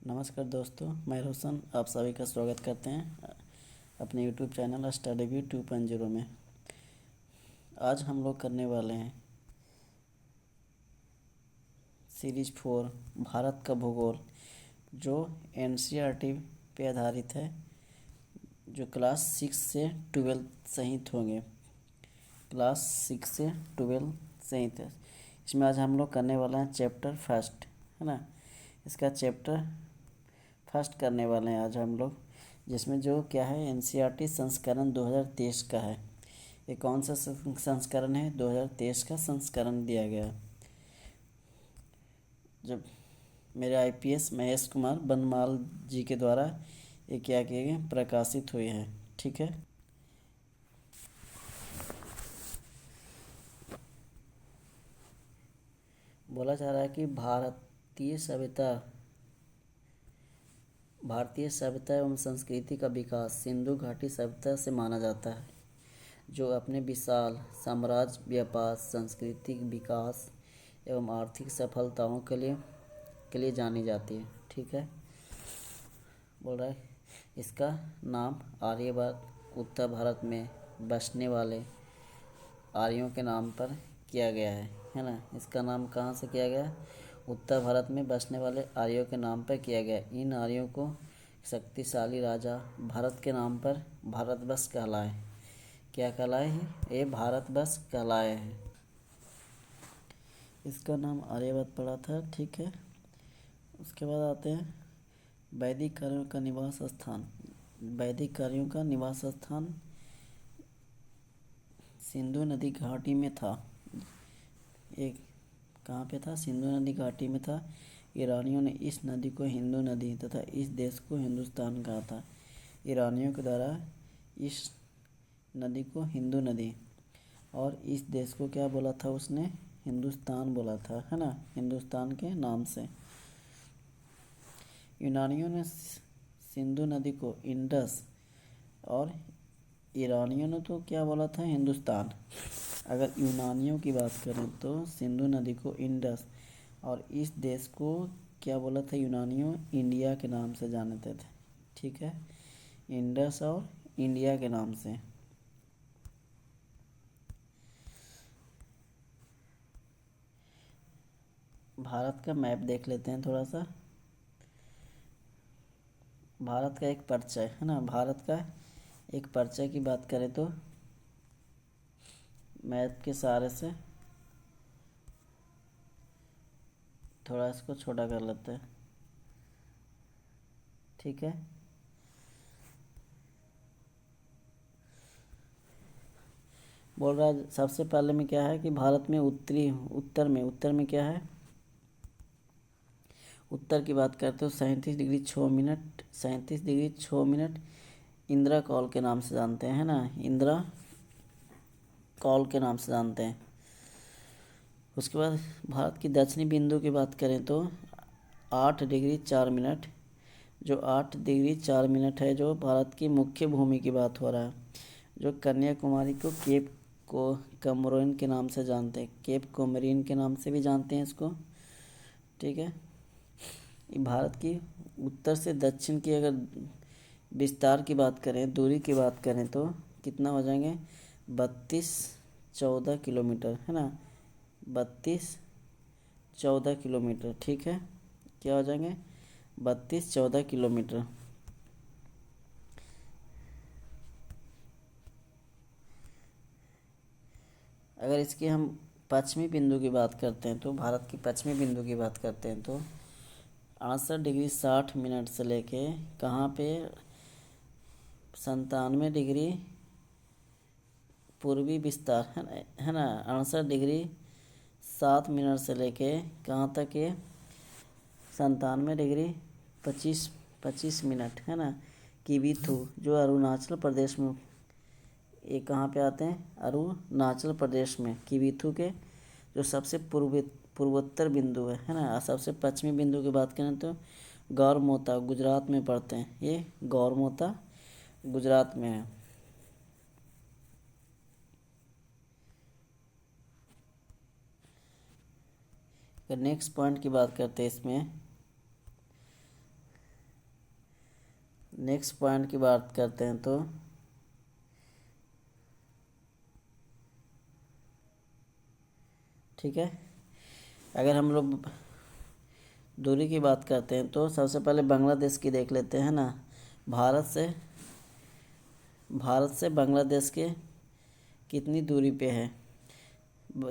नमस्कार दोस्तों, मैं रोशन आप सभी का स्वागत करते हैं अपने यूट्यूब चैनल स्टडी व्यू 2.0 में। आज हम लोग करने वाले हैं सीरीज 4 भारत का भूगोल, जो एनसीईआरटी पे आधारित है, जो क्लास 6 से 12 सहित होंगे। क्लास 6 से 12 सहित है। इसमें आज हम लोग करने वाला है चैप्टर फर्स्ट, है ना। इसका चैप्टर फर्स्ट करने वाले हैं आज हम लोग, जिसमें जो क्या है एनसीईआरटी संस्करण 2023 का है। ये कौन सा संस्करण है? 2023 का संस्करण दिया गया है। जब मेरे आईपीएस महेश कुमार बनमाल जी के द्वारा ये क्या किए गए, प्रकाशित हुए हैं। ठीक है। बोला जा रहा है कि भारतीय सभ्यता एवं संस्कृति का विकास सिंधु घाटी सभ्यता से माना जाता है, जो अपने विशाल साम्राज्य, व्यापार, सांस्कृतिक विकास एवं आर्थिक सफलताओं के लिए जानी जाती है। ठीक है। बोल रहा है इसका नाम आर्यवर्त उत्तर भारत में बसने वाले आर्यों के नाम पर किया गया है ना। इसका नाम कहाँ से किया गया? उत्तर भारत में बसने वाले आर्यों के नाम पर किया गया। इन आर्यों को शक्तिशाली राजा भारत के नाम पर भारतवर्ष कहलाए। क्या कहलाए हैं? ये भारतवर्ष कहलाए हैं। इसका नाम आर्यवर्त पड़ा था। ठीक है। उसके बाद आते हैं वैदिक कार्यों का निवास स्थान। वैदिक कार्यों का निवास स्थान सिंधु नदी घाटी में था। एक कहाँ पे था? सिंधु नदी घाटी में था। ईरानियों ने इस नदी को हिंदू नदी तथा इस देश को हिंदुस्तान कहा था। ईरानियों के द्वारा इस नदी को हिंदू नदी और इस देश को क्या बोला था उसने? हिंदुस्तान बोला था, है ना, हिंदुस्तान के नाम से। यूनानियों ने सिंधु नदी को इंडस और ईरानियों ने तो क्या बोला था? हिंदुस्तान। अगर यूनानियों की बात करें तो सिंधु नदी को इंडस और इस देश को क्या बोला था यूनानियों? इंडिया के नाम से जानते थे। ठीक है। इंडस और इंडिया के नाम से। भारत का मैप देख लेते हैं थोड़ा सा। भारत का एक परिचय, है ना। भारत का एक परिचय की बात करें तो मैप के सहारे से थोड़ा इसको छोटा कर लेते हैं। ठीक है। बोल रहा है सबसे पहले में क्या है कि भारत में उत्तर में क्या है? उत्तर की बात करते हो 37 डिग्री 6 मिनट इंदिरा कॉल के नाम से जानते हैं, ना। इंदिरा कॉल के नाम से जानते हैं। उसके बाद भारत की दक्षिणी बिंदु की बात करें तो 8 डिग्री 4 मिनट, जो 8 डिग्री 4 मिनट है, जो भारत की मुख्य भूमि की बात हो रहा है। जो कन्याकुमारी को केप को कमोरिन के नाम से जानते हैं, केप कोमोरिन के नाम से भी जानते हैं इसको। ठीक है। ये भारत की उत्तर से दक्षिण की अगर विस्तार की बात करें, दूरी की बात करें तो कितना हो जाएंगे? 32-14 किलोमीटर, है ना। 32-14 किलोमीटर। ठीक है। क्या हो जाएंगे? 32-14 किलोमीटर। अगर इसकी हम पश्चिमी बिंदु की बात करते हैं तो भारत की पश्चिमी बिंदु की बात करते हैं तो 68 डिग्री 60 मिनट से लेके कहाँ पे? 97 डिग्री पूर्वी विस्तार, है ना। 68 डिग्री 7 मिनट से लेके कहाँ तक है? 97 डिग्री 25 मिनट, है ना। किवीथु, जो अरुणाचल प्रदेश में, ये कहाँ पे आते हैं? अरुणाचल प्रदेश में किवीथु के जो सबसे पूर्वोत्तर बिंदु है ना। सबसे पश्चिमी बिंदु की बात करें तो गौरमोता गुजरात में पड़ते हैं। ये गौरमोता गुजरात में है। अगर नेक्स्ट पॉइंट की बात करते हैं इसमें नेक्स्ट पॉइंट की बात करते हैं तो ठीक है, अगर हम लोग दूरी की बात करते हैं तो सबसे पहले बांग्लादेश की देख लेते हैं ना। भारत से बांग्लादेश के कितनी दूरी पे है,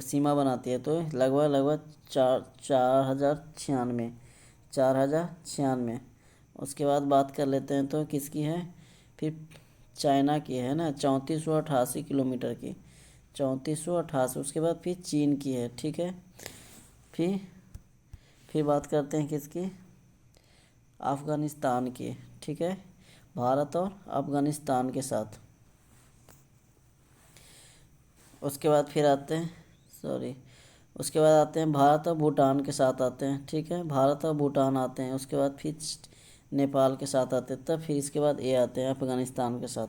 सीमा बनाती है, तो लगभग 4,096। उसके बाद बात कर लेते हैं तो किसकी है, फिर चाइना की है ना, 3488 किलोमीटर की, 3488। उसके बाद फिर चीन की है, ठीक है। फिर बात करते हैं किसकी, अफ़गानिस्तान की, ठीक है, भारत और अफ़गानिस्तान के साथ। उसके बाद फिर आते हैं उसके बाद आते हैं भारत और भूटान के साथ आते हैं, ठीक है, भारत और भूटान आते हैं। उसके बाद फिर नेपाल के साथ आते हैं, तब फिर इसके बाद ये आते हैं अफ़गानिस्तान के साथ।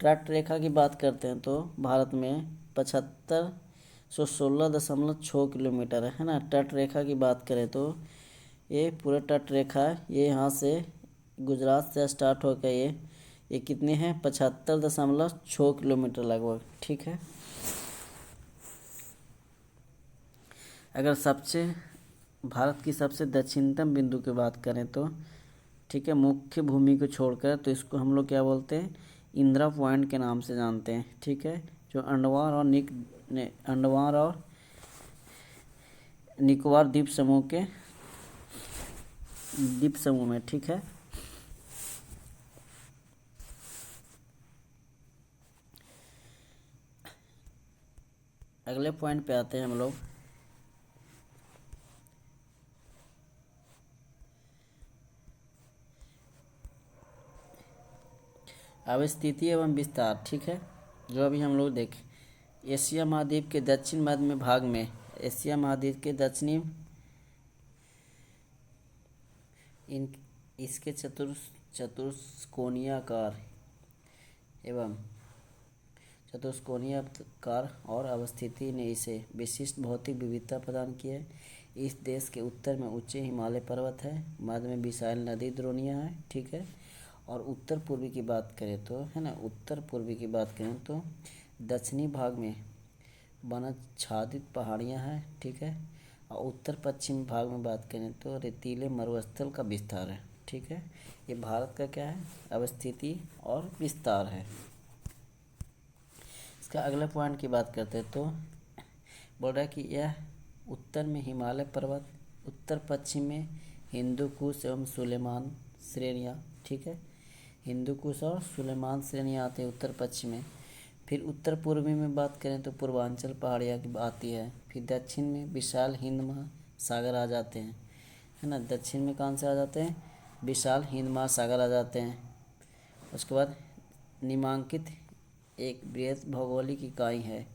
तट रेखा की बात करते हैं तो भारत में 7516.6 किलोमीटर है ना। तट रेखा की बात करें तो ये पूरे तट रेखा, ये यहाँ से गुजरात से स्टार्ट होकर ये कितने हैं, 75.6 किलोमीटर लगभग, ठीक है। अगर भारत की सबसे दक्षिणतम बिंदु की बात करें तो ठीक है, मुख्य भूमि को छोड़कर, तो इसको हम लोग क्या बोलते हैं, इंदिरा पॉइंट के नाम से जानते हैं, ठीक है, जो अंडमान और निकोबार द्वीप समूह में, ठीक है। अगले पॉइंट पे आते हैं हम लोग। अवस्थिति एवं विस्तार, ठीक है, जो अभी हम लोग देखें, एशिया महाद्वीप के दक्षिण मध्य भाग में, एशिया महाद्वीप के दक्षिणी इसके चतुष्कोणीय आकार और अवस्थिति ने इसे विशिष्ट भौतिक विविधता प्रदान की है। इस देश के उत्तर में ऊंचे हिमालय पर्वत है, मध्य में विशाल नदी द्रोणियाँ हैं, ठीक है, और उत्तर पूर्वी की बात करें तो है ना, उत्तर पूर्वी की बात करें तो दक्षिणी भाग में वनाच्छादित पहाड़ियाँ हैं, ठीक है, और उत्तर पश्चिम भाग में बात करें तो रेतीले मरुस्थल का विस्तार है, ठीक है। ये भारत का क्या है, अवस्थिति और विस्तार है। इसका अगले पॉइंट की बात करते हैं तो बोल रहा है कि यह उत्तर में हिमालय पर्वत, उत्तर पश्चिम में हिंदू कुश एवं सुलेमान श्रेणियाँ, ठीक है, हिंदू कुश और सुलेमान श्रेणियाँ आते हैं उत्तर पश्चिम में। फिर उत्तर पूर्वी में बात करें तो पूर्वांचल पहाड़ियाँ की आती है। फिर दक्षिण में विशाल हिंद महासागर आ जाते हैं, है ना, दक्षिण में कौन से आ जाते हैं, विशाल हिंद महासागर आ जाते हैं। उसके बाद निम्नांकित एक बृहद भौगोलिक इकाई है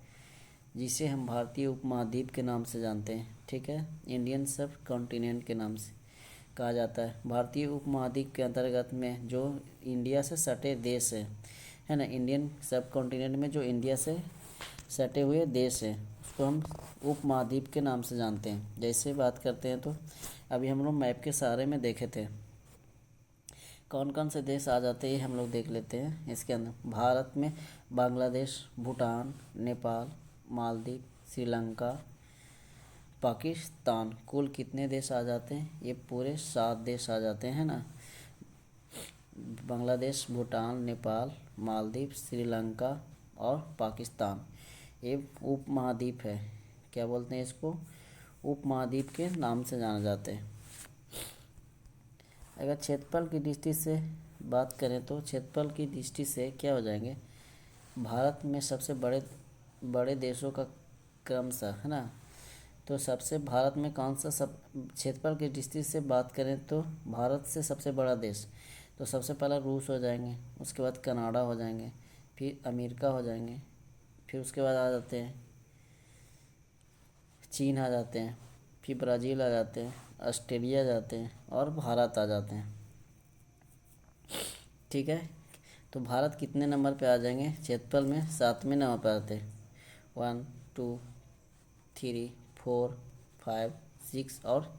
जिसे हम भारतीय उपमहाद्वीप के नाम से जानते हैं, ठीक है, इंडियन सब कॉन्टिनेंट के नाम से कहा जाता है। भारतीय उपमहाद्वीप के अंतर्गत में जो इंडिया से सटे देश है ना, इंडियन सब कॉन्टिनेंट में जो इंडिया से सटे हुए देश है उसको हम उपमहाद्वीप के नाम से जानते हैं। जैसे बात करते हैं तो अभी हम लोग मैप के सहारे में देखे थे कौन कौन से देश आ जाते हैं, हम लोग देख लेते हैं। इसके अंदर भारत में बांग्लादेश, भूटान, नेपाल, मालदीव, श्रीलंका, पाकिस्तान, कुल कितने देश आ जाते हैं, ये पूरे 7 देश आ जाते हैं ना। बांग्लादेश, भूटान, नेपाल, मालदीव, श्रीलंका और पाकिस्तान, ये उपमहाद्वीप है। क्या बोलते हैं इसको, उपमहाद्वीप के नाम से जाना जाते हैं। अगर क्षेत्रफल की दृष्टि से बात करें तो क्षेत्रफल की दृष्टि से क्या हो जाएंगे, भारत में सबसे बड़े देशों का क्रमशः, है ना, तो सबसे भारत में कौन सा सब क्षेत्रफल की दृष्टि से बात करें तो भारत से सबसे बड़ा देश, तो सबसे पहला रूस हो जाएंगे, उसके बाद कनाडा हो जाएंगे, फिर अमेरिका हो जाएंगे, फिर उसके बाद आ जाते हैं चीन आ जाते हैं, फिर ब्राज़ील आ जाते हैं, ऑस्ट्रेलिया आ जाते हैं और भारत आ जाते हैं, ठीक है। तो भारत कितने नंबर पे आ जाएंगे क्षेत्रफल में, 7वें नंबर पर आते हैं। 1 2 3 4 5 6 और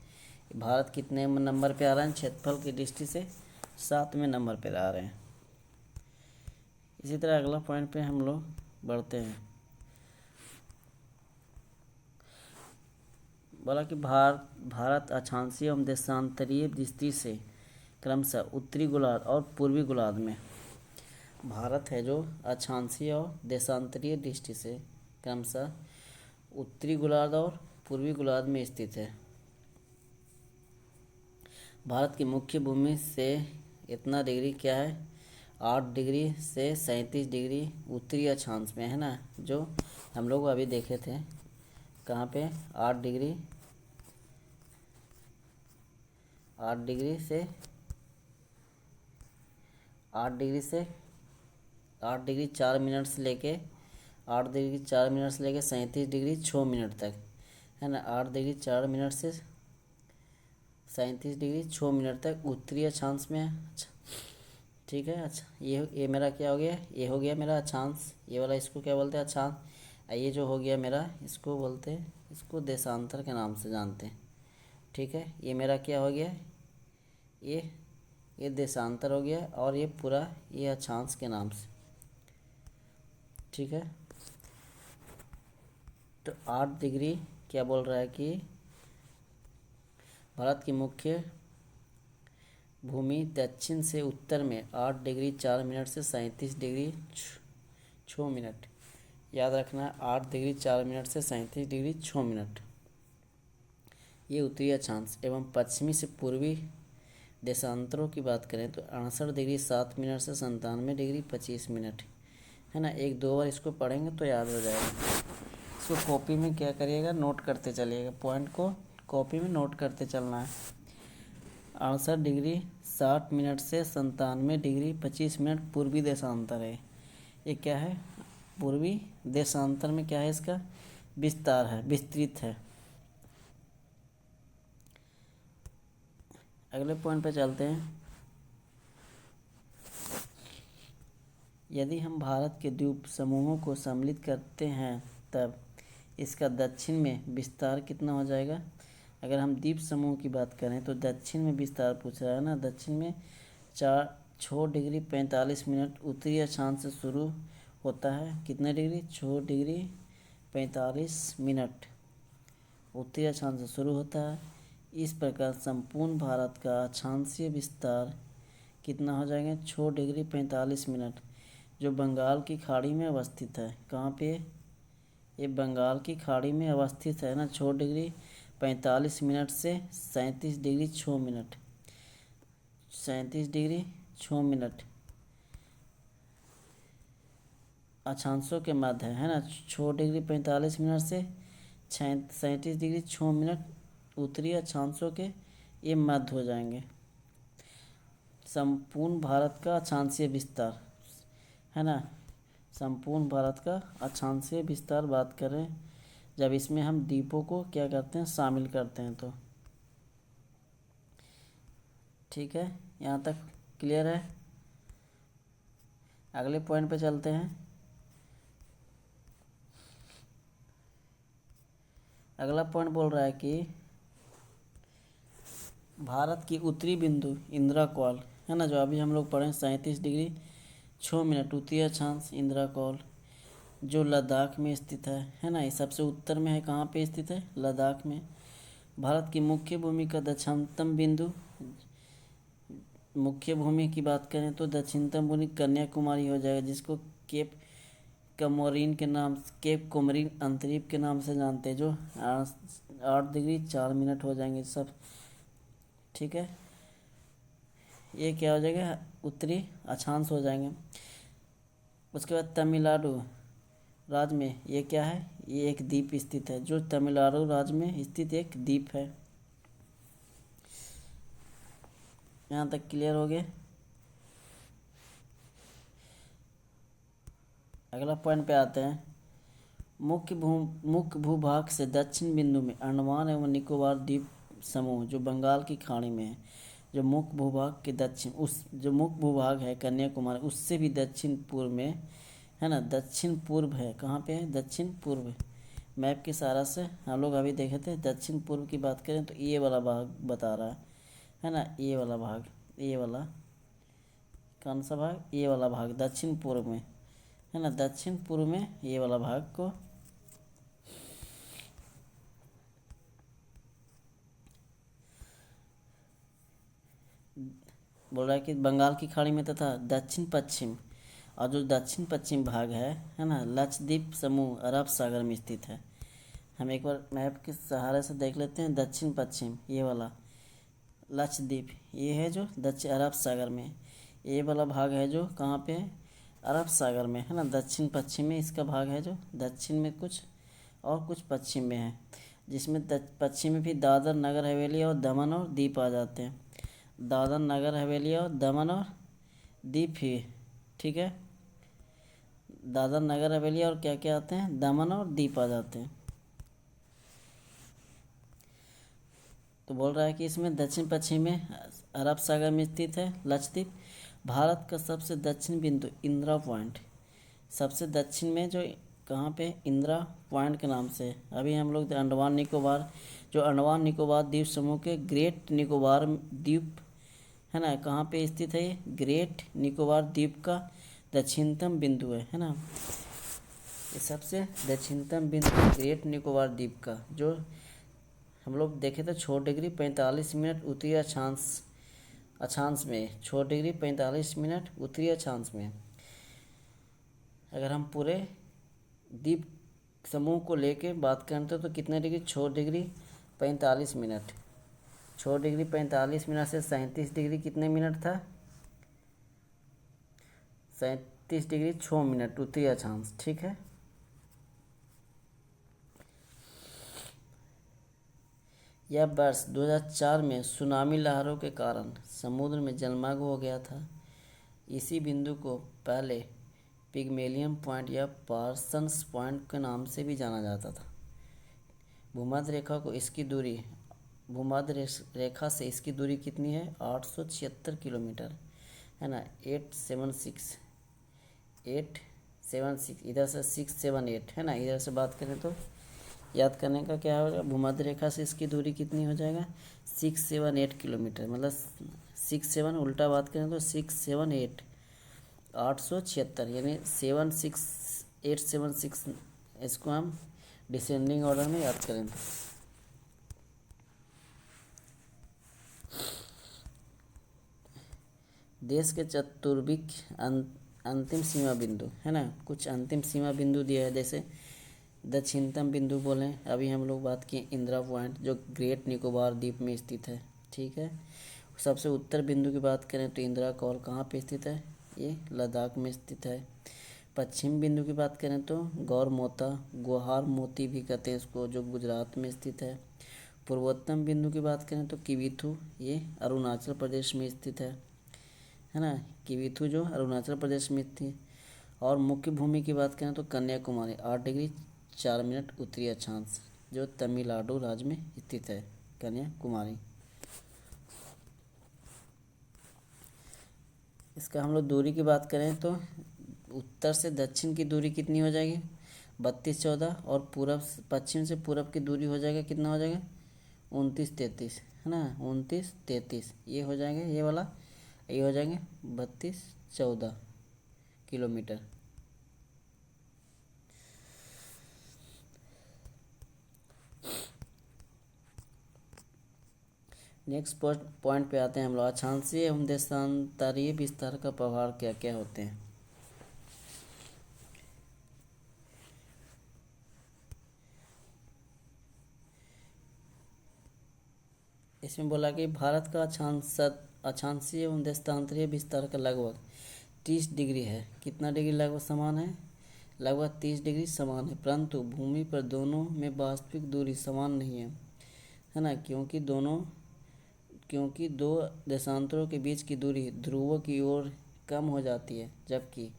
भारत कितने नंबर पे आ रहा है क्षेत्रफल की दृष्टि से? 7वें नंबर पे आ रहे हैं। इसी तरह अगला पॉइंट पे हम लोग बढ़ते हैं। बोला कि भारत अक्षांशीय एवं देशांतरीय दृष्टि से क्रमशः उत्तरी गोलार्ध और पूर्वी गोलार्ध में, भारत है जो अक्षांशीय और देशांतरीय दृष्टि से क्रमशः उत्तरी गोलार्ध और पूर्वी गोलार्ध में स्थित है। भारत की मुख्य भूमि से इतना डिग्री क्या है, 8 डिग्री से 37 डिग्री उत्तरी अक्षांश में है ना, जो हम लोग अभी देखे थे कहाँ पे, 8 डिग्री से 8 डिग्री 4 मिनट से लेके 37 डिग्री 6 मिनट तक है ना, 8 डिग्री 4 मिनट से 37 डिग्री 6 मिनट तक उत्तरी अक्षांश में है। अच्छा, ठीक है। अच्छा, ये मेरा क्या हो गया, ये हो गया मेरा अक्षांश, ये वाला इसको क्या बोलते हैं, अक्षांश। ये जो हो गया मेरा, इसको बोलते हैं, इसको देशांतर के नाम से जानते हैं। ठीक है, ये मेरा क्या हो गया, ये देशांतर हो गया, और ये पूरा ये अक्षांश के नाम से। ठीक है, तो 8 डिग्री क्या बोल रहा है कि भारत की मुख्य भूमि दक्षिण से उत्तर में 8 डिग्री 4 मिनट से 37 डिग्री 6 मिनट, याद रखना है 8 डिग्री 4 मिनट से 37 डिग्री 6 मिनट, ये उत्तरी अक्षांश। एवं पश्चिमी से पूर्वी देशांतरों की बात करें तो 68 डिग्री 7 मिनट से 97 डिग्री 25 मिनट है ना। 1-2 बार इसको पढ़ेंगे तो याद हो जाएगा। इसको कॉपी में क्या करिएगा, नोट करते चलिएगा, पॉइंट को कॉपी में नोट करते चलना है। 68 डिग्री 60 मिनट से 97 डिग्री 25 मिनट पूर्वी देशांतर है। ये क्या है, पूर्वी देशांतर में क्या है, इसका विस्तार है, विस्तृत है। अगले पॉइंट पे चलते हैं। यदि हम भारत के द्वीप समूहों को सम्मिलित करते हैं तब इसका दक्षिण में विस्तार कितना हो जाएगा। अगर हम द्वीप समूह की बात करें तो दक्षिण में विस्तार पूछ रहा है ना, दक्षिण में 6 डिग्री 45 मिनट उत्तरी अक्षांश से शुरू होता है। कितने डिग्री, 6 डिग्री 45 मिनट उत्तरी अक्षांश से शुरू होता है। इस प्रकार संपूर्ण भारत का अक्षांशीय विस्तार कितना हो जाएगा, 6 डिग्री 45 मिनट, जो बंगाल की खाड़ी में अवस्थित है। कहाँ पे, ये बंगाल की खाड़ी में अवस्थित है ना। 6 डिग्री 45 मिनट से 37 डिग्री 6 मिनट, 37 डिग्री 6 मिनट अक्षांशों के मध्य है ना। 6 डिग्री 45 मिनट से 37 डिग्री 6 मिनट उत्तरी अक्षांशों के ये मध्य हो जाएंगे। संपूर्ण भारत का अक्षांशीय विस्तार है ना, संपूर्ण भारत का अक्षांशीय विस्तार बात करें जब इसमें हम द्वीपों को क्या करते हैं, शामिल करते हैं तो। ठीक है, यहाँ तक क्लियर है। अगले पॉइंट पे चलते हैं। अगला पॉइंट बोल रहा है कि भारत की उत्तरी बिंदु इंदिरा कॉल है ना, जो अभी हम लोग पढ़े 37 डिग्री 6 मिनट उत्तरी अक्षांश इंदिरा कॉल, जो लद्दाख में स्थित है ना। ये सबसे उत्तर में है, कहाँ पे स्थित है, लद्दाख में। भारत की मुख्य भूमि का दक्षिणतम बिंदु, मुख्य भूमि की बात करें तो दक्षिणतम भूमि कन्याकुमारी हो जाएगा, जिसको केप कोमरीन अंतरीप के नाम से जानते हैं, जो 8 डिग्री 4 मिनट हो जाएंगे सब। ठीक है, ये क्या हो जाएगा, उत्तरी अक्षांश हो जाएंगे। उसके बाद तमिलनाडु राज्य में ये क्या है, ये एक द्वीप स्थित है, जो तमिलनाडु राज्य में स्थित एक द्वीप है। यहाँ तक क्लियर हो गए। अगला पॉइंट पे आते हैं। मुख्य भूभाग से दक्षिण बिंदु में अंडमान एवं निकोबार द्वीप समूह, जो बंगाल की खाड़ी में है, जो मुख्य भूभाग के दक्षिण, उस जो मुख्य भूभाग है कन्याकुमारी, उससे भी दक्षिण पूर्व में है ना, दक्षिण पूर्व है। कहाँ पे है? दक्षिण पूर्व। मैप के सहारा से हम लोग अभी देखे थे। दक्षिण पूर्व की बात करें तो ये वाला भाग बता रहा है ना, ये वाला भाग, ये वाला कौन सा भाग? ये वाला भाग दक्षिण पूर्व में, है ना, दक्षिण पूर्व में ये वाला भाग को बोल रहा है कि बंगाल की खाड़ी में तथा दक्षिण पश्चिम, और जो दक्षिण पश्चिम भाग है ना, लक्षद्वीप समूह अरब सागर में स्थित है। हम एक बार मैप के सहारे से देख लेते हैं। दक्षिण पश्चिम ये वाला लक्षद्वीप, ये है जो दक्षिण अरब सागर में, ये वाला भाग है जो कहाँ पे है? अरब सागर में, है ना। दक्षिण पश्चिम में इसका भाग है जो दक्षिण में कुछ और कुछ पश्चिम में है, जिसमें पश्चिम में भी दादर नगर हवेली और दमन और दीप आ जाते हैं। दादर नगर हवेली और दमन और दीप ही, ठीक है। दादर नगर हवेली और क्या क्या आते हैं? दमन और दीप आ जाते हैं। तो बोल रहा है कि इसमें दक्षिण पश्चिम में अरब सागर में स्थित है लक्षद्वीप। भारत का सबसे दक्षिण बिंदु इंदिरा पॉइंट, सबसे दक्षिण में जो कहाँ पे? इंदिरा पॉइंट के नाम से। अभी हम लोग अंडमान निकोबार, जो अंडमान निकोबार द्वीप समूह के ग्रेट निकोबार द्वीप, है ना, कहाँ पे स्थित है? ये ग्रेट निकोबार द्वीप का दक्षिणतम बिंदु है ना। ये सबसे दक्षिणतम बिंदु ग्रेट निकोबार द्वीप का, जो हम लोग देखे थे 6 डिग्री 45 मिनट उत्तरी अक्षांश में, 6 डिग्री 45 मिनट उत्तरी अक्षांश में। अगर हम पूरे द्वीप समूह को लेके बात करते तो कितने degree? 6 degree 45 minute. 6 degree 45 minute से 37 डिग्री कितने मिनट था? 37 डिग्री 6 मिनट उत्तरी अक्षांश, ठीक है। यह वर्ष 2004 में सुनामी लहरों के कारण समुद्र में जलमग्न हो गया था। इसी बिंदु को पहले पिग्मेलियन पॉइंट या पार्सन्स पॉइंट के नाम से भी जाना जाता था। भूमध्य रेखा से इसकी दूरी कितनी है? 876 किलोमीटर, है ना। 876 इधर से 678, है ना। इधर से बात करें तो याद करने का क्या होगा? भूमध्य रेखा से इसकी दूरी कितनी हो जाएगा? 678 किलोमीटर, मतलब 67 उल्टा बात करें तो 678 876, यानी 76876। इसको हम डिसेंडिंग ऑर्डर में याद करेंगे। देश के चतुर्भिक अंतिम सीमा बिंदु, है ना, कुछ अंतिम सीमा बिंदु दिया है। जैसे दक्षिणतम बिंदु बोलें, अभी हम लोग बात किए इंदिरा पॉइंट जो ग्रेट निकोबार द्वीप में स्थित है, ठीक है। सबसे उत्तर बिंदु की बात करें तो इंदिरा कॉल कहाँ पे स्थित है? ये लद्दाख में स्थित है। पश्चिम बिंदु की बात करें तो गोहार मोती भी कहते हैं इसको, जो गुजरात में स्थित है। पूर्वोत्तम बिंदु की बात करें तो किविथु, ये अरुणाचल प्रदेश में स्थित है ना। किविथु जो अरुणाचल प्रदेश में स्थित। और मुख्य भूमि की बात करें तो कन्याकुमारी 8 डिग्री 4 मिनट उत्तरी अक्षांश, जो तमिलनाडु राज्य में स्थित है कन्याकुमारी। इसका हम लोग दूरी की बात करें तो उत्तर से दक्षिण की दूरी कितनी हो जाएगी? 32-14, और पश्चिम से पूरब की दूरी हो जाएगा, कितना हो जाएगा? 29-33, है ना, 29-33 ये हो जाएंगे, ये वाला ये हो जाएंगे 32-14 किलोमीटर। नेक्स्ट पॉइंट पे आते हैं हम लोग। अक्षांशीय एवं देशांतरीय विस्तार का प्रभाव क्या क्या होते हैं? इसमें बोला कि भारत का अक्षांशीय एवं देशांतरीय विस्तार का लगभग 30 डिग्री है। कितना डिग्री लगभग समान है? लगभग 30 डिग्री समान है, परंतु भूमि पर दोनों में वास्तविक दूरी समान नहीं है ना। क्योंकि दो देशांतरों के बीच की दूरी ध्रुवों की ओर कम हो जाती है, जबकि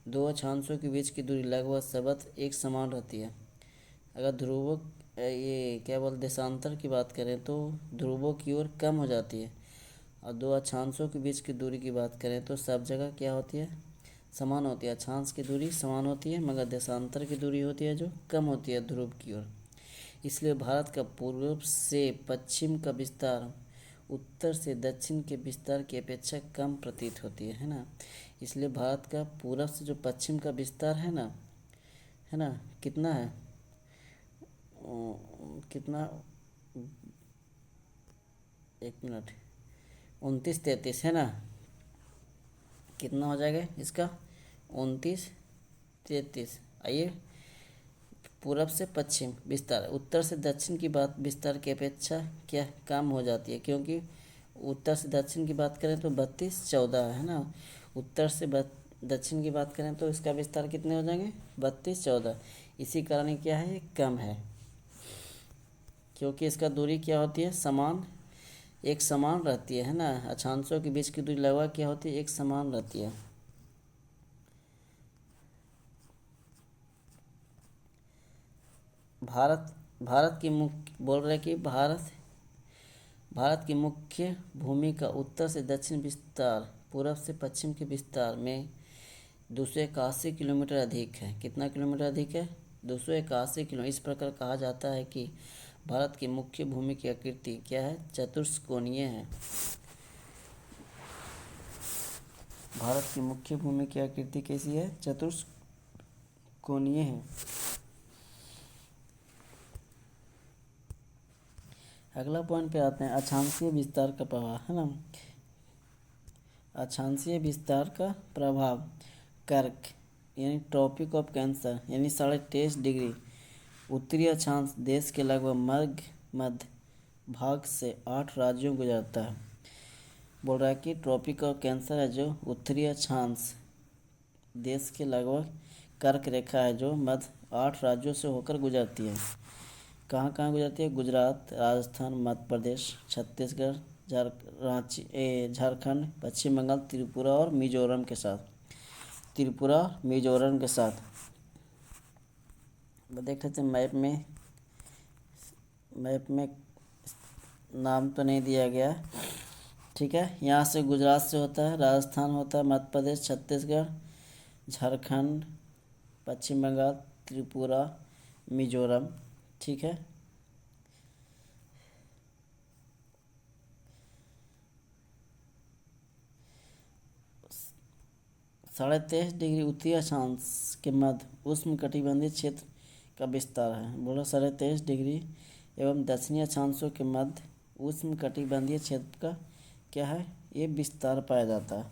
दो अक्षांशों के बीच की दूरी लगभग सर्वत्र एक समान रहती है। अगर देशांतर की बात करें तो ध्रुवों की ओर कम हो जाती है, और दो अक्षांशों के बीच की दूरी की बात करें तो सब जगह क्या होती है? समान होती है। अक्षांश की दूरी समान होती है मगर देशांतर की दूरी होती है जो कम होती है ध्रुव की ओर। इसलिए भारत का पूर्व से पश्चिम का विस्तार उत्तर से दक्षिण के विस्तार की अपेक्षा कम प्रतीत होती है ना। इसलिए भारत का पूरब से जो पश्चिम का विस्तार है ना, कितना है, कितना, 1 मिनट, 29-33 है ना। कितना हो जाएगा इसका, 29-33। आइए, पूरब से पश्चिम विस्तार उत्तर से दक्षिण की बात विस्तार की अपेक्षा क्या कम हो जाती है, क्योंकि उत्तर से दक्षिण की बात करें तो 32-14 है ना। उत्तर से दक्षिण की बात करें तो इसका विस्तार कितने हो जाएंगे, 32-14। इसी कारण ये क्या है, कम है, क्योंकि इसका दूरी क्या होती है, समान, एक समान रहती है ना। अक्षांशों के बीच की दूरी लगभग क्या होती है, एक समान रहती है। भारत की मुख्य बोल रहे कि भारत की मुख्य भूमि का उत्तर से दक्षिण विस्तार पूरब से पश्चिम के विस्तार में 281 किलोमीटर अधिक है। कितना किलोमीटर अधिक है, 281 किलो। इस प्रकार कहा जाता है कि भारत की मुख्य भूमि की आकृति क्या है, चतुष्कोणीय है। भारत की मुख्य भूमि की आकृति कैसी है, चतुष्कोणीय है। अगला पॉइंट पे आते हैं, अक्षांशीय विस्तार का प्रभाव है ना। अक्षांशीय विस्तार का प्रभाव कर्क यानी ट्रॉपिक ऑफ कैंसर यानी 23.5 डिग्री उत्तरी अक्षांश देश के लगभग मध्य भाग से 8 राज्यों गुजरता है। बोल रहा है कि ट्रॉपिक ऑफ कैंसर है जो उत्तरी अक्षांश देश के लगभग कर्क रेखा है जो मध्य 8 राज्यों से होकर गुजरती है। कहाँ कहाँ गुजरती है, गुजरात, राजस्थान, मध्य प्रदेश, छत्तीसगढ़, झारखंड, पश्चिम बंगाल, त्रिपुरा और मिजोरम के साथ। देख लेते हैं मैप में नाम तो नहीं दिया गया, ठीक है। यहाँ से गुजरात से होता है, राजस्थान होता है, मध्य प्रदेश, छत्तीसगढ़, झारखंड, पश्चिम बंगाल, त्रिपुरा, मिजोरम, ठीक है। साढ़े 23 डिग्री उत्तरी अक्षांश के मध्य उष्णकटिबंधीय क्षेत्र का विस्तार है। बोला 23.5 डिग्री एवं दक्षिणी अक्षांशों के मध्य उष्णकटिबंधीय क्षेत्र का क्या है, ये विस्तार पाया जाता है।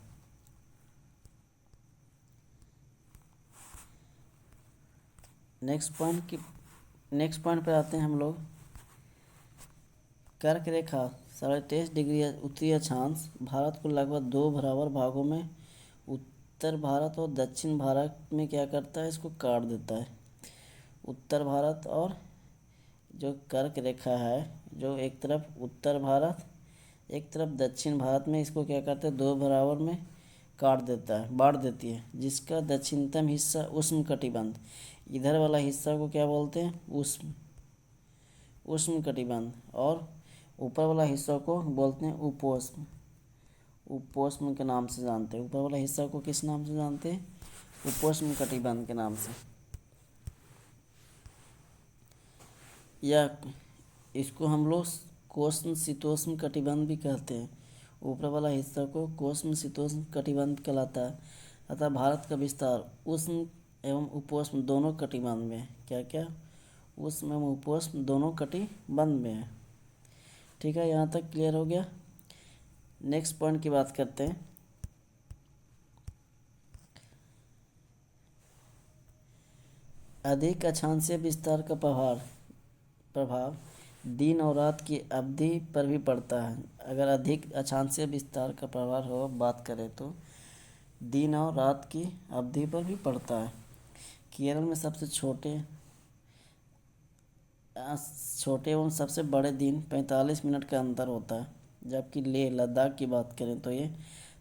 नेक्स्ट पॉइंट पर आते हैं हम लोग। कर्क रेखा 23.5 डिग्री उत्तरी अक्षांश भारत को लगभग 2 बराबर भागों में उत्तर भारत और दक्षिण भारत में क्या करता है, इसको काट देता है। उत्तर भारत और जो कर्क रेखा है जो एक तरफ उत्तर भारत एक तरफ दक्षिण भारत में इसको क्या करते हैं, 2 बराबर में काट देता है, बांट देती है। जिसका दक्षिणतम हिस्सा उष्णकटिबंध, इधर वाला हिस्सा को क्या बोलते हैं, उष्णकटिबंध, और ऊपर वाला हिस्सा को बोलते हैं उपोष्ण के नाम से जानते हैं। ऊपर वाला हिस्सा को किस नाम से जानते हैं, उपोष्ण कटिबंध के नाम से। या इसको हम लोग कोष्ण शीतोष्ण कटिबंध भी कहते हैं। ऊपर वाला हिस्सा को कोष्ण शीतोष्ण कटिबंध कहलाता है। अतः भारत का विस्तार उष्ण एवं उपोष्ण दोनों कटिबंध में है। क्या क्या, उष्ण एवं उपोष्ण दोनों कटिबंध में है, ठीक है। यहाँ तक क्लियर हो गया। नेक्स्ट पॉइंट की बात करते हैं। अधिक अक्षांशीय विस्तार का प्रभाव दिन और रात की अवधि पर भी पड़ता है। अगर अधिक अक्षांशीय विस्तार का प्रभाव हो बात करें तो दिन और रात की अवधि पर भी पड़ता है। केरल में सबसे छोटे एवं सबसे बड़े दिन 45 मिनट का अंतर होता है, जबकि लेह लद्दाख की बात करें तो ये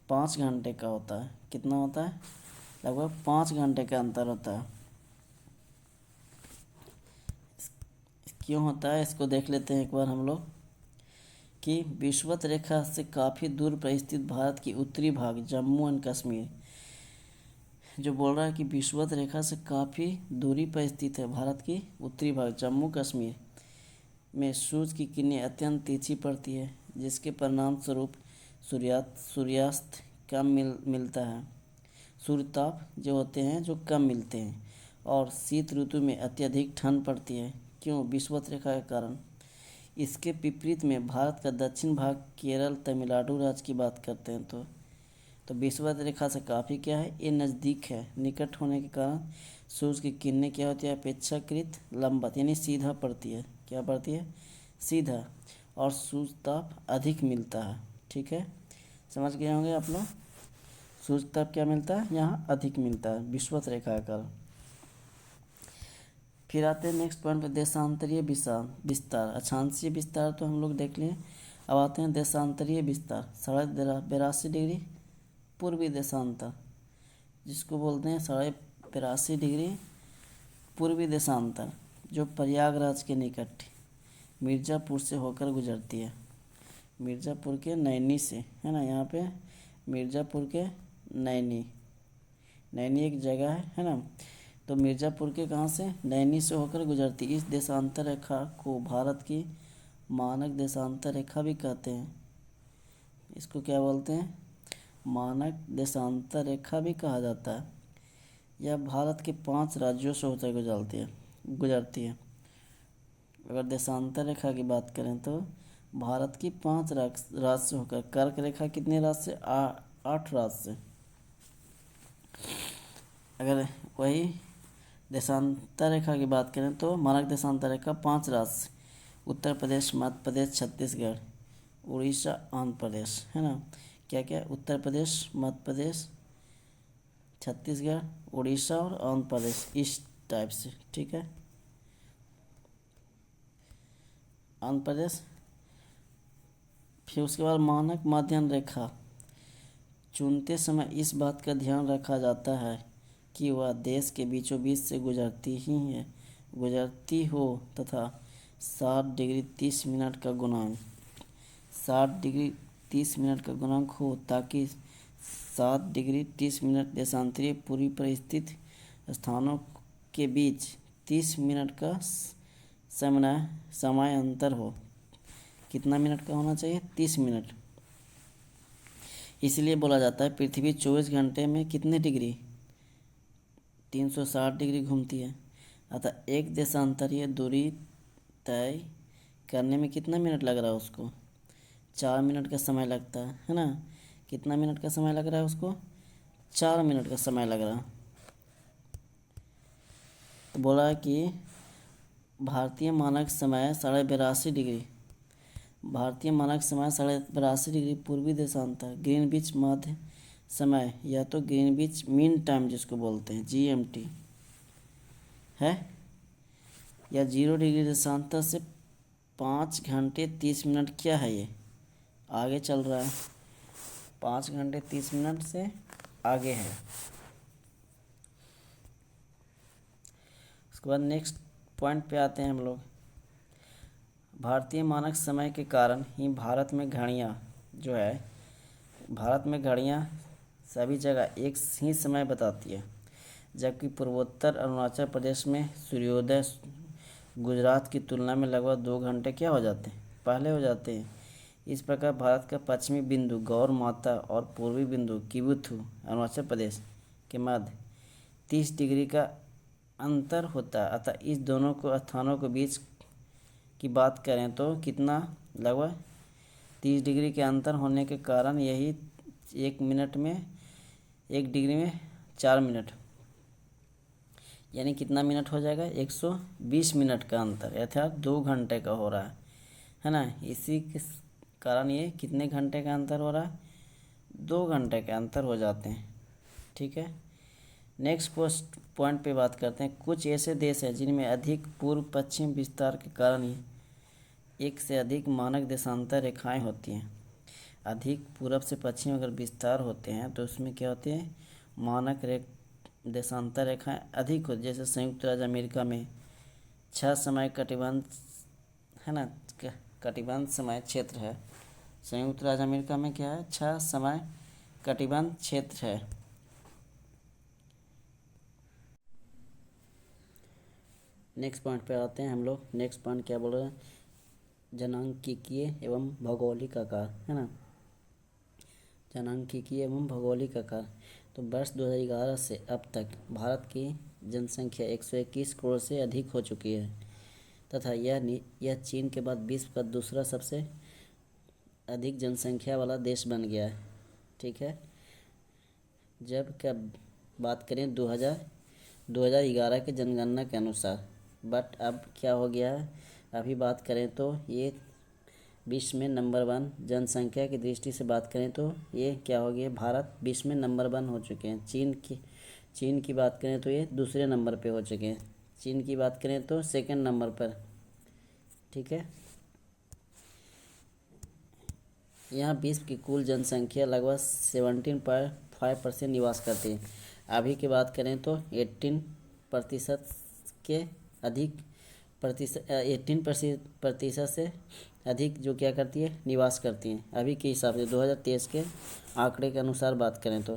5 घंटे का होता है। कितना होता है, लगभग 5 घंटे का अंतर होता है। क्यों होता है इसको देख लेते हैं एक बार हम लोग कि विषुवत रेखा से काफ़ी दूर पर स्थित भारत की उत्तरी भाग जम्मू एंड कश्मीर जो बोल रहा है कि विषुवत रेखा से काफ़ी दूरी पर स्थित है भारत की उत्तरी भाग जम्मू कश्मीर में सूरज की किरणें अत्यंत तिरछी पड़ती है, जिसके परिणाम स्वरूप सूर्यास्त कम मिलता है। सूर्यताप जो होते हैं जो कम मिलते हैं और शीत ऋतु में अत्यधिक ठंड पड़ती है। क्यों? विषुवत रेखा के कारण। इसके विपरीत में भारत का दक्षिण भाग केरल तमिलनाडु राज्य की बात करते हैं तो विषुवत रेखा से काफ़ी क्या है, ये नज़दीक है। निकट होने के कारण सूरज की किरणें क्या होती है, अपेक्षाकृत लंबवत यानी सीधा पड़ती है। क्या पड़ती है? सीधा। और सूर्य ताप अधिक मिलता है। ठीक है, समझ गए होंगे आप लोग। सूर्य ताप क्या मिलता है, यहाँ अधिक मिलता है विषुवत रेखा के कारण। फिर आते हैं नेक्स्ट पॉइंट पे, देशांतरीय विस्तार। अक्षांशीय विस्तार तो हम लोग देख लिए। अब आते हैं देशांतरीय विस्तार। 82.82 पूर्वी देशांतर, जिसको बोलते हैं 82.82 पूर्वी देशांतर, जो प्रयागराज के निकट मिर्ज़ापुर से होकर गुजरती है। मिर्ज़ापुर के नैनी से, है ना, यहाँ पे मिर्ज़ापुर के नैनी एक जगह है ना। तो मिर्ज़ापुर के कहाँ से? नैनी से होकर गुजरती इस देशांतर रेखा को भारत की मानक देशांतर रेखा भी कहते हैं। इसको क्या बोलते हैं? मानक देशांतर रेखा भी कहा जाता है। यह भारत के 5 राज्यों से होकर गुजरती है। अगर देशांतर रेखा की बात करें तो भारत की 5 राज्य से होकर, कर्क रेखा कितने राज्य से? 8 राज्य से। अगर वही देशांतर रेखा की बात करें तो मानक देशांतर रेखा 5 राज्य, उत्तर प्रदेश, मध्य प्रदेश, छत्तीसगढ़, उड़ीसा, आंध्र प्रदेश, है ना। क्या क्या? उत्तर प्रदेश, मध्य प्रदेश, छत्तीसगढ़, उड़ीसा और आंध्र प्रदेश, इस टाइप से। ठीक है, आंध्र प्रदेश। फिर उसके बाद मानक माध्यान्ह रेखा चुनते समय इस बात का ध्यान रखा जाता है कि वह देश के बीचों बीच से गुजरती हो तथा 60 डिग्री 30 मिनट का गुणांक 60 डिग्री 30 मिनट का गुणांक हो, ताकि 7 डिग्री 30 मिनट देशांतरीय पूर्वी पर स्थित स्थानों के बीच 30 मिनट का समय अंतर हो। कितना मिनट का होना चाहिए? 30 मिनट। इसलिए बोला जाता है पृथ्वी 24 घंटे में कितने डिग्री? 360 डिग्री घूमती है। अतः एक देशांतरीय दूरी तय करने में कितना मिनट लग रहा है उसको? 4 मिनट का समय लगता है ना। कितना मिनट का समय लग रहा है उसको? 4 मिनट का समय लग रहा है। तो बोला है कि भारतीय मानक समय 82.82 डिग्री, भारतीय मानक समय 82.82 डिग्री पूर्वी देशांतर, ग्रीनविच मध्य समय या तो ग्रीनविच मीन टाइम जिसको बोलते हैं GMT है, या 0 डिग्री देशांतर से 5 घंटे 30 मिनट क्या है, ये आगे चल रहा है। 5 घंटे 30 मिनट से आगे है। उसके बाद नेक्स्ट पॉइंट पे आते हैं हम लोग। भारतीय मानक समय के कारण ही भारत में घड़ियाँ सभी जगह एक ही समय बताती है, जबकि पूर्वोत्तर अरुणाचल प्रदेश में सूर्योदय गुजरात की तुलना में लगभग 2 घंटे क्या हो जाते हैं? पहले हो जाते हैं। इस प्रकार भारत का पश्चिमी बिंदु गौर माता और पूर्वी बिंदु किबुथु अरुणाचल प्रदेश के मध्य 30 डिग्री का अंतर होता है। अतः इस दोनों को स्थानों के बीच की बात करें तो कितना, लगभग 30 डिग्री के अंतर होने के कारण यही 1 डिग्री में 4 मिनट, यानी कितना मिनट हो जाएगा? 120 मिनट का अंतर, अर्थात 2 घंटे का हो रहा है ना। इसी के कारण ये कितने घंटे का अंतर हो रहा है? 2 घंटे के अंतर हो जाते हैं। ठीक है, नेक्स्ट पॉइंट पे बात करते हैं। कुछ ऐसे देश हैं जिनमें अधिक पूर्व पश्चिम विस्तार के कारण ही एक से अधिक मानक देशांतर रेखाएं होती हैं। अधिक पूरब से पश्चिम अगर विस्तार होते हैं तो उसमें क्या होते हैं? मानक देशांतर रेखाएं अधिक होती, जैसे संयुक्त राज्य अमेरिका में 6 समय कटिबंध है ना, कटिबंध समय क्षेत्र है। संयुक्त राज्य अमेरिका में क्या है? 6 समय कटिबंध क्षेत्र है। नेक्स्ट पॉइंट पे आते हैं हम लोग। नेक्स्ट पॉइंट क्या बोल रहे हैं, जनांकिकीय एवं भौगोलिक आकार, है ना, जनांकिकीय एवं भौगोलिक आकार। तो वर्ष 2011 से अब तक भारत की जनसंख्या 121 करोड़ से अधिक हो चुकी है तथा यह चीन के बाद विश्व का दूसरा सबसे अधिक जनसंख्या वाला देश बन गया है। ठीक है, जब क्या बात करें 2011 के जनगणना के अनुसार, बट अब क्या हो गया है, अभी बात करें तो ये विश्व में नंबर 1 जनसंख्या की दृष्टि से बात करें तो ये क्या हो गया, भारत विश्व में नंबर 1 हो चुके हैं। चीन की बात करें तो ये दूसरे नंबर पे हो चुके हैं। चीन की बात करें तो सेकंड नंबर पर। ठीक है, यहाँ विश्व की कुल जनसंख्या लगभग 17.5% निवास करती है। अभी की बात करें तो 18% के अधिक 18% से अधिक जो क्या करती है, निवास करती हैं अभी के हिसाब से 2023 के आंकड़े के अनुसार बात करें तो।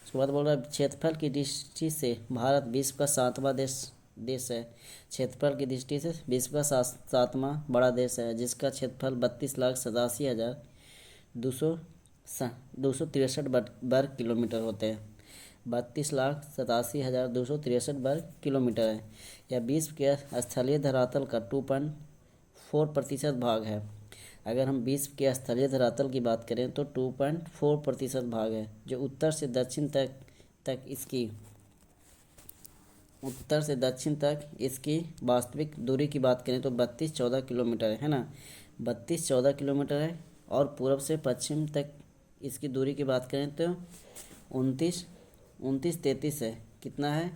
उसके बाद बोल रहा है क्षेत्रफल की दृष्टि से भारत विश्व का 7वां देश है। क्षेत्रफल की दृष्टि से विश्व का 7वां बड़ा देश है, जिसका क्षेत्रफल 32,87,263 वर्ग किलोमीटर होते हैं। 32,87,263 वर्ग किलोमीटर है। यह विश्व के स्थलीय धरातल का 2.4% भाग है। अगर हम विश्व के स्थलीय धरातल की बात करें तो 2.4% भाग है, जो उत्तर से दक्षिण तक इसकी वास्तविक दूरी की बात करें तो 32-14 किलोमीटर है ना, 32-14 किलोमीटर है। और पूर्व से पश्चिम तक इसकी दूरी की बात करें तो 29-33 है। कितना है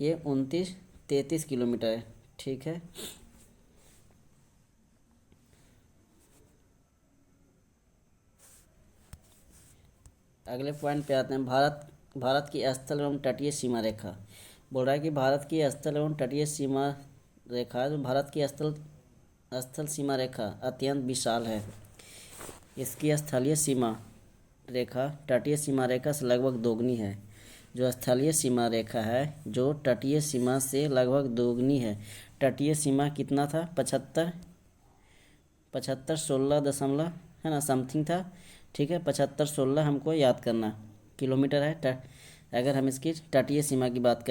ये, 29-33 किलोमीटर है। ठीक है, अगले पॉइंट पे आते हैं। भारत की स्थल एवं तटीय सीमा रेखा। बोल रहा है कि भारत की स्थल एवं तटीय सीमा रेखा, जो भारत की स्थल सीमा रेखा अत्यंत विशाल है। इसकी स्थलीय सीमा रेखा तटीय सीमा रेखा से लगभग दोगुनी है। जो स्थलीय सीमा रेखा है जो तटीय सीमा से लगभग दोगुनी है। तटीय सीमा कितना था, 75-16 दशमलव है ना समथिंग था। ठीक है, 75-16 हमको याद करना किलोमीटर है। अगर हम इसकी तटीय सीमा की बात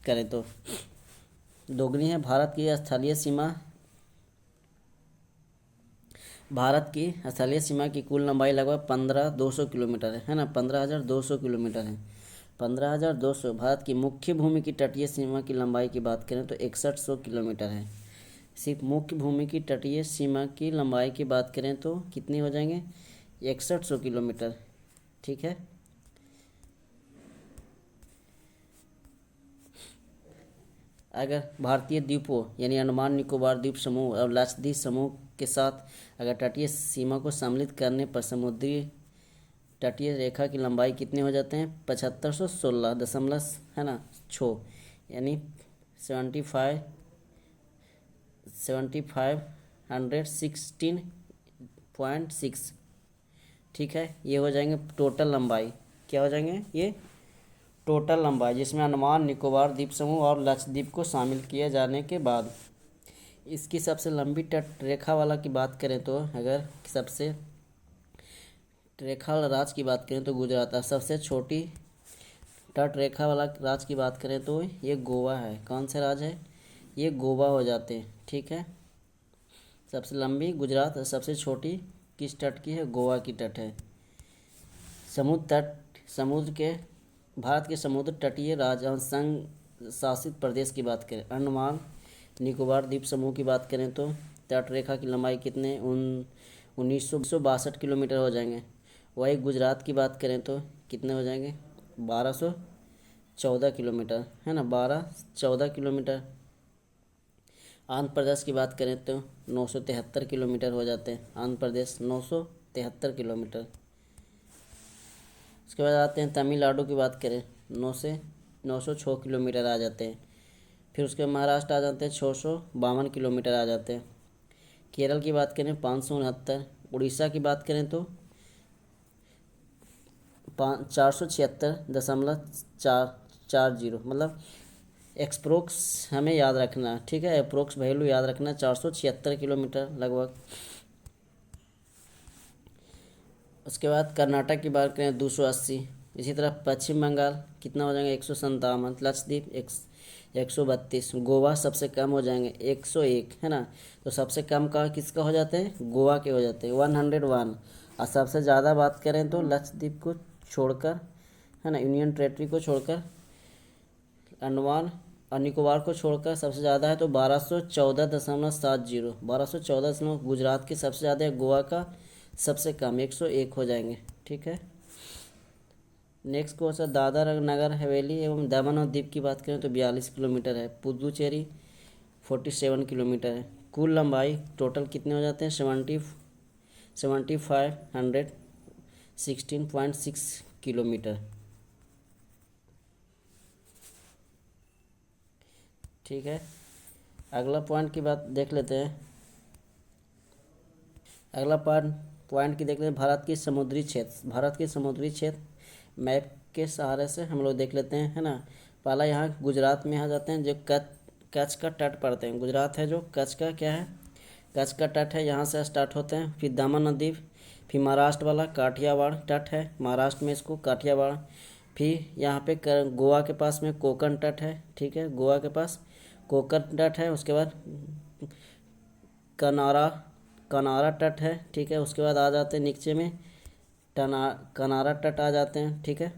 करें तो दोगुनी है। भारत की स्थलीय सीमा की कुल लंबाई लगभग 15,200 किलोमीटर है ना, 15,200 किलोमीटर है। 15,200। भारत की मुख्य भूमि की तटीय सीमा की लंबाई की बात करें तो 6100 किलोमीटर है। सिर्फ मुख्य भूमि की तटीय सीमा की लंबाई की बात करें तो कितनी हो जाएंगे, 6100 किलोमीटर। ठीक है, अगर भारतीय द्वीपों यानी अंडमान निकोबार द्वीप समूह और लक्षद्वीप समूह के साथ अगर तटीय सीमा को सम्मिलित करने पर समुद्री तटीय रेखा की लंबाई कितने हो जाते हैं, 7516 दशमलव है ना 6 यानी 7516.6। ठीक है, ये हो जाएंगे टोटल लंबाई। क्या हो जाएंगे ये, टोटल लंबाई, जिसमें अंडमान निकोबार द्वीप समूह और लक्षद्वीप को शामिल किए जाने के बाद। इसकी सबसे लंबी तट रेखा वाला की बात करें तो अगर सबसे रेखा वाला राज्य की बात करें तो गुजरात। और सबसे छोटी तट रेखा वाला राज्य की बात करें तो ये गोवा है। कौन सा राज्य है, ये गोवा हो जाते हैं। ठीक है, सबसे लंबी गुजरात और सबसे छोटी किस तट की है, गोवा की तट है। भारत के समुद्र तटीय राज्य और संघ शासित प्रदेश की बात करें, अंडमान निकोबार द्वीप समूह की बात करें तो तट रेखा की लंबाई कितने 1962 किलोमीटर हो जाएंगे। वही गुजरात की बात करें तो कितने हो जाएंगे, 1214 किलोमीटर है ना, 1214 किलोमीटर। आंध्र प्रदेश की बात करें तो 973 किलोमीटर हो जाते हैं। आंध्र प्रदेश 973 किलोमीटर। उसके बाद आते हैं तमिलनाडु की बात करें, 906 किलोमीटर आ जाते हैं। फिर उसके महाराष्ट्र आ जाते हैं, 652 किलोमीटर आ जाते हैं। केरल की बात करें 569। उड़ीसा की बात करें तो 476.440 मतलब एक्सप्रोक्स हमें याद रखना, ठीक है, अप्रोक्स वैल्यू याद रखना, 476 किलोमीटर लगभग। उसके बाद कर्नाटक की बात करें 280। इसी तरह पश्चिम बंगाल कितना हो जाएंगे 157, लक्षद्वीप 132, गोवा सबसे कम हो जाएंगे 101, है ना। तो सबसे कम का किसका हो जाते हैं, गोवा के हो जाते हैं 101। और सबसे ज़्यादा बात करें तो लक्षद्वीप को छोड़कर, है ना, यूनियन टेरेटरी को छोड़कर, अंडमान और निकोबार को छोड़कर सबसे ज़्यादा है तो 1214.70, 1214, गुजरात की सबसे ज़्यादा है, गोवा का सबसे कम 101 हो जाएंगे, ठीक है। नेक्स्ट क्वेश्चन, दादरा नगर हवेली एवं दमन और दीव की बात करें तो 42 किलोमीटर है, पुदुचेरी 47 किलोमीटर है। कुल लंबाई टोटल कितने हो जाते हैं 7516.6 किलोमीटर, ठीक है। अगला पॉइंट की बात देख लेते हैं। अगला पॉइंट की देख लेते हैं, भारत की समुद्री क्षेत्र। भारत के समुद्री क्षेत्र मैप के सहारे से हम लोग देख लेते हैं, है ना। पहला यहाँ गुजरात में आ जाते हैं, जो कच्छ का तट पड़ते हैं। गुजरात है जो कच्छ का क्या है, कच्छ का तट है, यहाँ से स्टार्ट होते हैं। फिर दमन और दीव, फिर महाराष्ट्र वाला काठियावाड़ तट है, महाराष्ट्र में इसको काठियावाड़। फिर यहाँ पे गोवा के पास में कोंकण तट है, ठीक है, गोवा के पास कोंकण तट है। उसके बाद कनारा तट है, ठीक है। उसके बाद आ जाते हैं नीचे में कनारा तट आ जाते हैं, ठीक है।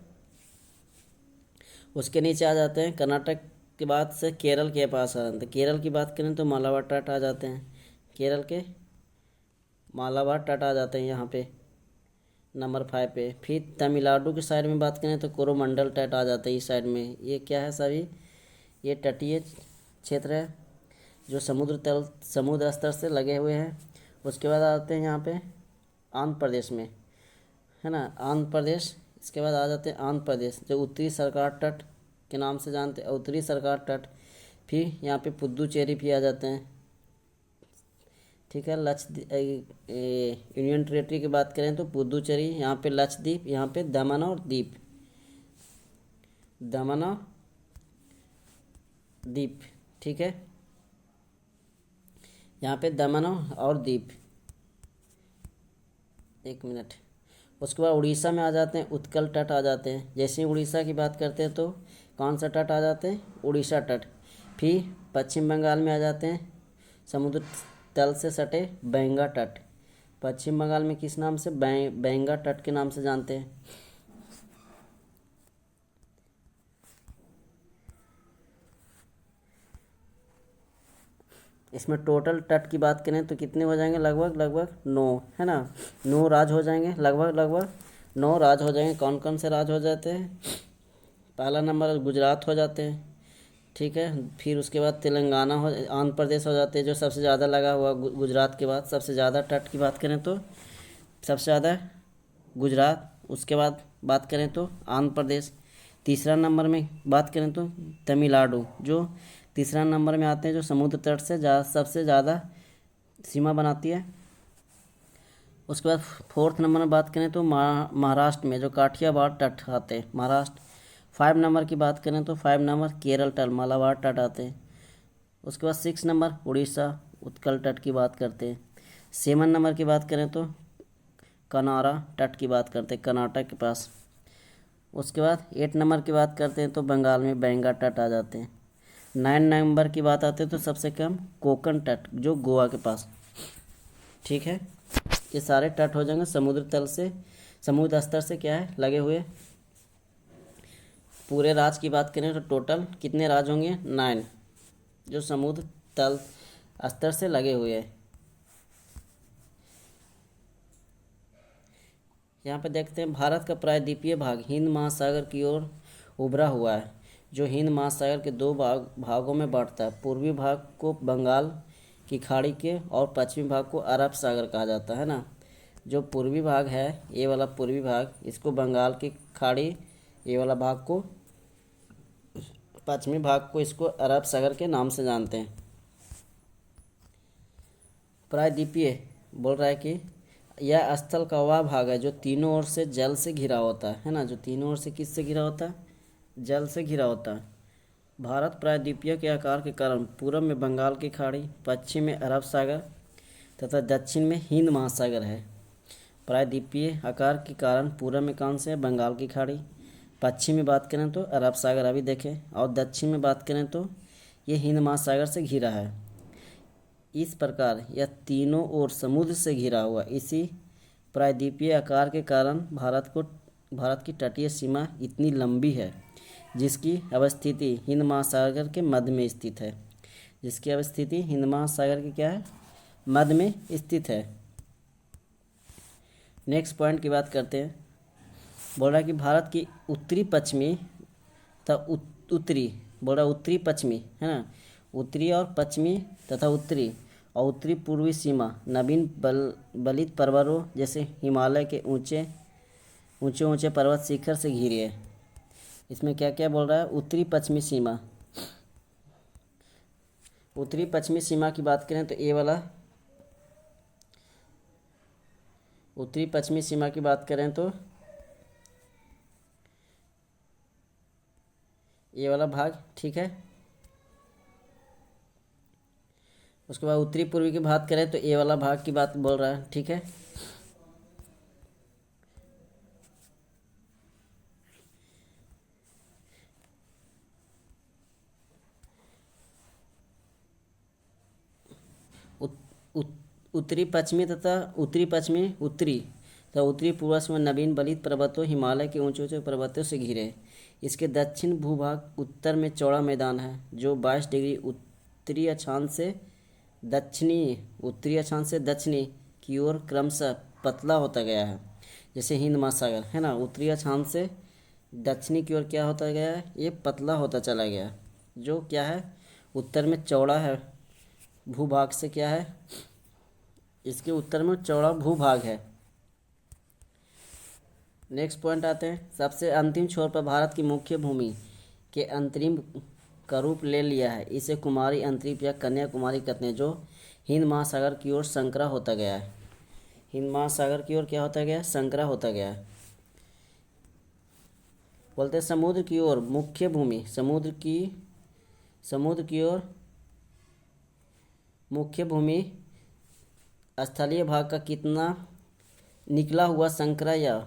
उसके नीचे आ जाते हैं कर्नाटक के बाद से केरल के पास आ जाते हैं। केरल की बात करें तो मालाबार तट आ जाते हैं, केरल के मालाबार तट आ जाते हैं यहाँ पे नंबर 5 पे। फिर तमिलनाडु की साइड में बात करें तो कोरोमंडल तट आ जाता है इस साइड में। ये क्या है सभी, ये तटीय क्षेत्र है जो समुद्र स्तर से लगे हुए हैं। उसके बाद आते हैं यहाँ पे आंध्र प्रदेश में, है ना, आंध्र प्रदेश। इसके बाद आ जाते हैं आंध्र प्रदेश जो उत्तरी सरकार तट के नाम से जानते हैं, उत्तरी सरकार तट। फिर यहाँ पे पुदुचेरी भी आ जाते हैं, ठीक है। यूनियन टेरेटरी की बात करें तो पुदुचेरी, यहाँ पे लक्षद्वीप, यहाँ पे दमन और दीव, ठीक है, यहाँ पे दमन और दीव। एक मिनट। उसके बाद उड़ीसा में आ जाते हैं, उत्कल तट आ जाते हैं। जैसे ही उड़ीसा की बात करते हैं तो कौन सा तट आ जाते हैं, उड़ीसा तट। फिर पश्चिम बंगाल में आ जाते हैं, समुद्र तल से सटे बैंगा तट। पश्चिम बंगाल में किस नाम से, बैंगा तट के नाम से जानते हैं। इसमें टोटल तट की बात करें तो कितने हो जाएंगे, लगभग 9, है ना। 9 राज्य हो जाएंगे, लगभग 9 राज्य हो जाएंगे। कौन कौन से राज्य हो जाते हैं, पहला नंबर गुजरात हो जाते हैं, ठीक है। फिर उसके बाद तेलंगाना आंध्र प्रदेश हो जाते हैं जो सबसे ज़्यादा लगा हुआ गुजरात के बाद। सबसे ज़्यादा तट की बात करें तो सबसे ज़्यादा गुजरात। उसके बाद बात करें तो आंध्र प्रदेश। तीसरा नंबर में बात करें तो तमिलनाडु जो तीसरा नंबर में आते हैं, जो समुद्र तट से सबसे ज़्यादा सीमा बनाती है। उसके बाद फोर्थ नंबर में बात करें तो महाराष्ट्र में जो काठियावाड़ तट आते हैं, महाराष्ट्र। 5 नंबर की बात करें तो 5 नंबर केरल तट, मालाबार तट आते हैं। उसके बाद 6 नंबर उड़ीसा उत्कल तट की बात करते हैं। 7 नंबर की बात करें तो कनारा तट की बात करते हैं, कर्नाटक के पास। उसके बाद 8 नंबर की बात करते हैं तो बंगाल में बैंगा तट आ जाते हैं। 9 नंबर की बात आती है तो सबसे कम कोंकण तट जो गोवा के पास, ठीक है। ये सारे तट हो जाएंगे समुद्र स्तर से क्या है लगे हुए। पूरे राज्य की बात करें तो टोटल कितने राज्य होंगे, 9 जो समुद्र तल स्तर से लगे हुए हैं। यहाँ पे देखते हैं भारत का प्रायद्वीपीय भाग हिंद महासागर की ओर उभरा हुआ है, जो हिंद महासागर के 2 भागों में बांटता है। पूर्वी भाग को बंगाल की खाड़ी के और पश्चिमी भाग को अरब सागर कहा जाता है ना। जो पूर्वी भाग है, ये वाला पूर्वी भाग, इसको बंगाल की खाड़ी, ये वाला भाग को, पश्चिमी भाग को इसको अरब सागर के नाम से जानते हैं। प्रायद्वीपीय बोल रहा है कि यह स्थल का वह भाग है जो तीनों ओर से जल से घिरा होता है ना। जो तीनों ओर से किससे घिरा होता है, जल से घिरा होता है। भारत प्रायद्वीपीय के आकार के कारण पूरब में बंगाल की खाड़ी, पश्चिम में अरब सागर तथा दक्षिण में हिंद महासागर है। प्रायद्वीपीय आकार के कारण पूरब में कौन से है? बंगाल की खाड़ी, पश्चिम में बात करें तो अरब सागर अभी देखें, और दक्षिण में बात करें तो ये हिंद महासागर से घिरा है। इस प्रकार यह तीनों ओर समुद्र से घिरा हुआ। इसी प्रायद्वीपीय आकार के कारण भारत की तटीय सीमा इतनी लंबी है, जिसकी अवस्थिति हिंद महासागर के मध्य में स्थित है। जिसकी अवस्थिति हिंद महासागर के क्या है? मध्य में स्थित है। नेक्स्ट पॉइंट की बात करते हैं। बोल रहा है कि भारत की उत्तरी पश्चिमी तथा उत्तरी, बोल रहा उत्तरी पश्चिमी है ना, उत्तरी और पश्चिमी तथा उत्तरी और उत्तरी पूर्वी सीमा नवीन बलित पर्वतों जैसे हिमालय के ऊंचे ऊंचे पर्वत शिखर से घिरी है। इसमें क्या क्या बोल रहा है? उत्तरी पश्चिमी सीमा। उत्तरी पश्चिमी सीमा की बात करें तो ये वाला, उत्तरी पश्चिमी सीमा की बात करें तो ये वाला भाग, ठीक है। उसके बाद उत्तरी पूर्वी की बात करें तो ये वाला भाग की बात बोल रहा है, ठीक है। उत्तरी पश्चिमी तथा उत्तरी पश्चिमी उत्तरी तथा उत्तरी पूर्व में नवीन बलित पर्वतों हिमालय के ऊंचे ऊंचे पर्वतों से घिरे। इसके दक्षिण भूभाग उत्तर में चौड़ा मैदान है, जो 22 डिग्री उत्तरी अक्षांश से दक्षिणी की ओर क्रमशः पतला होता गया है। जैसे हिंद महासागर है ना, उत्तरी अक्षांश से दक्षिणी की ओर क्या होता गया है? ये पतला होता चला गया, जो क्या है? उत्तर में चौड़ा है, भूभाग से क्या है? इसके उत्तर में चौड़ा भूभाग है। नेक्स्ट पॉइंट आते हैं। सबसे अंतिम छोर पर भारत की मुख्य भूमि के अंतरिम का रूप ले लिया है। इसे कुमारी अंतरिम या कन्याकुमारी कहते हैं, जो हिंद महासागर की ओर संकरा होता गया है। हिंद महासागर की ओर क्या होता गया? संकरा होता गया है। बोलते हैं समुद्र की ओर मुख्य भूमि, समुद्र की ओर मुख्य भूमि स्थलीय भाग का कितना निकला हुआ संकरा या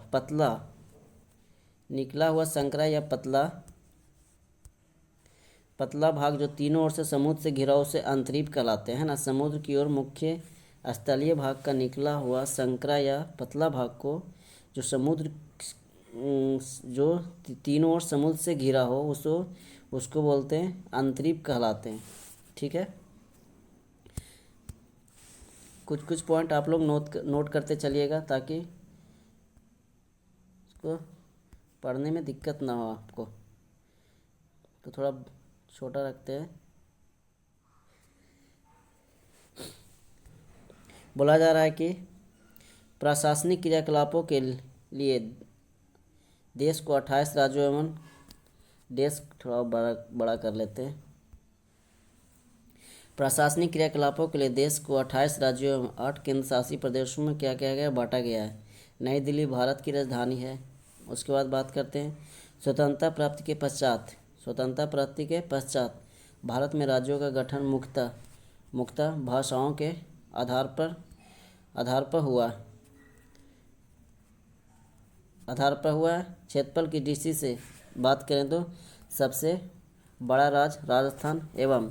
पतला भाग जो तीनों ओर से समुद्र से घिरा उसे अंतरीप कहलाते हैं ना। समुद्र की ओर मुख्य स्थलीय भाग का निकला हुआ संकरा या पतला भाग को जो तीनों ओर समुद्र से घिरा हो उसको बोलते हैं अंतरीप कहलाते हैं, ठीक है। कुछ पॉइंट आप लोग नोट करते चलिएगा, ताकि इसको पढ़ने में दिक्कत ना हो आपको। तो थोड़ा छोटा रखते हैं। बोला जा रहा है कि प्रशासनिक क्रियाकलापों के लिए देश को 28 राज्यों एवं देश थोड़ा बड़ा कर लेते हैं। प्रशासनिक क्रियाकलापों के लिए देश को 28 राज्यों एवं 8 केंद्र शासित प्रदेशों में क्या किया गया? बांटा गया है। नई दिल्ली भारत की राजधानी है। उसके बाद बात करते हैं स्वतंत्रता प्राप्ति के पश्चात भारत में राज्यों का गठन मुख्यतः भाषाओं के आधार पर हुआ। क्षेत्रफल की दृष्टि से बात करें तो सबसे बड़ा राज्य राजस्थान एवं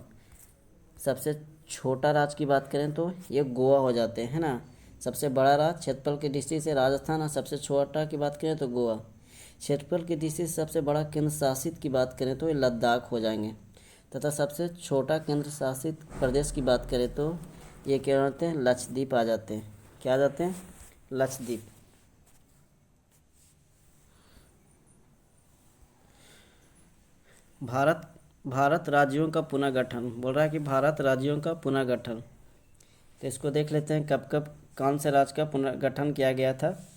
सबसे छोटा राज्य की बात करें तो ये गोवा हो जाते हैं ना। सबसे बड़ा राज्य क्षेत्रफल की दृष्टि से राजस्थान और सबसे छोटा की बात करें तो गोवा। क्षेत्रफल की दृष्टि से सबसे बड़ा केंद्र शासित की बात करें तो ये लद्दाख हो जाएंगे, तथा सबसे छोटा केंद्र शासित प्रदेश की बात करें तो ये क्या होते हैं? लक्षद्वीप आ जाते हैं। क्या आ जाते हैं? लक्षद्वीप। भारत राज्यों का पुनर्गठन, बोल रहा है कि भारत राज्यों का पुनर्गठन। तो इसको देख लेते हैं कब कौन से राज्य का पुनर्गठन किया गया था।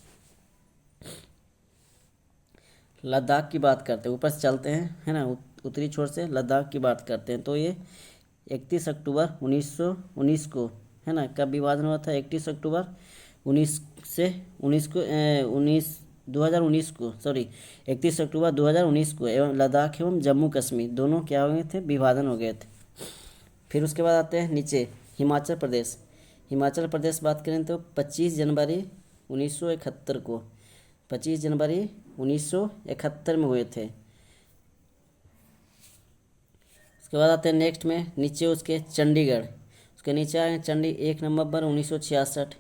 लद्दाख की बात करते हैं, ऊपर से चलते हैं है ना, उत्तरी छोर से लद्दाख की बात करते हैं। तो ये 31 अक्टूबर 1919 को है ना, कब विभाजन हुआ था? 31 अक्टूबर 19 से 19 को 2019 को, सॉरी 31 अक्टूबर 2019 को एवं लद्दाख एवं जम्मू कश्मीर दोनों क्या हो गए थे, विभाजन हो गए थे। फिर उसके बाद आते हैं नीचे हिमाचल प्रदेश। हिमाचल प्रदेश बात करें तो 25 जनवरी 1971 को, 25 जनवरी 1971 में हुए थे। उसके बाद आते हैं नेक्स्ट में नीचे उसके चंडीगढ़, उसके नीचे आए चंडी 1 नवंबर 1966।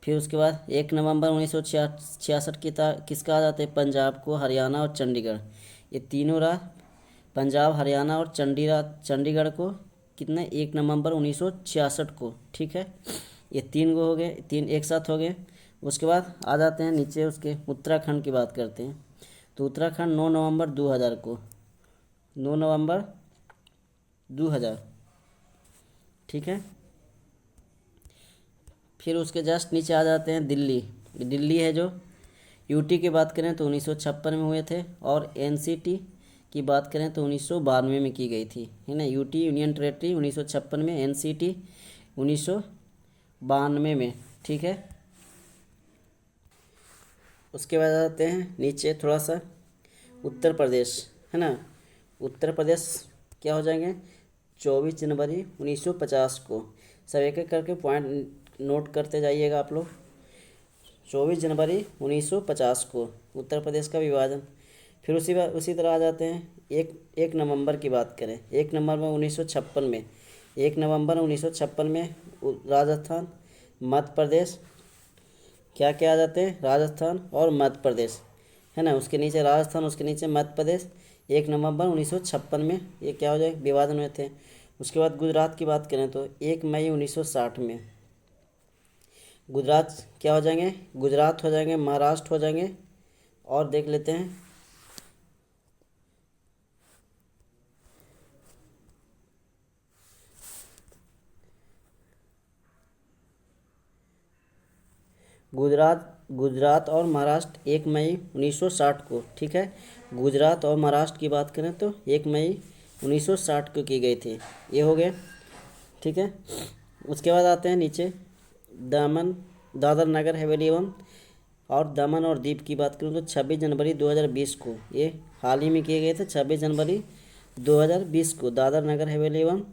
फिर उसके बाद 1 नवंबर 1966 किसका आ जाते हैं, पंजाब को, हरियाणा और चंडीगढ़, ये तीनों पंजाब, हरियाणा और चंडीगढ़ को कितने 1 नवंबर 1966 को, ठीक है। ये 3 को हो गए, 3 एक साथ हो गए। उसके बाद आ जाते हैं नीचे उसके उत्तराखंड की बात करते हैं। तो उत्तराखंड 9 नवंबर 2000 को, 9 नवंबर 2000, ठीक है। फिर उसके जस्ट नीचे आ जाते हैं दिल्ली। दिल्ली है जो यूटी की बात करें तो 1956 में हुए थे, और एनसीटी की बात करें तो 1992 में की गई थी, है ना। यूटी यूनियन टेरेटरी 1956 में, एनसीटी 1992 में, ठीक है। उसके बाद आते हैं नीचे थोड़ा सा उत्तर प्रदेश, है ना। उत्तर प्रदेश क्या हो जाएंगे, 24 जनवरी 1950 को, सब एक एक करके पॉइंट नोट करते जाइएगा आप लोग। 24 जनवरी 1950 को उत्तर प्रदेश का विभाजन। फिर उसी तरह आ जाते हैं एक नवंबर की बात करें, 1 नवंबर 1956 में, 1 नवंबर 1956 में राजस्थान, मध्य प्रदेश, क्या क्या आ जाते हैं, राजस्थान और मध्य प्रदेश, है ना। उसके नीचे राजस्थान, उसके नीचे मध्य प्रदेश, 1 नवंबर 1956 में ये क्या हो जाए, विभाजन हुए थे। उसके बाद गुजरात की बात करें तो 1 मई 1960 में गुजरात क्या हो जाएंगे, गुजरात हो जाएंगे, महाराष्ट्र हो जाएंगे। और देख लेते हैं गुजरात और महाराष्ट्र 1 मई 1960 को, ठीक है। गुजरात और महाराष्ट्र की बात करें तो 1 मई 1960 को की गई थी, ये हो गया, ठीक है। उसके बाद आते हैं नीचे दादर नगर हवेली एवं और दमन और दीप की बात करूँ तो 26 जनवरी 2020 को, ये हाल ही में किए गए थे। 26 जनवरी 2020 को दादर नगर हवेली एवं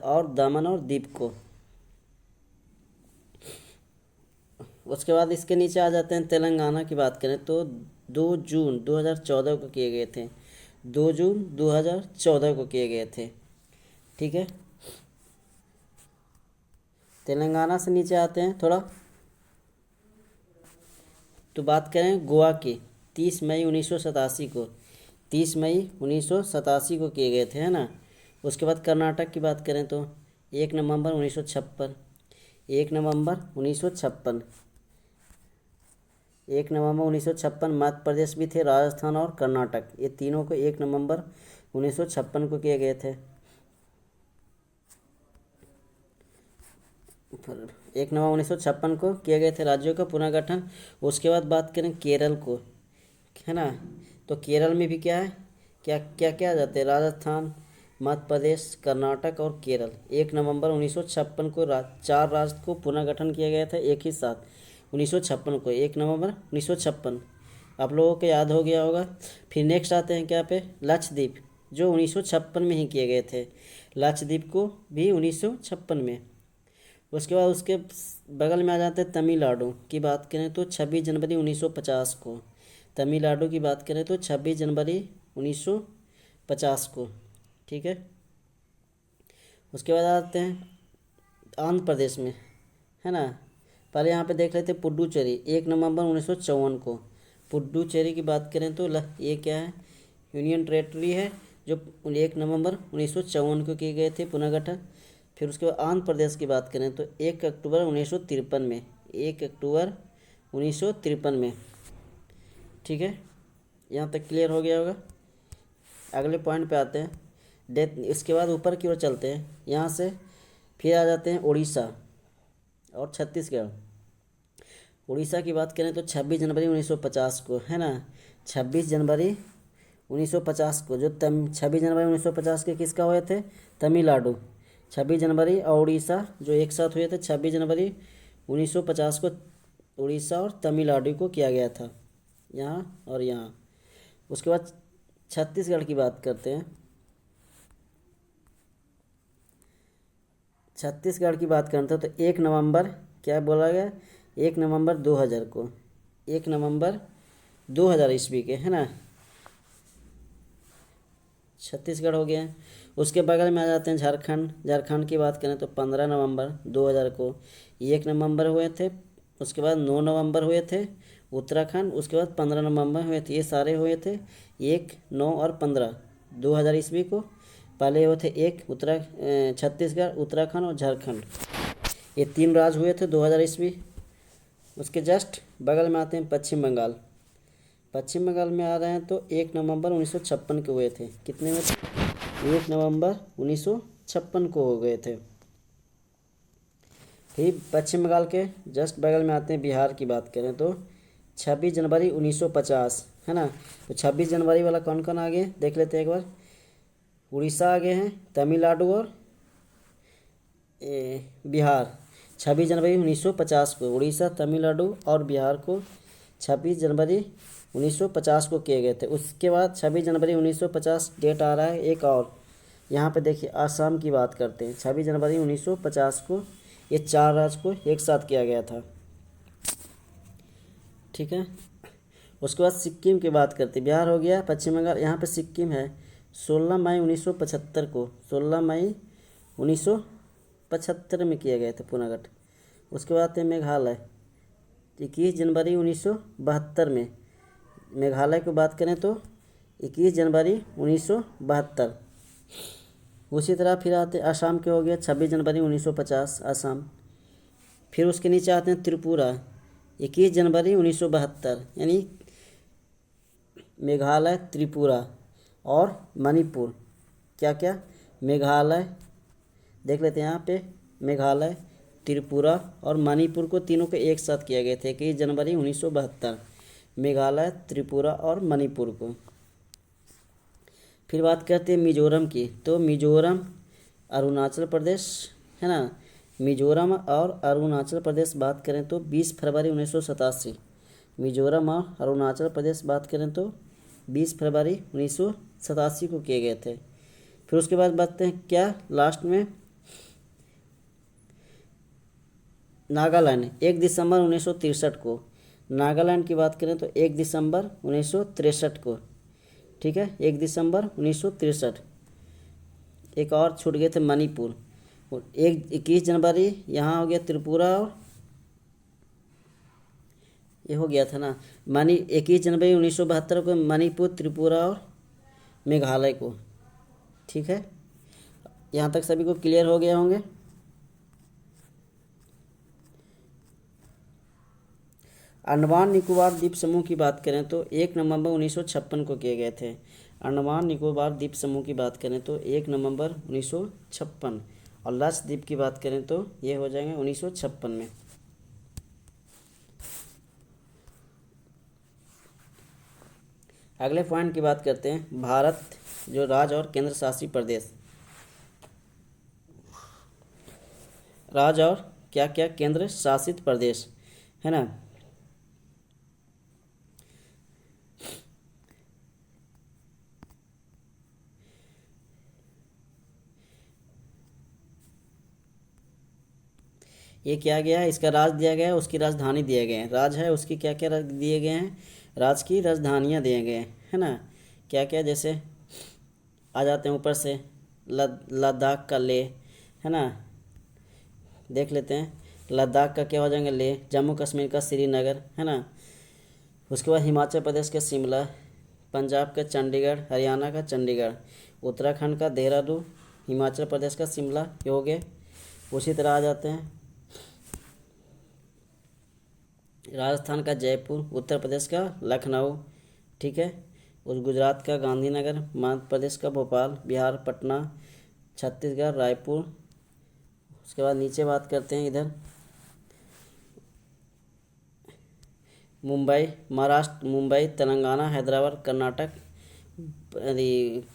और दमन और दीप को। उसके बाद इसके नीचे आ जाते हैं तेलंगाना की बात करें तो 2 जून 2014 को किए गए थे, 2 जून 2014 को किए गए थे, ठीक है। तेलंगाना से नीचे आते हैं थोड़ा, तो बात करें गोवा की 30 मई 1987 को, 30 मई 1987 को किए गए थे, है ना। उसके बाद कर्नाटक की बात करें तो 1 नवंबर 1956, 1 नवंबर 1956, 1 नवंबर 1956। मध्य प्रदेश भी थे, राजस्थान और कर्नाटक, ये तीनों को 1 नवंबर 1956 को किए गए थे। 1 नवंबर 1956 को किए गए थे राज्यों का पुनर्गठन। उसके बाद बात करें केरल को, है ना। तो केरल में भी क्या है, क्या क्या क्या आ जाते हैं, राजस्थान, मध्य प्रदेश, कर्नाटक और केरल। 1 नवंबर 1956 को 4 राज्य को पुनर्गठन किया गया था एक ही साथ, 1956 को, 1 नवंबर 1956, आप लोगों को याद हो गया होगा। फिर नेक्स्ट आते हैं क्या पे, लक्षद्वीप, जो 1956 में ही किए गए थे, लक्षद्वीप को भी 1956 में। उसके बाद उसके बगल में आ जाते हैं तमिलनाडु की बात करें तो 26 जनवरी 1950 को, तमिलनाडु की बात करें तो 26 जनवरी 1950 को, ठीक है। उसके बाद आते हैं आंध्र प्रदेश में, है ना। पहले यहाँ पे देख लेते हैं पुडुचेरी, 1 नवंबर 1954 को। पुडुचेरी की बात करें तो ये क्या है, यूनियन टेरेटरी है, जो 1 नवंबर 1954 को किए गए थे पुनर्गठन। फिर उसके बाद आंध्र प्रदेश की बात करें तो 1 अक्टूबर 1953 में, 1 अक्टूबर 1953 में, ठीक है। यहाँ तक क्लियर हो गया होगा। अगले पॉइंट पे आते हैं डेथ। इसके बाद ऊपर की ओर चलते हैं, यहाँ से फिर आ जाते हैं उड़ीसा और छत्तीसगढ़। उड़ीसा की बात करें तो 26 जनवरी 1950 को, है ना, 26 जनवरी 1950 को, जो 26 जनवरी 1950 के किसका हुए थे, तमिलनाडु। 26 जनवरी और उड़ीसा जो एक साथ हुए थे 26 जनवरी 1950 को उड़ीसा और तमिलनाडु को किया गया था, यहाँ और यहाँ। उसके बाद छत्तीसगढ़ की बात करते हैं। छत्तीसगढ़ की बात करते हैं तो 1 नवंबर क्या बोला गया, 1 नवंबर 2000 को, 1 नवंबर 2000 ईस्वी के, है ना, छत्तीसगढ़ हो गया। उसके बगल में आ जाते हैं झारखंड। झारखंड की बात करें तो 15 नवंबर 2000 को 1 नवंबर हुए थे। उसके बाद 9 नवंबर हुए थे उत्तराखंड। उसके बाद 15 नवंबर हुए थे। ये सारे हुए थे 1, 9 और 15 2000 ईस्वी को। पहले हुए थे छत्तीसगढ़, उत्तराखंड और झारखंड, ये 3 राज्य हुए थे 2000 ईस्वी। उसके जस्ट बगल में आते हैं पश्चिम बंगाल। पश्चिम बंगाल में आ रहे हैं तो 1 नवंबर 1956 के हुए थे। कितने में थे? 1 नवंबर 1956 को हो गए थे। फिर पश्चिम बंगाल के जस्ट बगल में आते हैं बिहार की बात करें तो 26 जनवरी 1950, है ना। तो 26 जनवरी वाला कौन कौन आ गए देख लेते हैं एक बार। उड़ीसा आ गए हैं, तमिलनाडु और बिहार। 26 जनवरी 1950 को उड़ीसा, तमिलनाडु और बिहार को 26 जनवरी 1950 को किए गए थे। उसके बाद 26 जनवरी 1950 डेट आ रहा है एक और, यहाँ पे देखिए आसाम की बात करते हैं। 26 जनवरी 1950 को ये 4 राज्य को एक साथ किया गया था, ठीक है। उसके बाद सिक्किम की बात करते हैं। बिहार हो गया, पश्चिम बंगाल, यहाँ पे सिक्किम है। 16 मई 1975 को, 16 मई 1975 में किए गए थे पुनर्गठन। उसके बाद आते हैं मेघालय, 21 जनवरी 1972 में। मेघालय की बात करें तो 21 जनवरी 1972। उसी तरह फिर आते आसाम के हो गया 26 जनवरी 1950 आसाम। फिर उसके नीचे आते हैं त्रिपुरा, 21 जनवरी 1972, यानी मेघालय, त्रिपुरा और मणिपुर। क्या क्या? मेघालय, देख लेते हैं यहाँ पे, मेघालय, त्रिपुरा और मणिपुर को तीनों को एक साथ किया गया था 21 जनवरी 1972, मेघालय, त्रिपुरा और मणिपुर को। फिर बात करते हैं मिजोरम की, तो मिजोरम, अरुणाचल प्रदेश, है ना। मिजोरम और अरुणाचल प्रदेश बात करें तो 20 फरवरी 1987। मिजोरम और अरुणाचल प्रदेश बात करें तो 20 फरवरी 1987 को किए गए थे। फिर उसके बाद बात हैं क्या लास्ट में, नागालैंड, 1 दिसंबर 1963 को। नागालैंड की बात करें तो 1 दिसंबर 1963 को, ठीक है, 1 दिसंबर 1963। एक और छूट गए थे मणिपुर, 21 जनवरी। यहाँ हो गया त्रिपुरा और ये हो गया था ना 21 जनवरी 1972 को मणिपुर, त्रिपुरा और मेघालय को, ठीक है। यहाँ तक सभी को क्लियर हो गया होंगे। अंडमान निकोबार द्वीप समूह की बात करें तो 1 नवंबर 1956 को किए गए थे। अंडमान निकोबार द्वीप समूह की बात करें तो 1 नवंबर 1956, और लक्षद्वीप की बात करें तो ये हो जाएंगे 1956 में। अगले पॉइंट की बात करते हैं, भारत जो राज्य और केंद्र शासित प्रदेश, राज्य और क्या क्या केंद्र शासित प्रदेश, है ना। ये क्या गया है, इसका राज्य दिया गया है, उसकी राजधानी दिए गए हैं। राज्य है उसकी क्या क्या दिए गए हैं, राज्य की राजधानियाँ दिए गए हैं, है ना। क्या क्या, जैसे आ जाते हैं ऊपर से, लद्दाख का ले, है ना, देख लेते हैं। लद्दाख का क्या हो जाएंगे ले, जम्मू कश्मीर का श्रीनगर, है ना। उसके बाद हिमाचल प्रदेश का शिमला, पंजाब का चंडीगढ़, हरियाणा का चंडीगढ़, उत्तराखंड का देहरादून, हिमाचल प्रदेश का शिमला, ये हो गए। उसी तरह आ जाते हैं राजस्थान का जयपुर, उत्तर प्रदेश का लखनऊ, ठीक है, और गुजरात का गांधीनगर, मध्य प्रदेश का भोपाल, बिहार पटना, छत्तीसगढ़ रायपुर। उसके बाद नीचे बात करते हैं इधर मुंबई, महाराष्ट्र, मुंबई, तेलंगाना, हैदराबाद, कर्नाटक,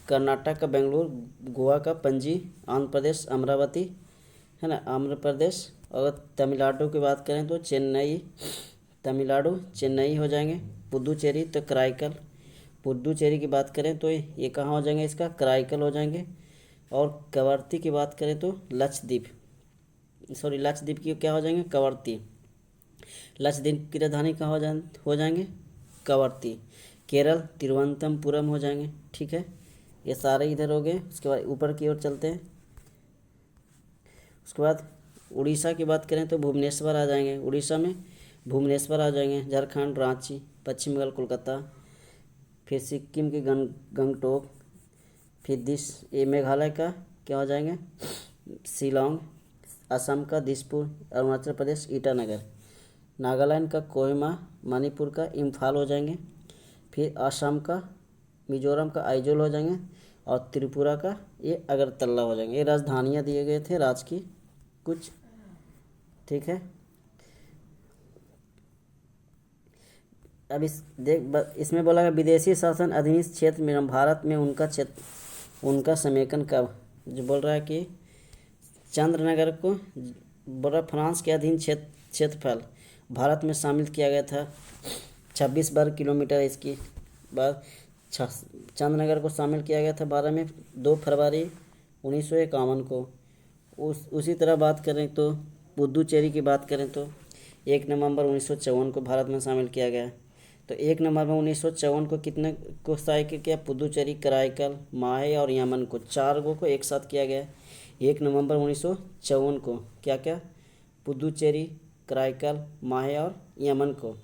कर्नाटक का बेंगलुरु, गोवा का पणजी, आंध्र प्रदेश अमरावती, है ना, आंध्र प्रदेश। और तमिलनाडु की बात करें तो चेन्नई, तमिलनाडु चेन्नई हो जाएंगे, पुदुचेरी तो कराईकल, पुदुचेरी की बात करें तो ये कहाँ हो जाएंगे, इसका कराईकल हो जाएंगे। और कवरत्ती की बात करें तो लक्षद्वीप, सॉरी लक्षद्वीप की क्या हो जाएंगे, कवरत्ती। लक्षद्वीप की राजधानी कहाँ हो जाएंगे, कवरत्ती। केरल तिरुवनंतपुरम हो जाएंगे, ठीक है। ये सारे इधर हो गए। उसके बाद ऊपर की ओर चलते हैं। उसके बाद उड़ीसा की बात करें तो भुवनेश्वर आ जाएंगे, उड़ीसा में भुवनेश्वर आ जाएंगे। झारखंड रांची, पश्चिम बंगाल कोलकाता, फिर सिक्किम के गंगटोक, फिर ये मेघालय का क्या हो जाएंगे, शिलोंग, असम का दिसपुर, अरुणाचल प्रदेश ईटानगर, नागालैंड का कोहिमा, मणिपुर का इम्फाल हो जाएंगे। फिर असम का, मिजोरम का आइजोल हो जाएंगे। और त्रिपुरा का ये अगरतला हो जाएंगे। ये राजधानियाँ दिए गए थे राज्य की कुछ, ठीक है। अब इसमें बोला गया विदेशी शासन अधीन क्षेत्र में भारत में उनका समेकन कब, जो बोल रहा है कि चंद्रनगर को बोला फ्रांस के अधीन क्षेत्रफल भारत में शामिल किया गया था। 26 वर्ग किलोमीटर इसकी बाद चंद्रनगर को शामिल किया गया था भारत में 2 फरवरी 1951 को। उसी तरह बात करें तो पुदुचेरी की बात करें तो 1 नवंबर 1954 को भारत में शामिल किया गया। तो 1 नवंबर 1954 को कितने को शामिल किया, पुदुचेरी, कराईकल, माहे और यमन को, 4 को एक साथ किया गया। 1 नवंबर 1954 को क्या क्या, पुदुचेरी, कराईकल, माहे और यमन को।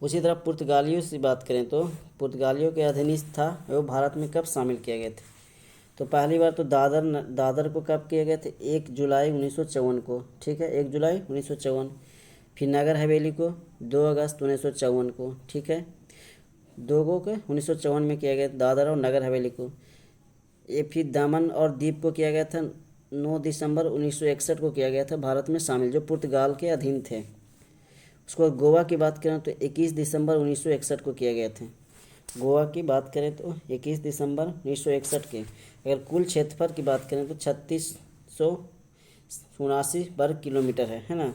उसी तरह पुर्तगालियों से बात करें तो पुर्तगालियों के अधीनस्थ था वो भारत में कब शामिल किए गए थे। तो पहली बार तो दादर को कब किए गए थे, 1 जुलाई 1954 को, ठीक है, 1 जुलाई 1954। फिर नगर हवेली को 2 अगस्त 1954 को, ठीक है। 2 को 1954 में किया गया दादर और नगर हवेली को। ये फिर दमन और दीप को किया गया था 9 दिसंबर 1961 को किया गया था भारत में शामिल, जो पुर्तगाल के अधीन थे। उसको गोवा की बात करें तो 21 दिसंबर 1961 को किया गया था। गोवा की बात करें तो 21 दिसंबर 1961 के। अगर कुल क्षेत्रफल की बात करें तो 3679 वर्ग किलोमीटर है ना,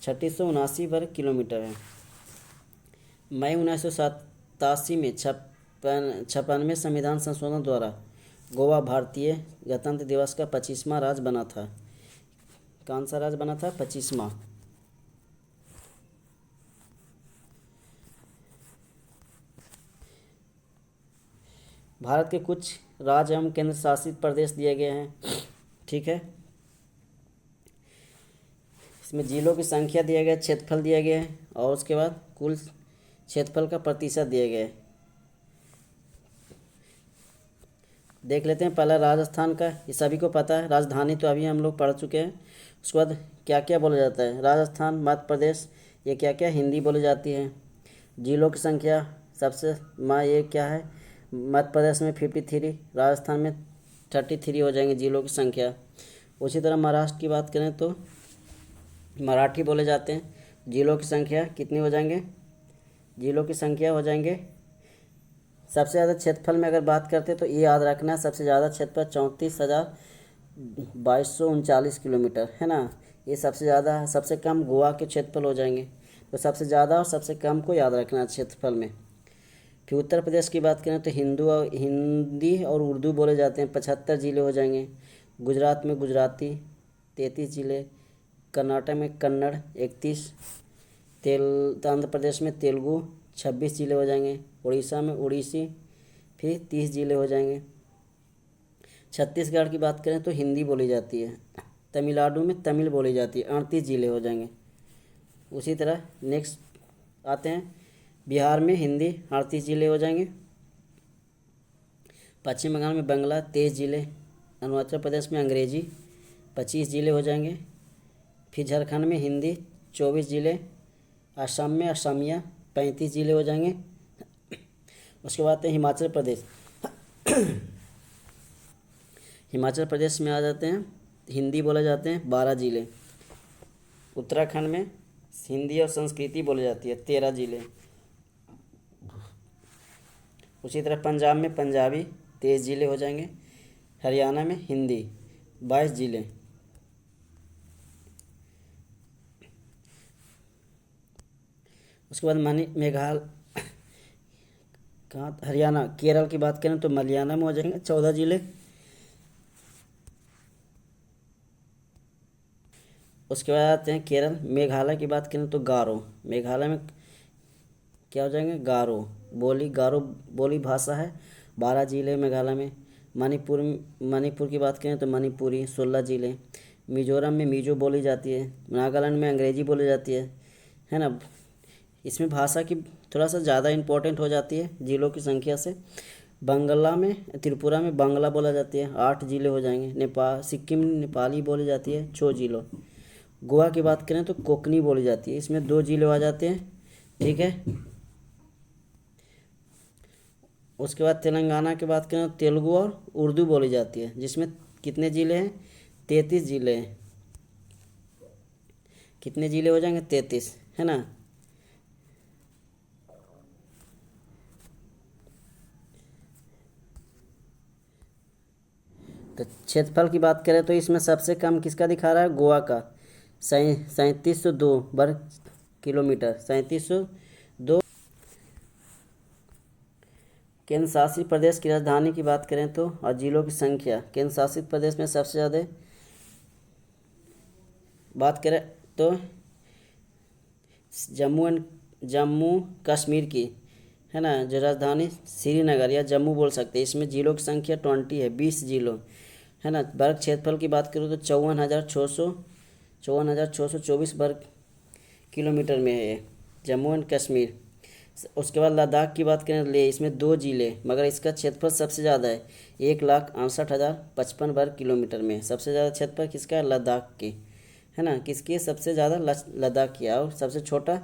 3679 वर्ग किलोमीटर है। मई 1987 में 56वें संविधान संशोधन द्वारा गोवा भारतीय गणतंत्र दिवस का 25वां राज्य बना था। कौन सा राज्य बना था, 25वां। भारत के कुछ राज्य एवं केंद्र शासित प्रदेश दिए गए हैं, ठीक है। इसमें जिलों की संख्या दिया गया, क्षेत्रफल दिया गया है और उसके बाद कुल क्षेत्रफल का प्रतिशत दिया गया है। देख लेते हैं पहला राजस्थान का, ये सभी को पता है, राजधानी तो अभी हम लोग पढ़ चुके हैं। उसके बाद क्या क्या बोला जाता है, राजस्थान, मध्य प्रदेश, ये क्या क्या हिंदी बोली जाती है। जिलों की संख्या सबसे ये क्या है, मध्य प्रदेश में 53, राजस्थान में 33 हो जाएंगे जिलों की संख्या। उसी तरह महाराष्ट्र की बात करें तो मराठी बोले जाते हैं। जिलों की संख्या कितनी हो जाएंगे, जिलों की संख्या हो जाएंगे, सबसे ज़्यादा क्षेत्रफल में अगर बात करते हैं तो ये याद रखना, सबसे ज़्यादा क्षेत्रफल 34,2239 किलोमीटर है ना, ये सबसे ज़्यादा है। सबसे कम गोवा के क्षेत्रफल हो जाएंगे। तो सबसे ज़्यादा और सबसे कम को याद रखना क्षेत्रफल में। फिर उत्तर प्रदेश की बात करें तो हिंदी और उर्दू बोले जाते हैं, 75 ज़िले हो जाएंगे। गुजरात में गुजराती 33 ज़िले, कर्नाटक में कन्नड़ 31, आंध्र प्रदेश में तेलुगु 26 ज़िले हो जाएंगे, उड़ीसा में उड़ीसी फिर 30 ज़िले हो जाएंगे। छत्तीसगढ़ की बात करें तो हिंदी बोली जाती है। तमिलनाडु में तमिल बोली जाती है, 38 ज़िले हो जाएंगे। उसी तरह नेक्स्ट आते हैं, बिहार में हिंदी 38 ज़िले हो जाएंगे। पश्चिम बंगाल में बंगला 23 ज़िले, अरुणाचल प्रदेश में अंग्रेजी 25 ज़िले हो जाएंगे। फिर झारखंड में हिंदी 24 ज़िले, असम में असमिया 35 ज़िले हो जाएंगे। उसके बाद है हिमाचल प्रदेश हिमाचल प्रदेश में आ जाते हैं, हिंदी बोले जाते हैं 12 ज़िले। उत्तराखंड में हिंदी और संस्कृति बोली जाती है 13 ज़िले। उसी तरह पंजाब में पंजाबी 23 ज़िले हो जाएंगे। हरियाणा में हिंदी 22 ज़िले। उसके बाद मेघालय, कहाँ, हरियाणा, केरल की बात करें तो मलयालम में हो जाएंगे 14 जिले। उसके बाद आते हैं केरल। मेघालय की बात करें तो गारो, मेघालय में क्या हो जाएंगे, गारो बोली भाषा है। 12 जिले मेघालय में। मणिपुर, मणिपुर की बात करें तो मणिपुरी 16 जिले। मिजोरम में मिजो बोली जाती है। नागालैंड में अंग्रेजी बोली जाती है ना। इसमें भाषा की थोड़ा सा ज़्यादा इम्पोर्टेंट हो जाती है जिलों की संख्या से। बंगला में, त्रिपुरा में बांग्ला बोला जाती है, 8 जिले हो जाएंगे। सिक्किम में नेपाली बोली जाती है, 6 जिलों। गोवा की बात करें तो कोंकणी बोली जाती है, इसमें 2 जिले आ जाते हैं, ठीक है। उसके बाद तेलंगाना की बात करें तो तेलुगु और उर्दू बोली जाती है, जिसमें कितने ज़िले हैं, 33 जिले हैं। कितने ज़िले हो जाएंगे, 33, है ना। तो क्षेत्रफल की बात करें तो इसमें सबसे कम किसका दिखा रहा है, गोवा का, 3702 वर्ग किलोमीटर, 3702। केंद्र शासित प्रदेश की राजधानी की बात करें तो और जिलों की संख्या, केंद्र शासित प्रदेश में सबसे ज़्यादा बात करें तो जम्मू कश्मीर की, है ना, जो राजधानी श्रीनगर या जम्मू बोल सकते हैं। इसमें जिलों की संख्या 20 है, 20 जिलों, है ना। वर्ग क्षेत्रफल की बात करूँ तो 54,624 वर्ग किलोमीटर में है ये, जम्मू एंड कश्मीर। उसके बाद लद्दाख की बात करें ले, इसमें 2 जिले, मगर इसका क्षेत्रफल सबसे ज़्यादा है, 1,68,055 वर्ग किलोमीटर में। सबसे ज़्यादा क्षेत्रफल किसका है, लद्दाख की, है ना। किसकी है सबसे ज़्यादा, लद्दाख की। और सबसे छोटा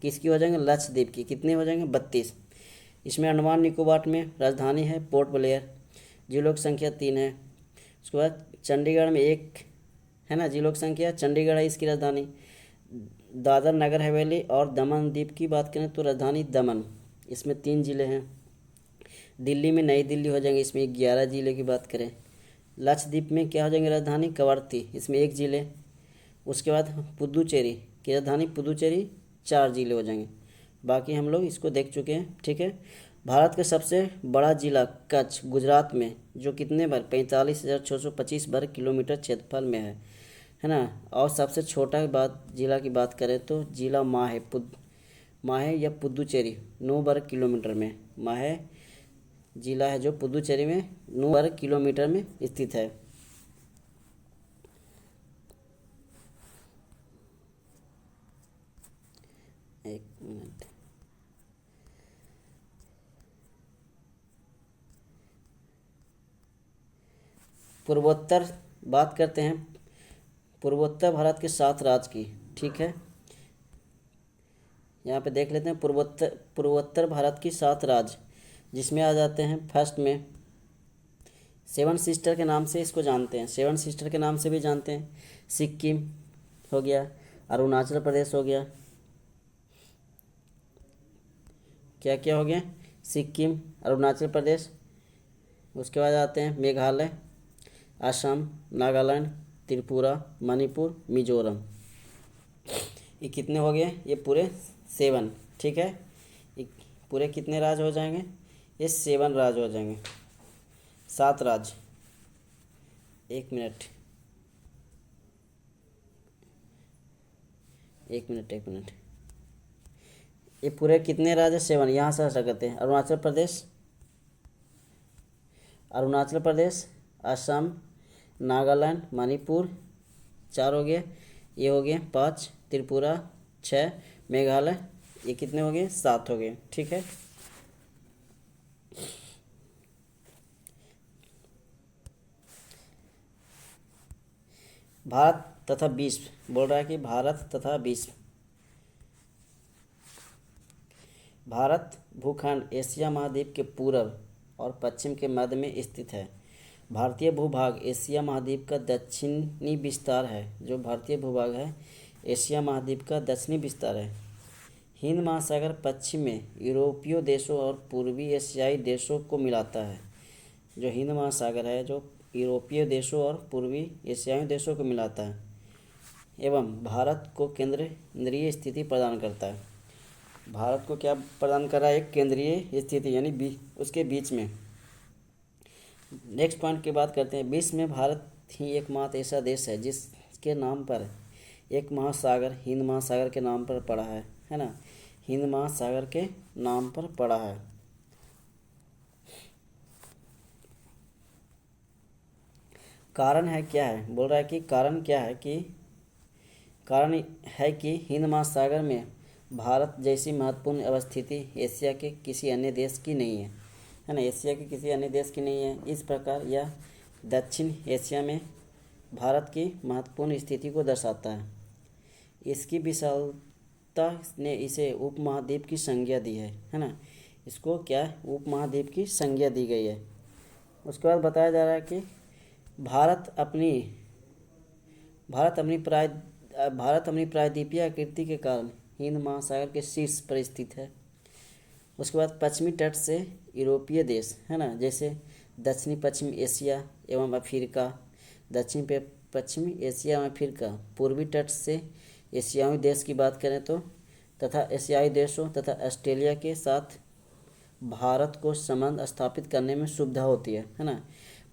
किसकी हो जाएंगे, लक्षद्वीप की। कितने हो जाएंगे, 32। इसमें अंडमान निकोबार में राजधानी है पोर्ट ब्लेयर, जिलों की संख्या 3 है। उसके बाद चंडीगढ़ में 1 है ना, जिलों की संख्या, चंडीगढ़ है इसकी राजधानी। दादर नगर हवेली और दमन द्वीप की बात करें तो राजधानी दमन, इसमें 3 जिले हैं। दिल्ली में नई दिल्ली हो जाएंगे, इसमें 11 जिले की बात करें। लक्षद्वीप में क्या हो जाएंगे, राजधानी कवरत्ती, इसमें 1 जिले। उसके बाद पुदुचेरी की राजधानी पुदुचेरी, 4 जिले हो जाएंगे। बाकी हम लोग इसको देख चुके हैं, ठीक है। भारत का सबसे बड़ा जिला कच्छ, गुजरात में, जो कितने बार 45,625 वर्ग किलोमीटर क्षेत्रफल में है ना। और सबसे छोटा जिला की बात करें तो जिला माहे या पुदुचेरी, 9 वर्ग किलोमीटर में। माहे जिला है जो पुदुचेरी में 9 वर्ग किलोमीटर में स्थित है। एक मिनट, पूर्वोत्तर बात करते हैं, पूर्वोत्तर भारत के 7 राज्य की, ठीक है। यहाँ पे देख लेते हैं पूर्वोत्तर भारत की 7 राज्य, जिसमें आ जाते हैं फर्स्ट में 7 सिस्टर के नाम से इसको जानते हैं, 7 सिस्टर के नाम से भी जानते हैं। सिक्किम हो गया, अरुणाचल प्रदेश हो गया, क्या क्या हो गया, सिक्किम, अरुणाचल प्रदेश। उसके बाद आते हैं मेघालय, असम, नागालैंड, त्रिपुरा, मणिपुर, मिजोरम। ये कितने हो गए, ये पूरे 7, ठीक है। ये पूरे कितने राज्य हो जाएंगे, ये 7 राज्य हो जाएंगे, 7 राज्य। एक मिनट, एक मिनट, ये पूरे कितने राज्य, 7। यहाँ से ऐसा करते हैं, अरुणाचल प्रदेश, असम, नागालैंड, मणिपुर, 4 हो गए। ये हो गए 5, त्रिपुरा 6, मेघालय, ये कितने हो गए, 7 हो गए, ठीक है। भारत तथा विश्व बोल रहा है कि भारत तथा विश्व। भारत भूखंड एशिया महाद्वीप के पूर्व और पश्चिम के मध्य में स्थित है। भारतीय भूभाग एशिया महाद्वीप का दक्षिणी विस्तार है। जो भारतीय भूभाग है एशिया महाद्वीप का दक्षिणी विस्तार है। हिंद महासागर पश्चिम में यूरोपीय देशों और पूर्वी एशियाई देशों को मिलाता है। जो हिंद महासागर है जो यूरोपीय देशों और पूर्वी एशियाई देशों को मिलाता है एवं भारत को केंद्रीय स्थिति प्रदान करता है। भारत को क्या प्रदान कर रहा है, एक केंद्रीय स्थिति यानी उसके बीच में। नेक्स्ट पॉइंट की बात करते हैं। विश्व में भारत ही एकमात्र ऐसा देश है जिसके नाम पर एक महासागर हिंद महासागर के नाम पर पड़ा है ना, हिंद महासागर के नाम पर पड़ा है। कारण है क्या है, बोल रहा है कि कारण क्या है कि कारण है कि हिंद महासागर में भारत जैसी महत्वपूर्ण अवस्थिति एशिया के किसी अन्य देश की नहीं है ना, एशिया के किसी अन्य देश की नहीं है। इस प्रकार यह दक्षिण एशिया में भारत की महत्वपूर्ण स्थिति को दर्शाता है। इसकी विशालता ने इसे उपमहाद्वीप की संज्ञा दी है ना, इसको क्या उपमहाद्वीप की संज्ञा दी गई है। उसके बाद बताया जा रहा है कि भारत अपनी प्रायद्वीपीय आकृति के कारण हिंद महासागर के शीर्ष पर स्थित है। उसके बाद पश्चिमी तट से यूरोपीय देश है ना, जैसे दक्षिणी पश्चिमी एशिया एवं अफ्रीका, पश्चिमी एशिया एवं अफ्रीका, पूर्वी तट से एशियाई देश की बात करें तो तथा एशियाई देशों तथा ऑस्ट्रेलिया के साथ भारत को संबंध स्थापित करने में सुविधा होती है ना।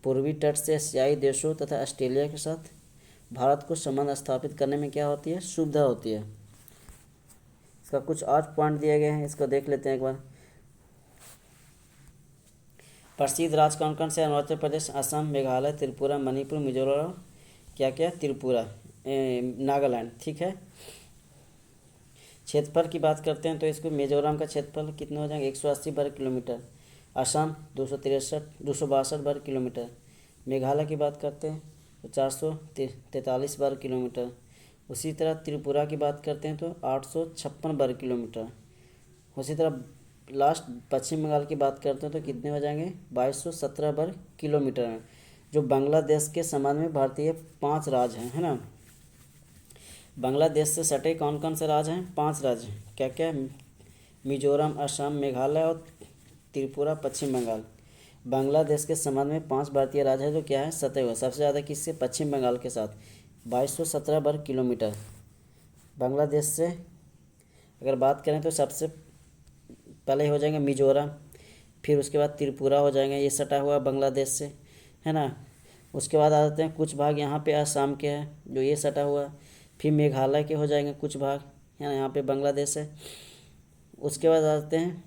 पूर्वी तट से एशियाई देशों तथा ऑस्ट्रेलिया के साथ भारत को संबंध स्थापित करने में क्या होती है, सुविधा होती है। इसका कुछ 8 पॉइंट दिए गए हैं, इसको देख लेते हैं एक बार। प्रसिद्ध राज्य कौन कौन से, अरुणाचल प्रदेश, असम, मेघालय, त्रिपुरा, मणिपुर, मिजोरम, क्या त्रिपुरा, नागालैंड, ठीक है। क्षेत्रफल की बात करते हैं तो इसको मिजोरम का क्षेत्रफल कितने हो जाएंगे, 180 वर्ग किलोमीटर, असम 262 वर्ग किलोमीटर, मेघालय की बात करते हैं तो 443 वर्ग किलोमीटर, उसी तरह त्रिपुरा की बात करते हैं तो 856 वर्ग किलोमीटर, उसी तरह लास्ट पश्चिम बंगाल की बात करते हैं तो कितने हो जाएंगे, 2217 वर्ग किलोमीटर में। जो बांग्लादेश के संबंध में भारतीय 5 राज्य हैं, है ना। बांग्लादेश से सटे कौन कौन से राज्य हैं, 5 राज्य, क्या क्या, मिजोरम, असम, मेघालय और त्रिपुरा, पश्चिम बंगाल। बांग्लादेश के संबंध में 5 भारतीय राज्य हैं जो क्या है, सटे हुए। सबसे ज़्यादा किससे, पश्चिम बंगाल के साथ 2217 वर्ग किलोमीटर। बांग्लादेश से अगर बात करें तो सबसे पहले हो जाएंगे मिजोरम, फिर उसके बाद त्रिपुरा हो जाएंगे, ये सटा हुआ बांग्लादेश से, है ना। उसके बाद आ जाते हैं कुछ भाग यहाँ पे असम के हैं जो ये सटा हुआ, फिर मेघालय के हो जाएंगे कुछ भाग, है ना, यहाँ पे बांग्लादेश है। उसके बाद आ जाते हैं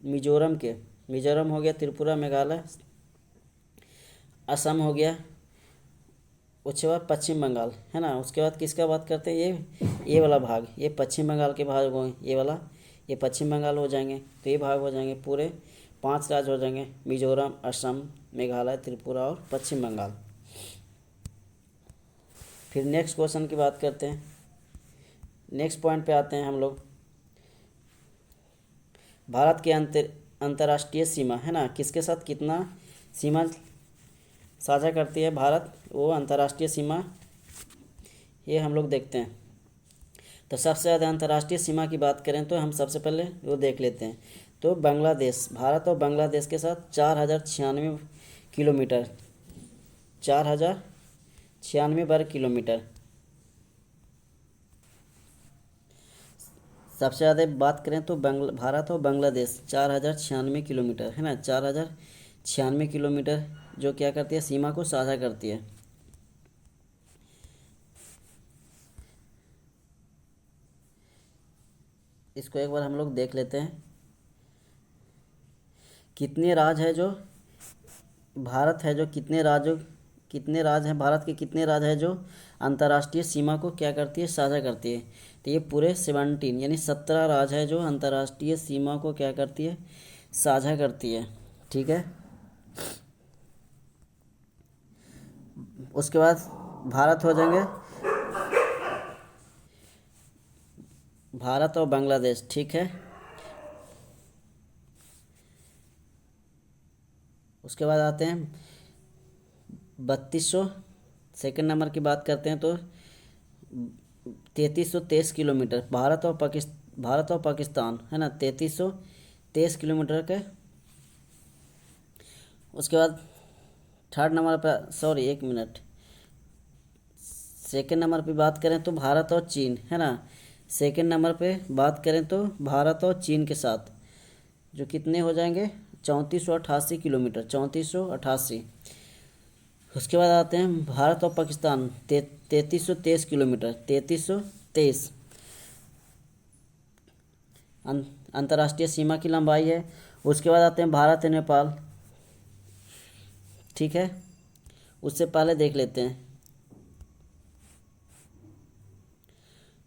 मिजोरम के, मिजोरम हो गया, त्रिपुरा, मेघालय, असम हो गया, उसके बाद पश्चिम बंगाल, है ना। उसके बाद किसका बात करते हैं, ये वाला भाग, ये पश्चिम बंगाल के भाग हो, ये वाला ये पश्चिम बंगाल हो जाएंगे, तो ये भाग हो जाएंगे, पूरे 5 राज्य हो जाएंगे, मिजोरम, असम, मेघालय, त्रिपुरा और पश्चिम बंगाल। फिर नेक्स्ट क्वेश्चन की बात करते हैं, नेक्स्ट पॉइंट पे आते हैं हम लोग। भारत की अंतर्राष्ट्रीय सीमा, है ना, किसके साथ कितना सीमा साझा करती है भारत, वो अंतर्राष्ट्रीय सीमा ये हम लोग देखते हैं। तो सबसे ज़्यादा अंतर्राष्ट्रीय सीमा की बात करें तो हम सबसे पहले वो देख लेते हैं। तो बांग्लादेश, भारत और बांग्लादेश के साथ 4096 किलोमीटर, 4096 वर्ग किलोमीटर। सबसे ज़्यादा बात करें तो भारत और बांग्लादेश 4096 किलोमीटर, है ना, 4096 किलोमीटर जो क्या करती है, सीमा को साझा करती है। इसको एक बार हम लोग देख लेते हैं, कितने राज्य है जो भारत है, जो कितने राज्य हैं भारत के, कितने राज्य है जो अंतर्राष्ट्रीय सीमा को क्या करती है, साझा करती है। तो ये पूरे 17 यानी 17 राज्य है जो अंतर्राष्ट्रीय सीमा को क्या करती है, साझा करती है, ठीक है। उसके बाद भारत हो जाएंगे, भारत और बांग्लादेश, ठीक है। उसके बाद आते हैं 3200, सेकंड नंबर की बात करते हैं तो 3323 किलोमीटर, भारत और पाकिस्तान, है ना, 3323 किलोमीटर के। उसके बाद थर्ड नंबर पर, सॉरी 1 मिनट, सेकंड नंबर पे बात करें तो भारत और चीन, है ना, सेकंड नंबर पे बात करें तो भारत और चीन के साथ, जो कितने हो जाएंगे 3488 किलोमीटर, 3488। उसके बाद आते हैं भारत और पाकिस्तान, 3323 किलोमीटर, 3323 अंतर्राष्ट्रीय सीमा की लंबाई है। उसके बाद आते हैं भारत और नेपाल, ठीक है। उससे पहले देख लेते हैं,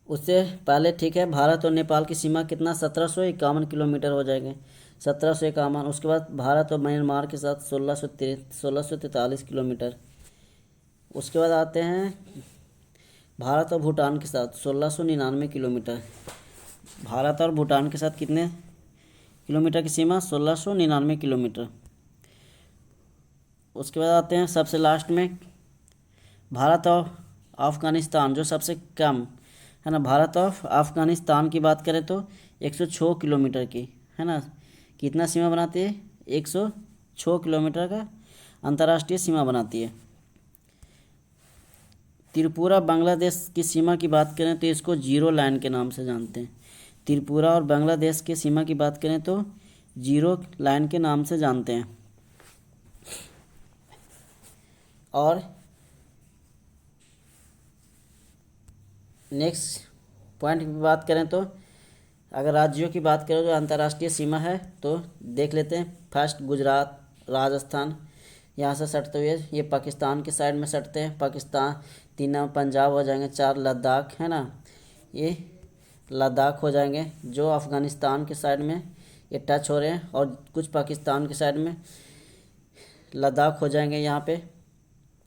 उससे पहले ठीक है, भारत और नेपाल की सीमा कितना 1751 किलोमीटर हो जाएंगे, 1751। उसके बाद भारत और म्यांमार के साथ 1643 किलोमीटर। उसके बाद आते हैं भारत और भूटान के साथ 1699 किलोमीटर। भारत और भूटान के साथ कितने किलोमीटर की सीमा, 1699 किलोमीटर। उसके बाद आते हैं सबसे लास्ट में भारत और अफ़गानिस्तान, जो सबसे कम है ना। भारत और अफ़गानिस्तान की बात करें तो 106 किलोमीटर की है ना, कितना सीमा बनाती है, 106 किलोमीटर का अंतर्राष्ट्रीय सीमा बनाती है। त्रिपुरा बांग्लादेश की सीमा की बात करें तो इसको जीरो लाइन के नाम से जानते हैं। त्रिपुरा और बांग्लादेश की सीमा की बात करें तो जीरो लाइन के नाम से जानते हैं। और नेक्स्ट पॉइंट की बात करें तो अगर राज्यों की बात करें जो अंतर्राष्ट्रीय सीमा है तो देख लेते हैं। फर्स्ट गुजरात, राजस्थान यहाँ से सटते हुए ये पाकिस्तान के साइड में सटते हैं, पाकिस्तान। 3 नंबर पंजाब हो जाएंगे, 4 लद्दाख है ना, ये लद्दाख हो जाएंगे जो अफ़गानिस्तान के साइड में ये टच हो रहे हैं, और कुछ पाकिस्तान के साइड में लद्दाख हो जाएंगे यहाँ पे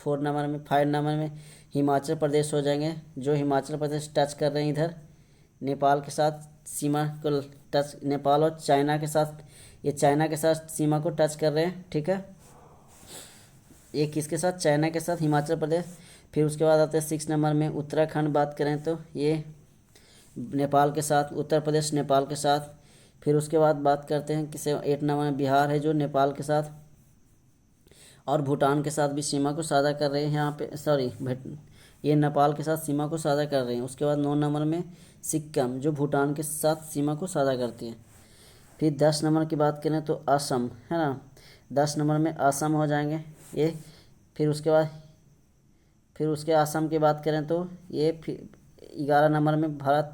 4 नंबर में। 5 नंबर में हिमाचल प्रदेश हो जाएंगे, जो हिमाचल प्रदेश टच कर रहे हैं इधर नेपाल के साथ सीमा को टच, नेपाल और चाइना के साथ, ये चाइना के साथ सीमा को टच कर रहे हैं, ठीक है। ये किसके साथ, चाइना के साथ, हिमाचल प्रदेश। फिर उसके बाद आते हैं 6 नंबर में उत्तराखंड, बात करें तो ये नेपाल के साथ, उत्तर प्रदेश नेपाल के साथ। फिर उसके बाद बात करते हैं किसे, 8 नंबर में बिहार है जो नेपाल के साथ और भूटान के साथ भी सीमा को साझा कर रहे हैं यहाँ पे, सॉरी ये नेपाल के साथ सीमा को साझा कर रहे हैं। उसके बाद 9 नंबर में सिक्किम, जो भूटान के साथ सीमा को साझा करती है। फिर 10 नंबर की बात करें तो असम है ना, 10 नंबर में असम हो जाएंगे ये। फिर उसके असम की बात करें तो ये 11 नंबर में भारत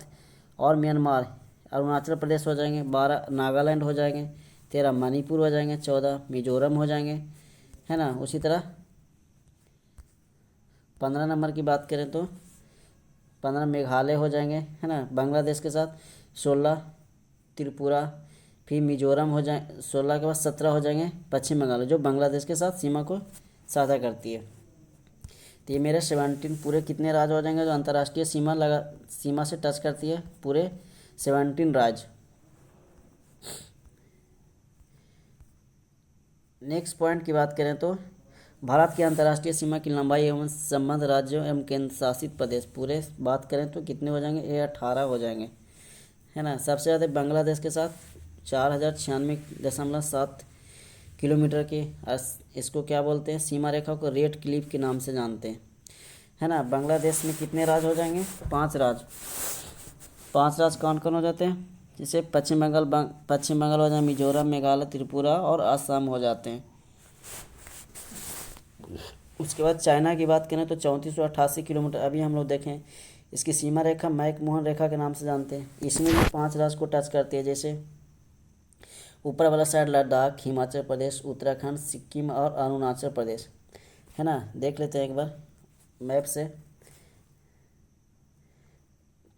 और म्यांमार, अरुणाचल प्रदेश हो जाएंगे, 12 नागालैंड हो जाएंगे, 13 मणिपुर हो जाएंगे, 14 मिजोरम हो जाएंगे है ना। उसी तरह 15 नंबर की बात करें तो 15 मेघालय हो जाएंगे है ना बांग्लादेश के साथ, 16 त्रिपुरा, फिर मिजोरम हो जाए, 16 के बाद 17 हो जाएंगे पश्चिम बंगाल, जो बांग्लादेश के साथ सीमा को साझा करती है। तो ये मेरे 17 पूरे कितने राज्य हो जाएंगे जो अंतर्राष्ट्रीय सीमा से टच करती है, पूरे 17 राज्य। नेक्स्ट पॉइंट की बात करें तो भारत की अंतर्राष्ट्रीय सीमा की लंबाई एवं संबंध राज्यों एवं केंद्र शासित प्रदेश, पूरे बात करें तो कितने हो जाएंगे, ये 18 हो जाएंगे है ना। सबसे ज़्यादा बांग्लादेश के साथ 4096.7 किलोमीटर की, इसको क्या बोलते हैं, सीमा रेखा को रेड क्लिफ के नाम से जानते हैं है ना। बांग्लादेश में कितने राज्य हो जाएंगे, 5 राज्य। 5 राज्य कौन कौन हो जाते हैं, जैसे पश्चिम बंगाल हो जाए, मिजोरम, मेघालय, त्रिपुरा और असम हो जाते हैं। उसके बाद चाइना की बात करें तो 3488 किलोमीटर, अभी हम लोग देखें इसकी सीमा रेखा मैकमोहन रेखा के नाम से जानते हैं। इसमें भी 5 राज्य को टच करती है, जैसे ऊपर वाला साइड लद्दाख, हिमाचल प्रदेश, उत्तराखंड, सिक्किम और अरुणाचल प्रदेश है ना। देख लेते हैं एक बार मैप से,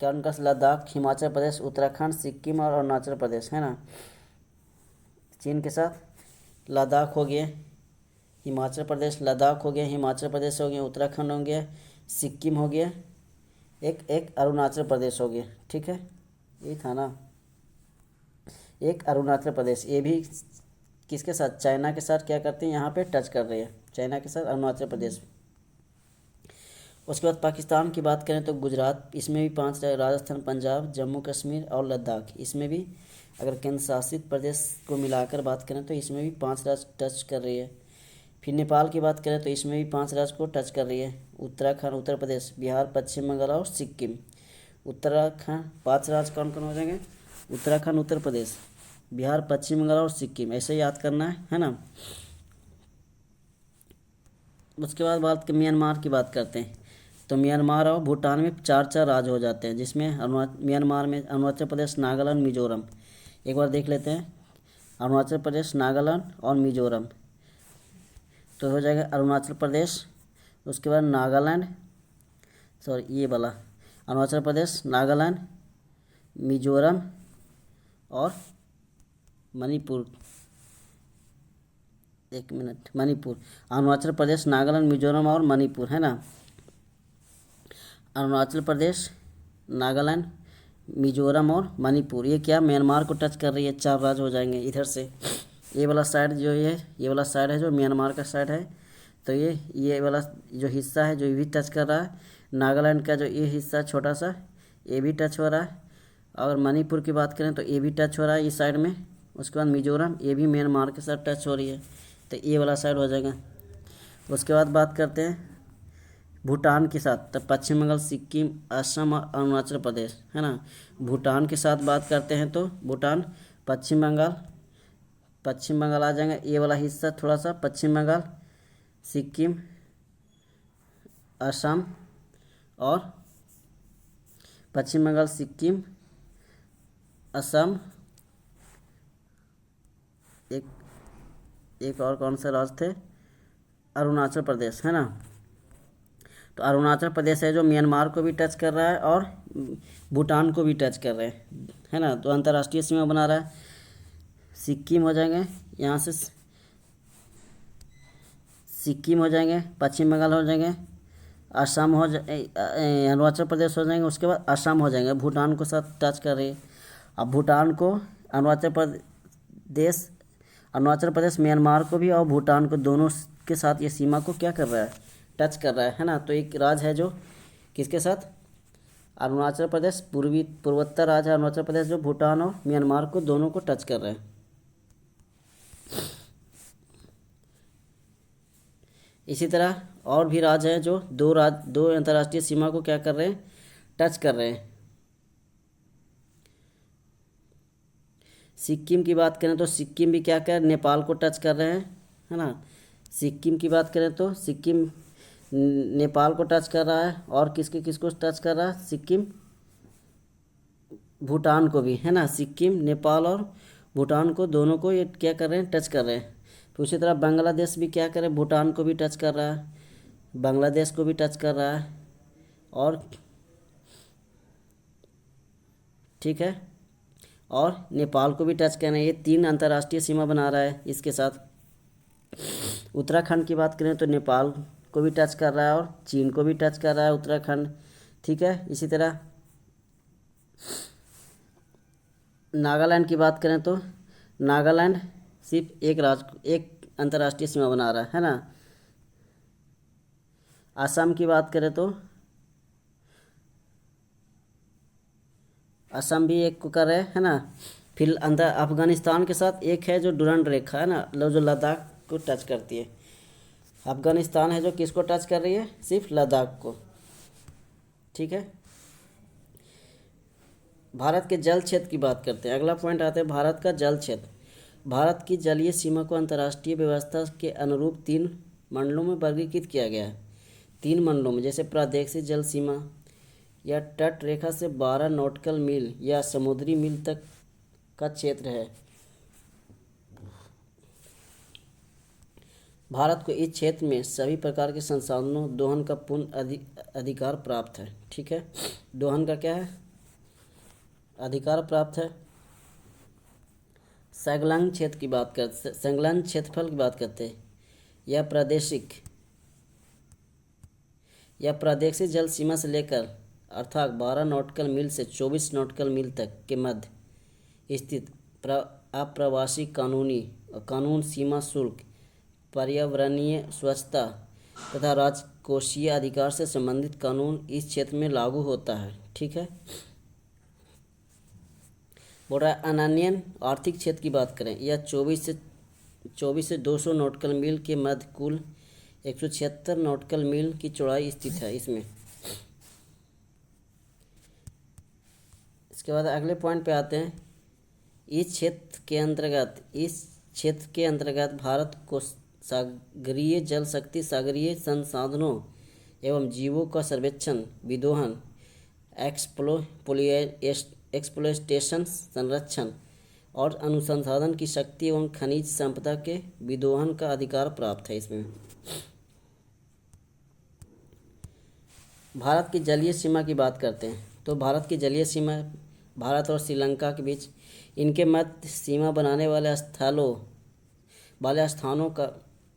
क्या उनका लद्दाख, हिमाचल प्रदेश, उत्तराखंड, सिक्किम और अरुणाचल प्रदेश है ना। चीन के साथ लद्दाख हो गया, हिमाचल प्रदेश, लद्दाख हो गया, हिमाचल प्रदेश हो गया, उत्तराखंड हो गया, सिक्किम हो गया, एक अरुणाचल प्रदेश हो गया, ठीक है। ये था ना, एक अरुणाचल प्रदेश, ये भी किसके साथ, चाइना के साथ क्या करते हैं, यहाँ पे टच कर रहे हैं, चाइना के साथ अरुणाचल प्रदेश। उसके बाद पाकिस्तान की बात करें तो गुजरात, इसमें भी 5 राजस्थान, पंजाब, जम्मू कश्मीर और लद्दाख, इसमें भी अगर केंद्र शासित प्रदेश को मिलाकर बात करें तो इसमें भी 5 राज्य टच कर रही है। फिर नेपाल की बात करें तो इसमें भी 5 राज्य को टच कर रही है, उत्तराखंड, उत्तर प्रदेश, बिहार, पश्चिम बंगाल और सिक्किम। उत्तराखंड, 5 राज्य कौन कौन हो जाएंगे? उत्तराखंड, उत्तर प्रदेश, बिहार, पश्चिम बंगाल और सिक्किम, ऐसे याद करना है ना। उसके बाद बात म्यांमार की बात करते हैं। तो म्यांमार और भूटान में 4 राज्य हो जाते हैं, जिसमें म्यांमार में अरुणाचल प्रदेश, नागालैंड, मिजोरम। एक बार देख लेते हैं, अरुणाचल प्रदेश, नागालैंड और मिजोरम। तो हो जाएगा अरुणाचल प्रदेश, उसके बाद नागालैंड, सॉरी ये वाला, अरुणाचल प्रदेश, नागालैंड, मिजोरम और मणिपुर। एक मिनट, मणिपुर, अरुणाचल प्रदेश, नागालैंड, मिजोरम और मणिपुर, है ना। अरुणाचल प्रदेश, नागालैंड, मिजोरम और मणिपुर, ये क्या म्यांमार को टच कर रही है, 4 राज्य हो जाएंगे इधर से। ये वाला साइड जो ये वाला साइड है जो म्यांमार का साइड है, तो ये वाला जो हिस्सा है जो ये भी टच कर रहा है। नागालैंड का जो ये हिस्सा छोटा सा, ये भी टच हो रहा है। अगर मणिपुर की बात करें तो ये भी टच हो रहा है इस साइड में। उसके बाद मिजोरम, ये भी म्यांमार के साथ टच हो रही है, तो ये वाला साइड हो जाएगा। उसके बाद बात करते हैं भूटान के साथ, तो पश्चिम बंगाल, सिक्किम, असम और अरुणाचल प्रदेश, है ना। भूटान के साथ बात करते हैं तो भूटान, पश्चिम बंगाल आ जाएगा, ये वाला हिस्सा थोड़ा सा पश्चिम बंगाल, सिक्किम, असम और पश्चिम बंगाल, सिक्किम, असम, एक और कौन सा राज्य थे, अरुणाचल प्रदेश, है ना। तो अरुणाचल प्रदेश है जो म्यांमार को भी टच कर रहा है और भूटान को भी टच कर रहे हैं, है ना। तो अंतर्राष्ट्रीय सीमा बना रहा है। सिक्किम हो जाएंगे, यहाँ से सिक्किम हो जाएंगे, पश्चिम बंगाल हो जाएंगे, असम हो अरुणाचल प्रदेश हो जाएंगे, उसके बाद असम हो जाएंगे। भूटान को साथ टच कर रही है। अब भूटान को अरुणाचल प्रदेश म्यांमार को भी और भूटान को, दोनों के साथ ये सीमा को क्या कर रहा है, टच कर रहा है ना। तो एक राज्य है जो किसके साथ, अरुणाचल प्रदेश, पूर्वोत्तर राज्य अरुणाचल प्रदेश जो भूटान और म्यांमार को दोनों को टच कर रहे हैं। इसी तरह और भी राज्य हैं जो दो अंतर्राष्ट्रीय सीमा को क्या कर रहे हैं, टच कर रहे हैं। सिक्किम की बात करें तो सिक्किम भी क्या कर, नेपाल को टच कर रहे हैं, है ना। सिक्किम की बात करें तो सिक्किम नेपाल को टच कर रहा है, और किसको टच कर रहा है, सिक्किम भूटान को भी, है ना। सिक्किम, नेपाल और भूटान को, दोनों को ये क्या कर रहे हैं, टच कर रहे हैं। फिर उसी तरह बांग्लादेश भी क्या करे, भूटान को भी टच कर रहा है, बांग्लादेश को भी टच कर रहा है, और ठीक है, और नेपाल को भी टच कर रहे हैं। ये 3 अंतर्राष्ट्रीय सीमा बना रहा है इसके साथ। उत्तराखंड की बात करें तो नेपाल को भी टच कर रहा है और चीन को भी टच कर रहा है उत्तराखंड, ठीक है। इसी तरह नागालैंड की बात करें तो नागालैंड सिर्फ एक अंतर्राष्ट्रीय सीमा बना रहा है ना। असम की बात करें तो असम भी एक को कर रहे है ना। फिर अंदर अफगानिस्तान के साथ एक है जो डुरंड रेखा है ना, जो लद्दाख को टच करती है। अफगानिस्तान है जो किसको टच कर रही है, सिर्फ लद्दाख को, ठीक है। भारत के जल क्षेत्र की बात करते हैं। अगला पॉइंट आता है भारत का जल क्षेत्र। भारत की जलीय सीमा को अंतर्राष्ट्रीय व्यवस्था के अनुरूप 3 मंडलों में वर्गीकृत किया गया है। 3 मंडलों में, जैसे प्रादेशिक जल सीमा या तट रेखा से 12 नॉटिकल मील या समुद्री मील तक का क्षेत्र है। भारत को इस क्षेत्र में सभी प्रकार के संसाधनों दोहन का पूर्ण अधिकार प्राप्त है, ठीक है। दोहन का क्या है, अधिकार प्राप्त है। संलग्न क्षेत्र की बात करते, संलग्न क्षेत्रफल की बात करते हैं। या प्रादेशिक जल सीमा से लेकर अर्थात 12 नॉटिकल मील से 24 नॉटिकल मील तक के मध्य स्थित अप्रवासी कानून, सीमा शुल्क, पर्यावरणीय स्वच्छता तथा राजकोषीय अधिकार से संबंधित कानून इस क्षेत्र में लागू होता है, ठीक है। बोल रहा है अनन्य आर्थिक क्षेत्र की बात करें, यह 24 से 200 नॉटिकल मील के मध्य कुल 176 नॉटिकल मील की चौड़ाई स्थित है। इसमें उसके बाद अगले पॉइंट पे आते हैं। इस क्षेत्र के अंतर्गत भारत को सागरीय जल शक्ति, सागरीय संसाधनों एवं जीवों का सर्वेक्षण, विदोहन, एक्सप्लोइटेशन, संरक्षण और अनुसंधान की शक्ति एवं खनिज संपदा के विदोहन का अधिकार प्राप्त है। इसमें भारत की जलीय सीमा की बात करते हैं तो भारत की जलीय सीमा भारत और श्रीलंका के बीच इनके मध्य सीमा बनाने वाले स्थानों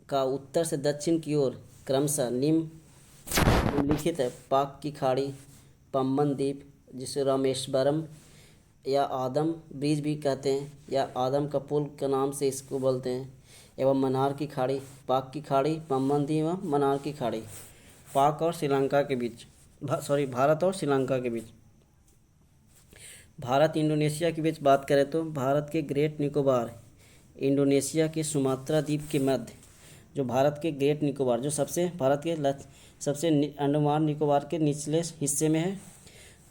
का उत्तर से दक्षिण की ओर क्रमशः निम्नलिखित है। पाक की खाड़ी, पम्बन द्वीप जिसे रामेश्वरम या आदम ब्रिज भी कहते हैं या आदम का पुल के नाम से इसको बोलते हैं, एवं मन्नार की खाड़ी। पाक की खाड़ी, पम्बन द्वीप एवं मन्नार की खाड़ी भारत और श्रीलंका के बीच। भारत इंडोनेशिया के बीच बात करें तो भारत के ग्रेट निकोबार, इंडोनेशिया के सुमात्रा द्वीप के मध्य, जो भारत के ग्रेट निकोबार जो भारत के सबसे अंडमान निकोबार के निचले हिस्से में है,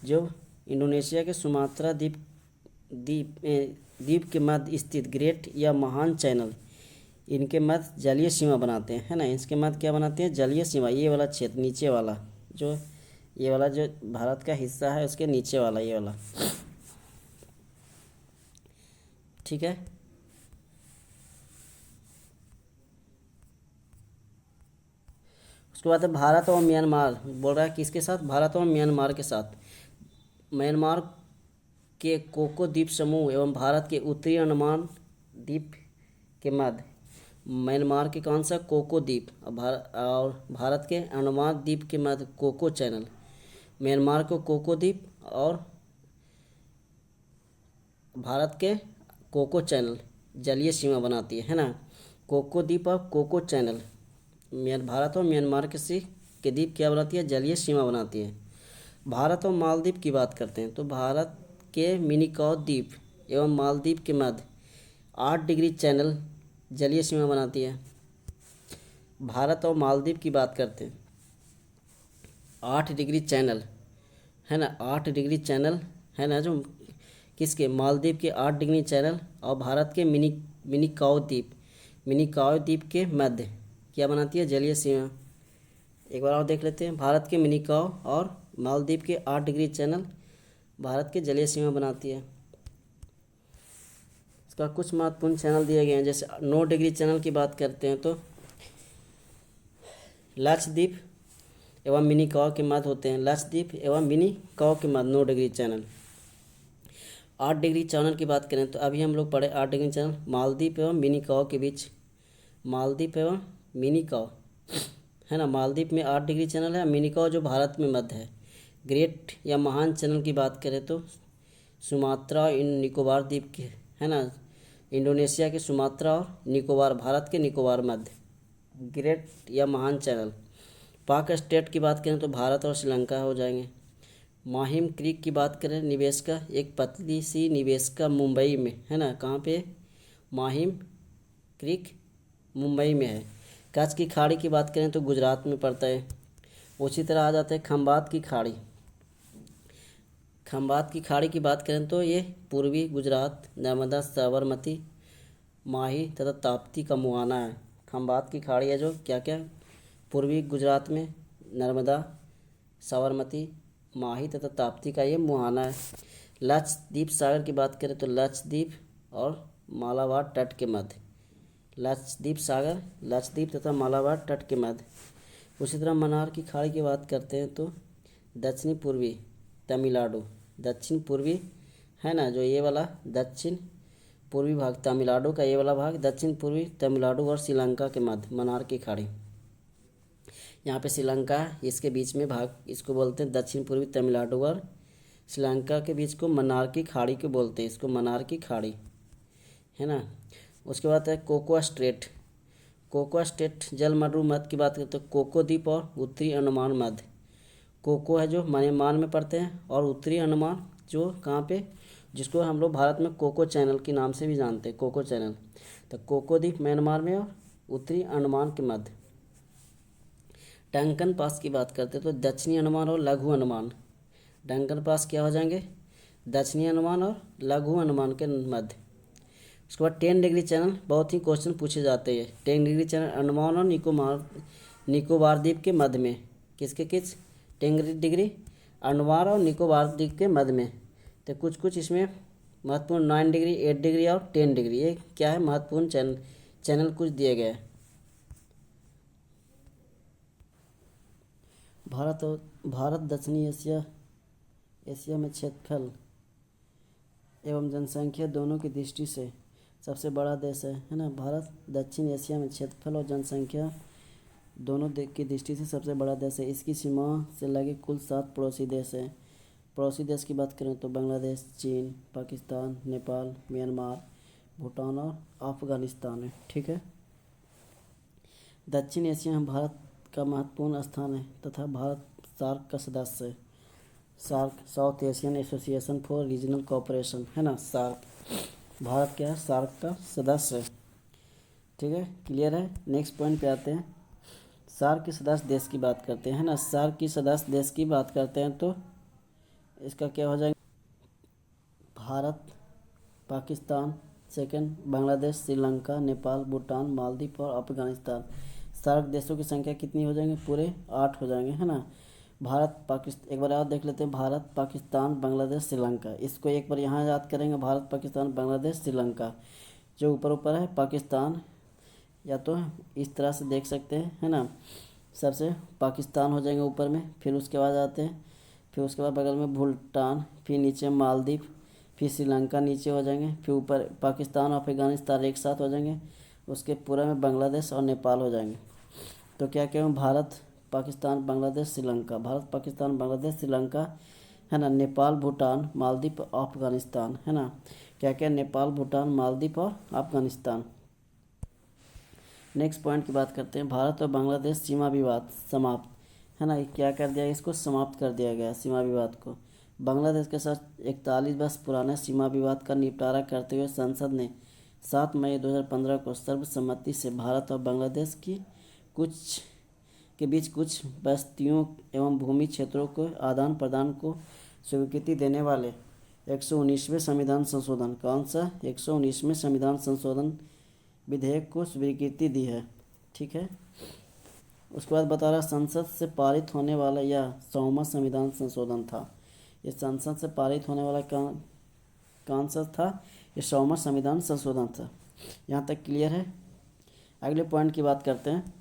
जो इंडोनेशिया के सुमात्रा द्वीप के मध्य स्थित ग्रेट या महान चैनल इनके मध्य जलीय सीमा बनाते हैं, है ना। इसके मध्य क्या बनाते हैं? जलीय सीमा। ये वाला क्षेत्र नीचे वाला, ये वाला जो भारत का हिस्सा है उसके नीचे वाला ये वाला, ठीक है। उसके बाद है भारत और म्यांमार। बोल रहा है किसके साथ? भारत और म्यांमार के साथ। म्यांमार के कोको द्वीप समूह एवं भारत के उत्तरी अंडमान द्वीप के मध्य, म्यांमार के कौन सा? कोको द्वीप, और भारत के अंडमान द्वीप के मध्य कोको चैनल। म्यांमार को कोको द्वीप और भारत के कोको चैनल जलीय सीमा बनाती है ना। कोको द्वीप और कोको चैनल भारत और म्यांमार के द्वीप क्या बनाती है? जलीय सीमा बनाती है। भारत और मालदीव की बात करते हैं तो भारत के मिनिकॉय द्वीप एवं मालदीव के मध्य 8 डिग्री चैनल जलीय सीमा बनाती है। भारत और मालदीव की बात करते हैं, 8 डिग्री चैनल है ना, 8 डिग्री चैनल है ना, जो किसके? मालदीव के 8 डिग्री चैनल और भारत के मिनिकॉय द्वीप के मध्य क्या बनाती है? जलीय सीमा। एक बार और देख लेते हैं। भारत के मिनिकॉय और मालदीव के 8 डिग्री चैनल भारत के जलीय सीमा बनाती है। इसका कुछ महत्वपूर्ण चैनल दिए गए हैं, जैसे 9 डिग्री चैनल की बात करते हैं तो लक्षद्वीप एवं मिनिकॉय के मध्य होते हैं। लक्षद्वीप एवं मिनिकॉय के मध्य 9 डिग्री चैनल। 8 डिग्री चैनल की बात करें तो अभी हम लोग पढ़े 8 डिग्री चैनल मालदीव एवं मिनिकॉय के बीच, मालदीव एवं मिनिकॉय है ना। मालदीव में 8 डिग्री चैनल है, मिनिकॉय जो भारत में मध्य है। ग्रेट या महान चैनल की बात करें तो सुमात्रा निकोबार द्वीप के है ना, इंडोनेशिया के सुमात्रा और निकोबार, भारत के निकोबार मध्य ग्रेट या महान चैनल। पाक स्टेट की बात करें तो भारत और श्रीलंका हो जाएंगे। माहिम क्रीक की बात करें, निवेशिका, एक पतली सी निवेशिका मुंबई में है ना। कहाँ पे? माहिम क्रीक मुंबई में है। कच्छ की खाड़ी की बात करें तो गुजरात में पड़ता है। उसी तरह आ जाता है खंबात की खाड़ी। खंबात की खाड़ी की बात करें तो ये पूर्वी गुजरात, नर्मदा, साबरमती, माही तथा ताप्ती का मुहाना है। खंबात की खाड़ी है जो क्या क्या पूर्वी गुजरात में नर्मदा, साबरमती, माही तथा ताप्ती का ये मुहाना है। लक्षद्वीप सागर की बात करें तो लक्षद्वीप और मालाबार तट के मध्य, लक्षद्वीप सागर, लक्षद्वीप तथा मालाबार तट के मध्य। उसी तरह मन्नार की खाड़ी की बात करते हैं तो दक्षिणी पूर्वी तमिलनाडु, दक्षिण पूर्वी है ना, जो ये वाला दक्षिण पूर्वी भाग तमिलनाडु का ये वाला भाग दक्षिण पूर्वी तमिलनाडु और श्रीलंका के मध्य मन्नार की खाड़ी। यहाँ पे श्रीलंका इसके बीच में भाग, इसको बोलते हैं दक्षिण पूर्वी तमिलनाडु और श्रीलंका के बीच को मन्नार की खाड़ी को बोलते हैं, इसको मन्नार की खाड़ी है ना। उसके बाद है कोको स्ट्रेट। कोको स्ट्रेट जलमरु मध्य की बात करते हैं तो कोको द्वीप और उत्तरी अंडमान मध्य। कोको है जो म्यांमार में पड़ते हैं और उत्तरी अंडमान जो कहाँ पे, जिसको हम लोग भारत में कोको चैनल के नाम से भी जानते हैं, कोको चैनल। तो कोको द्वीप म्यांमार में और उत्तरी अंडमान के मध्य। डंकन पास की बात करते हैं तो दक्षिणी अंडमान और लघु अंडमान। डंकन पास क्या हो जाएंगे? दक्षिणी अनुमान और लघु अनुमान के मध्य। उसके बाद 10 डिग्री चैनल, बहुत ही क्वेश्चन पूछे जाते हैं। 10 डिग्री चैनल अंडमान और निकोबार द्वीप के मध्य में, किसके 10 डिग्री अंडमान और निकोबार द्वीप के मध्य में। तो कुछ इसमें महत्वपूर्ण 9 डिग्री, 8 डिग्री और 10 डिग्री, ये क्या है महत्वपूर्ण चैनल कुछ दिए गए हैं। भारत दक्षिणी एशिया में क्षेत्रफल एवं जनसंख्या दोनों की दृष्टि से सबसे बड़ा देश है ना। भारत दक्षिण एशिया में क्षेत्रफल और जनसंख्या दोनों की दृष्टि से सबसे बड़ा देश है। इसकी सीमा से लगे कुल 7 पड़ोसी देश हैं। पड़ोसी देश की बात करें तो बांग्लादेश, चीन, पाकिस्तान, नेपाल, म्यांमार, भूटान और अफगानिस्तान है। ठीक है। दक्षिण एशिया में भारत का महत्वपूर्ण स्थान है तथा भारत सार्क का सदस्य है। SAARC, South Asian Association for Regional cooperation, है ना। सार्क, भारत क्या है, सार्क का सदस्य है। ठीक है, क्लियर है। नेक्स्ट पॉइंट पे आते हैं। सार्क के सदस्य देश की बात करते हैं ना। सार्क की सदस्य देश की बात करते हैं तो इसका क्या हो जाएगा, भारत, पाकिस्तान, सेकंड बांग्लादेश, श्रीलंका, नेपाल, भूटान, मालदीव और अफगानिस्तान। सार्क देशों की संख्या कितनी हो जाएंगे, पूरे 8 हो जाएंगे, है ना। भारत, पाकिस्तान, एक बार याद देख लेते हैं, भारत, पाकिस्तान, बांग्लादेश, श्रीलंका। इसको एक बार यहाँ याद करेंगे, भारत, पाकिस्तान, बांग्लादेश, श्रीलंका। जो ऊपर है पाकिस्तान, या तो इस तरह से देख सकते हैं, है ना। सबसे पाकिस्तान हो जाएंगे ऊपर में, फिर उसके बाद आते हैं, फिर उसके बाद बगल में भूटान, फिर नीचे मालदीव, फिर श्रीलंका नीचे हो जाएंगे, फिर ऊपर पाकिस्तान और अफगानिस्तान एक साथ हो जाएंगे, उसके पूरा में बांग्लादेश और नेपाल हो जाएंगे। तो क्या कहें, भारत, पाकिस्तान, बांग्लादेश, श्रीलंका, भारत, पाकिस्तान, बांग्लादेश, श्रीलंका, है ना। नेपाल, भूटान, मालदीव, अफगानिस्तान, है ना। क्या क्या, नेपाल, भूटान, मालदीव और अफगानिस्तान। नेक्स्ट पॉइंट की बात करते हैं। भारत और बांग्लादेश सीमा विवाद समाप्त, है ना। क्या कर दिया, इसको समाप्त कर दिया गया सीमा विवाद को। बांग्लादेश के साथ 41 वर्ष पुराने सीमा विवाद का निपटारा करते हुए संसद ने 7 मई 2015 को सर्वसम्मति से भारत और बांग्लादेश के बीच कुछ बस्तियों एवं भूमि क्षेत्रों को आदान प्रदान को स्वीकृति देने वाले 119वें संविधान संशोधन, कौन सा, 119वें संविधान संशोधन विधेयक को स्वीकृति दी है। ठीक है। उसके बाद बता रहा, संसद से पारित होने वाला यह 100वां संविधान संशोधन था। ये संसद से पारित होने वाला कौन सा था, ये 100वां संविधान संशोधन था। यहाँ तक क्लियर है। अगले पॉइंट की बात करते हैं।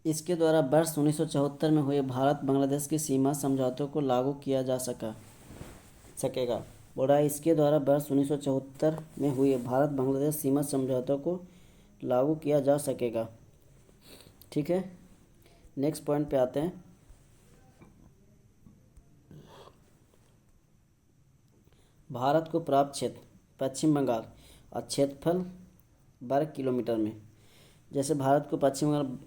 इसके द्वारा वर्ष 1974 में हुए भारत बांग्लादेश की सीमा समझौतों को लागू किया जा सकेगा। बोला, इसके द्वारा वर्ष 1974 में हुए भारत बांग्लादेश सीमा समझौतों को लागू किया जा सकेगा। ठीक है। नेक्स्ट पॉइंट पे आते हैं। भारत को प्राप्त क्षेत्र पश्चिम बंगाल और क्षेत्रफल वर्ग किलोमीटर में। जैसे भारत को पश्चिम बंगाल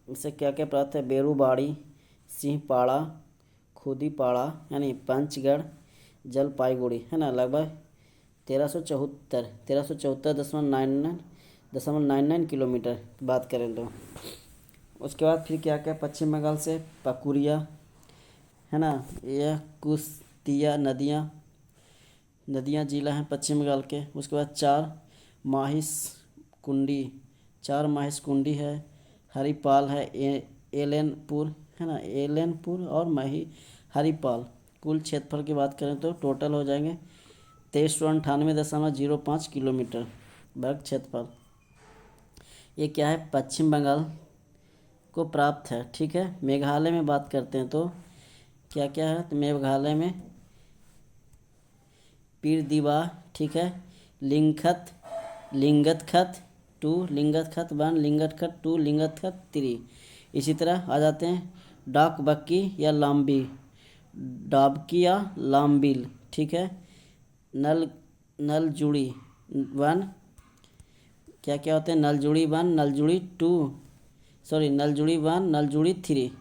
से क्या क्या प्राप्त है, बेरूबाड़ी, सिंहपाड़ा, खुदीपाड़ा, यानी पंचगढ़, जलपाईगुड़ी, है ना। लगभग 1374.99 किलोमीटर बात करें तो। उसके बाद फिर क्या क्या, पश्चिम बंगाल से पकुरिया, है ना, यह कुश्तिया नदियाँ जिला हैं पश्चिम बंगाल के। उसके बाद 4 माहिसकुंडी है, हरिपाल है, एलेनपुर, है ना, एलेनपुर और हरिपाल। कुल क्षेत्रफल की बात करें तो टोटल हो जाएंगे 2398.05 किलोमीटर वर्ग क्षेत्रफल। ये क्या है, पश्चिम बंगाल को प्राप्त है। ठीक है। मेघालय में बात करते हैं तो क्या क्या है, तो मेघालय में पीरदीवा, ठीक है, लिंगतखत 2, लिंगतखत 1, लिंगतखत 2, लिंगतखत 3। इसी तरह आ जाते हैं डाकबक्की या लाम्बिल, ठीक है, नलजुड़ी 1, क्या क्या होते हैं, नलजुड़ी 1, नलजुड़ी 1, नलजुड़ी 3,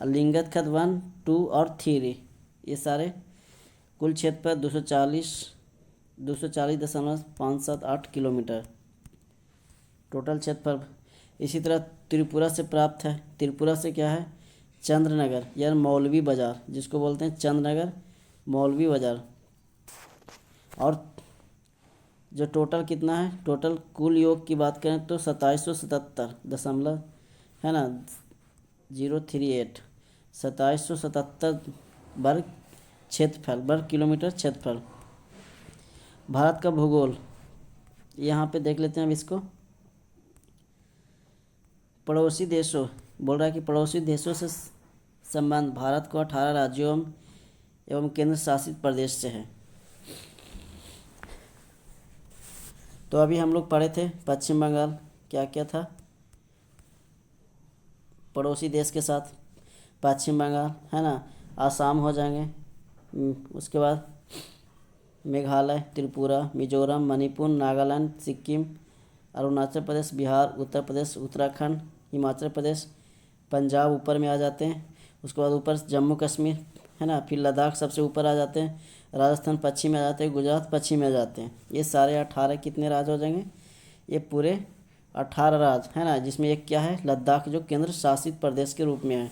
लिंगतखत 1, 2 और 3। ये सारे कुल क्षेत्रफल 240.578 किलोमीटर टोटल क्षेत्रफल। इसी तरह त्रिपुरा से क्या है, चंद्रनगर या मौलवी बाज़ार, जिसको बोलते हैं चंद्रनगर, मौलवी बाजार। और जो टोटल कितना है, टोटल कुल योग की बात करें तो 2777 है ना 038 2777 वर्ग क्षेत्रफल, वर्ग किलोमीटर क्षेत्रफल। भारत का भूगोल यहाँ पे देख लेते हैं अब इसको। पड़ोसी देशों, बोल रहा है कि पड़ोसी देशों से संबंध भारत को 18 राज्यों एवं केंद्र शासित प्रदेश से है। तो अभी हम लोग पढ़े थे पश्चिम बंगाल क्या क्या था, पड़ोसी देश के साथ पश्चिम बंगाल है ना, आसाम हो जाएंगे, उसके बाद मेघालय, त्रिपुरा, मिजोरम, मणिपुर, नागालैंड, सिक्किम, अरुणाचल प्रदेश, बिहार, उत्तर प्रदेश, उत्तराखंड, हिमाचल प्रदेश, पंजाब ऊपर में आ जाते हैं। उसके बाद ऊपर जम्मू कश्मीर है ना, फिर लद्दाख सबसे ऊपर आ जाते हैं, राजस्थान पश्चिम में आ जाते हैं, गुजरात पश्चिम में आ जाते हैं। ये सारे 18 कितने राज्य हो जाएंगे, ये पूरे 18 राज्य है ना, जिसमें एक क्या है, लद्दाख, जो केंद्र शासित प्रदेश के रूप में है।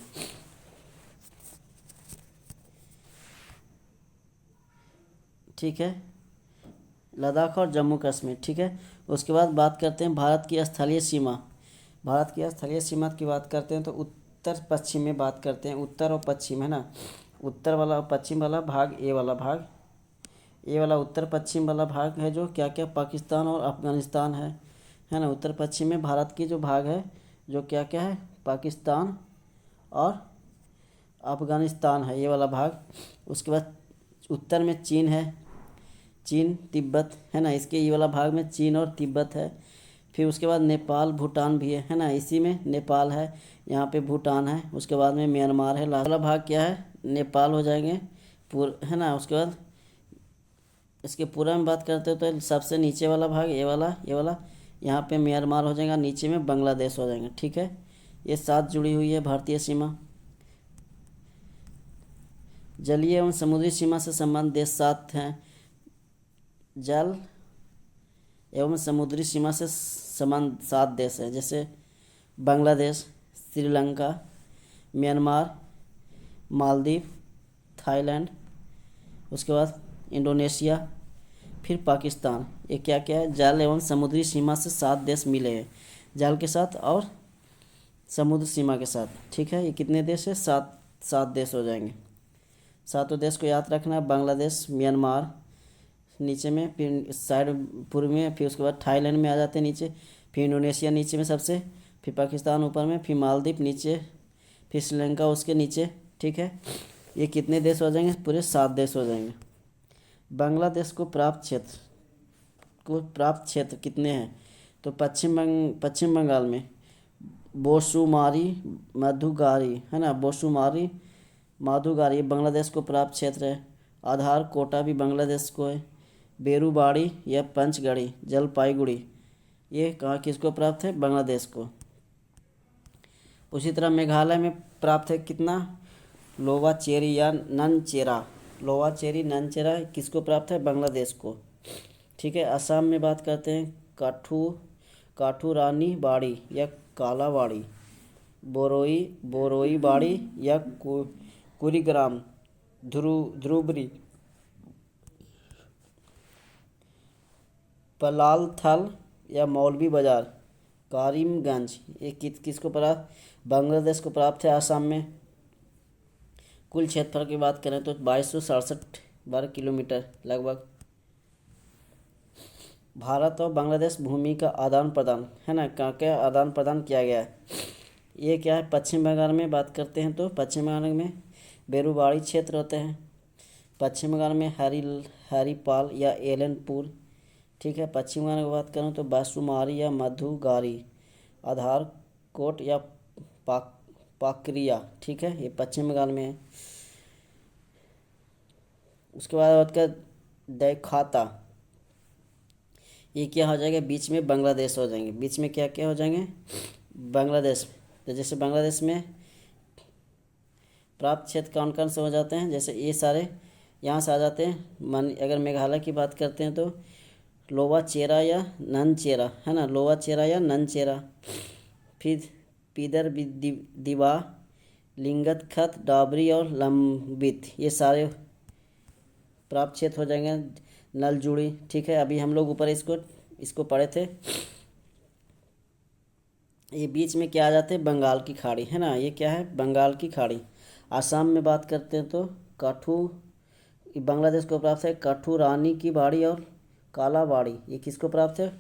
ठीक है, लद्दाख और जम्मू कश्मीर। ठीक है, उसके बाद बात करते हैं भारत की स्थलीय सीमा। भारत की स्थलीय सीमा की बात करते हैं तो उत्तर पश्चिम में बात करते हैं, उत्तर और पश्चिम है ना, उत्तर वाला और पश्चिम वाला भाग, ए वाला भाग, ये वाला उत्तर पश्चिम वाला भाग है जो क्या क्या पाकिस्तान और अफगानिस्तान है ना। उत्तर पश्चिम में भारत की जो भाग है जो क्या क्या है, पाकिस्तान और अफगानिस्तान है, ये वाला भाग। उसके बाद उत्तर में चीन है, चीन तिब्बत है ना, इसके ये वाला भाग में चीन और तिब्बत है। फिर उसके बाद नेपाल भूटान भी है ना, इसी में नेपाल है, यहाँ पे भूटान है। उसके बाद में म्यांमार है, लास्ट वाला भाग क्या है, नेपाल हो जाएंगे है ना। उसके बाद इसके पूरा में बात करते हो तो सबसे नीचे वाला भाग ये वाला यहाँ पे म्यांमार हो जाएगा, नीचे में बांग्लादेश हो जाएंगे। ठीक है, ये साथ जुड़ी हुई है भारतीय सीमा। जलीय एवं समुद्री सीमा से संबंध देश 7 हैं। जल एवं समुद्री सीमा से संबंध 7 देश हैं, जैसे बांग्लादेश, श्रीलंका, म्यांमार, मालदीव, थाईलैंड, उसके बाद इंडोनेशिया, फिर पाकिस्तान। ये क्या क्या है, जल एवं समुद्री सीमा से 7 देश मिले हैं, जल के साथ और समुद्र सीमा के साथ। ठीक है, ये कितने देश है, 7 देश हो जाएंगे। 7 देश को याद रखना, बांग्लादेश, म्यांमार नीचे में, फिर साइड पूर्व में, फिर उसके बाद थाईलैंड में आ जाते हैं नीचे, फिर इंडोनेशिया नीचे में सबसे, फिर पाकिस्तान ऊपर में, फिर मालदीव नीचे, फिर श्रीलंका उसके नीचे। ठीक है, ये कितने देश हो जाएंगे, पूरे 7 देश हो जाएंगे। बांग्लादेश को प्राप्त क्षेत्र कितने हैं, तो पश्चिम बंगाल में बोशुमारी मधुगारी है ना, बोशुमारी माधुगारी बांग्लादेश को प्राप्त क्षेत्र है। आधार कोटा भी बांग्लादेश को है। बेरूबाड़ी या पंचगढ़ी, जलपाईगुड़ी, ये कहाँ किसको प्राप्त है, बांग्लादेश को। उसी तरह मेघालय में प्राप्त है कितना, लोवाचेरी या ननचेरा, लोवाचेरी ननचेरा किसको प्राप्त है, बांग्लादेश को। ठीक है, असम में बात करते हैं काठूरानी बाड़ी या कालाबाड़ी, बोरोई बाड़ी या कुरीग्राम, ध्रुवरी, पलाल थल या मौलवी बाजार, करीमगंज, ये किसको प्राप्त, बांग्लादेश को प्राप्त है। आसाम में कुल क्षेत्रफल की बात करें तो 2267 वर्ग किलोमीटर लगभग। भारत और बांग्लादेश भूमि का आदान प्रदान है ना, क्या आदान प्रदान किया गया है, ये क्या है, पश्चिम बंगाल में बात करते हैं तो पश्चिम बंगाल में बेरूबाड़ी क्षेत्र होते हैं, पश्चिम बंगाल में हरिपाल या एलनपुर। ठीक है, पश्चिम बंगाल की बात करूँ तो बासुमारी या मधुगारी, आधार कोट या पाकरिया। ठीक है, ये पश्चिम बंगाल में है। उसके बाद बात कर दैखाता, ये क्या हो जाएगा, बीच में बांग्लादेश हो जाएंगे, बीच में क्या क्या हो जाएंगे, बांग्लादेश। तो जैसे बांग्लादेश में प्राप्त क्षेत्र कौन कौन से हो जाते हैं, जैसे ये सारे यहाँ से आ जाते हैं। अगर मेघालय की बात करते हैं तो लोवाचेरा या ननचेरा है ना, लोवाचेरा या ननचेरा, फिर पीदर दिवा, लिंगतखत, डाबरी और लंबित, ये सारे प्राप्त क्षेत्र हो जाएंगे नलजुड़ी। ठीक है, अभी हम लोग ऊपर इसको पढ़े थे। ये बीच में क्या आ जाते हैं, बंगाल की खाड़ी, है ना, ये क्या है, बंगाल की खाड़ी। आसाम में बात करते हैं तो काठू, बांग्लादेश को प्राप्त है काठू रानी की बाड़ी और कालाबाड़ी, ये किसको प्राप्त है,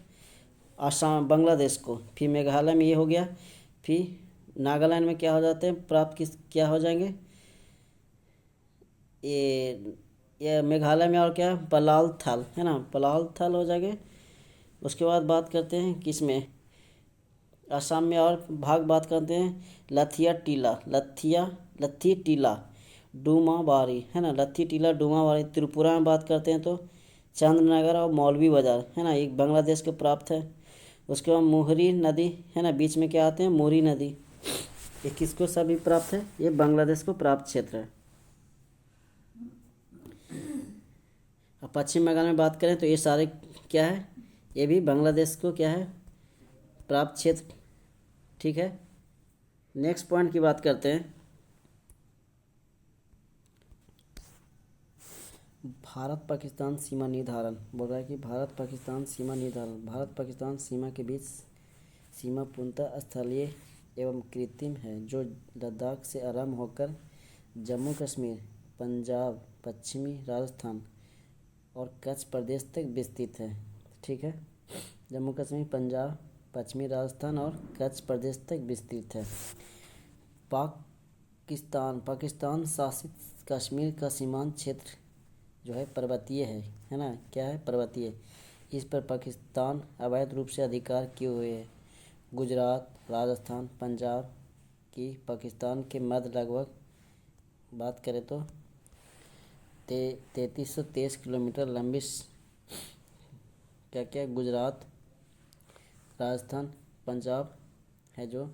आसाम बांग्लादेश को। फिर मेघालय में ये हो गया। फिर नागालैंड में क्या हो जाते हैं प्राप्त, क्या हो जाएंगे, ये मेघालय में और क्या, पलाल थल, है ना, पलाल थल हो जाएंगे। उसके बाद बात करते हैं किस में, असम में और भाग बात करते हैं लत्थी टीला डूमाबारी, है ना, लत्थी टीला डूमाबारी। त्रिपुरा में बात करते हैं तो चंद्रनगर और मौलवी बाजार, है ना, एक बांग्लादेश को प्राप्त है। उसके बाद मोहरी नदी, है ना, बीच में क्या आते हैं, मोरी नदी, ये किसको सभी प्राप्त है, ये बांग्लादेश को प्राप्त क्षेत्र है। अब पश्चिम बंगाल में बात करें तो ये सारे क्या है, ये भी बांग्लादेश को क्या है, प्राप्त क्षेत्र। ठीक है, नेक्स्ट पॉइंट की बात करते हैं। भारत पाकिस्तान सीमा निर्धारण बोल रहा है कि भारत पाकिस्तान सीमा निर्धारण, भारत पाकिस्तान सीमा के बीच सीमा पूर्णतः स्थलीय एवं कृत्रिम है, जो लद्दाख से आरंभ होकर जम्मू कश्मीर, पंजाब, पश्चिमी राजस्थान और कच्छ प्रदेश तक विस्तृत है। ठीक है, जम्मू कश्मीर, पंजाब, पश्चिमी राजस्थान और कच्छ प्रदेश तक विस्तृत है। पाकिस्तान शासित कश्मीर का सीमांत क्षेत्र जो है पर्वतीय है ना, क्या है, पर्वतीय। इस पर पाकिस्तान अवैध रूप से अधिकार किए हुए है। गुजरात, राजस्थान, पंजाब की पाकिस्तान के मध्य लगभग बात करें तो 3323 किलोमीटर लंबी क्या गुजरात, राजस्थान, पंजाब है जो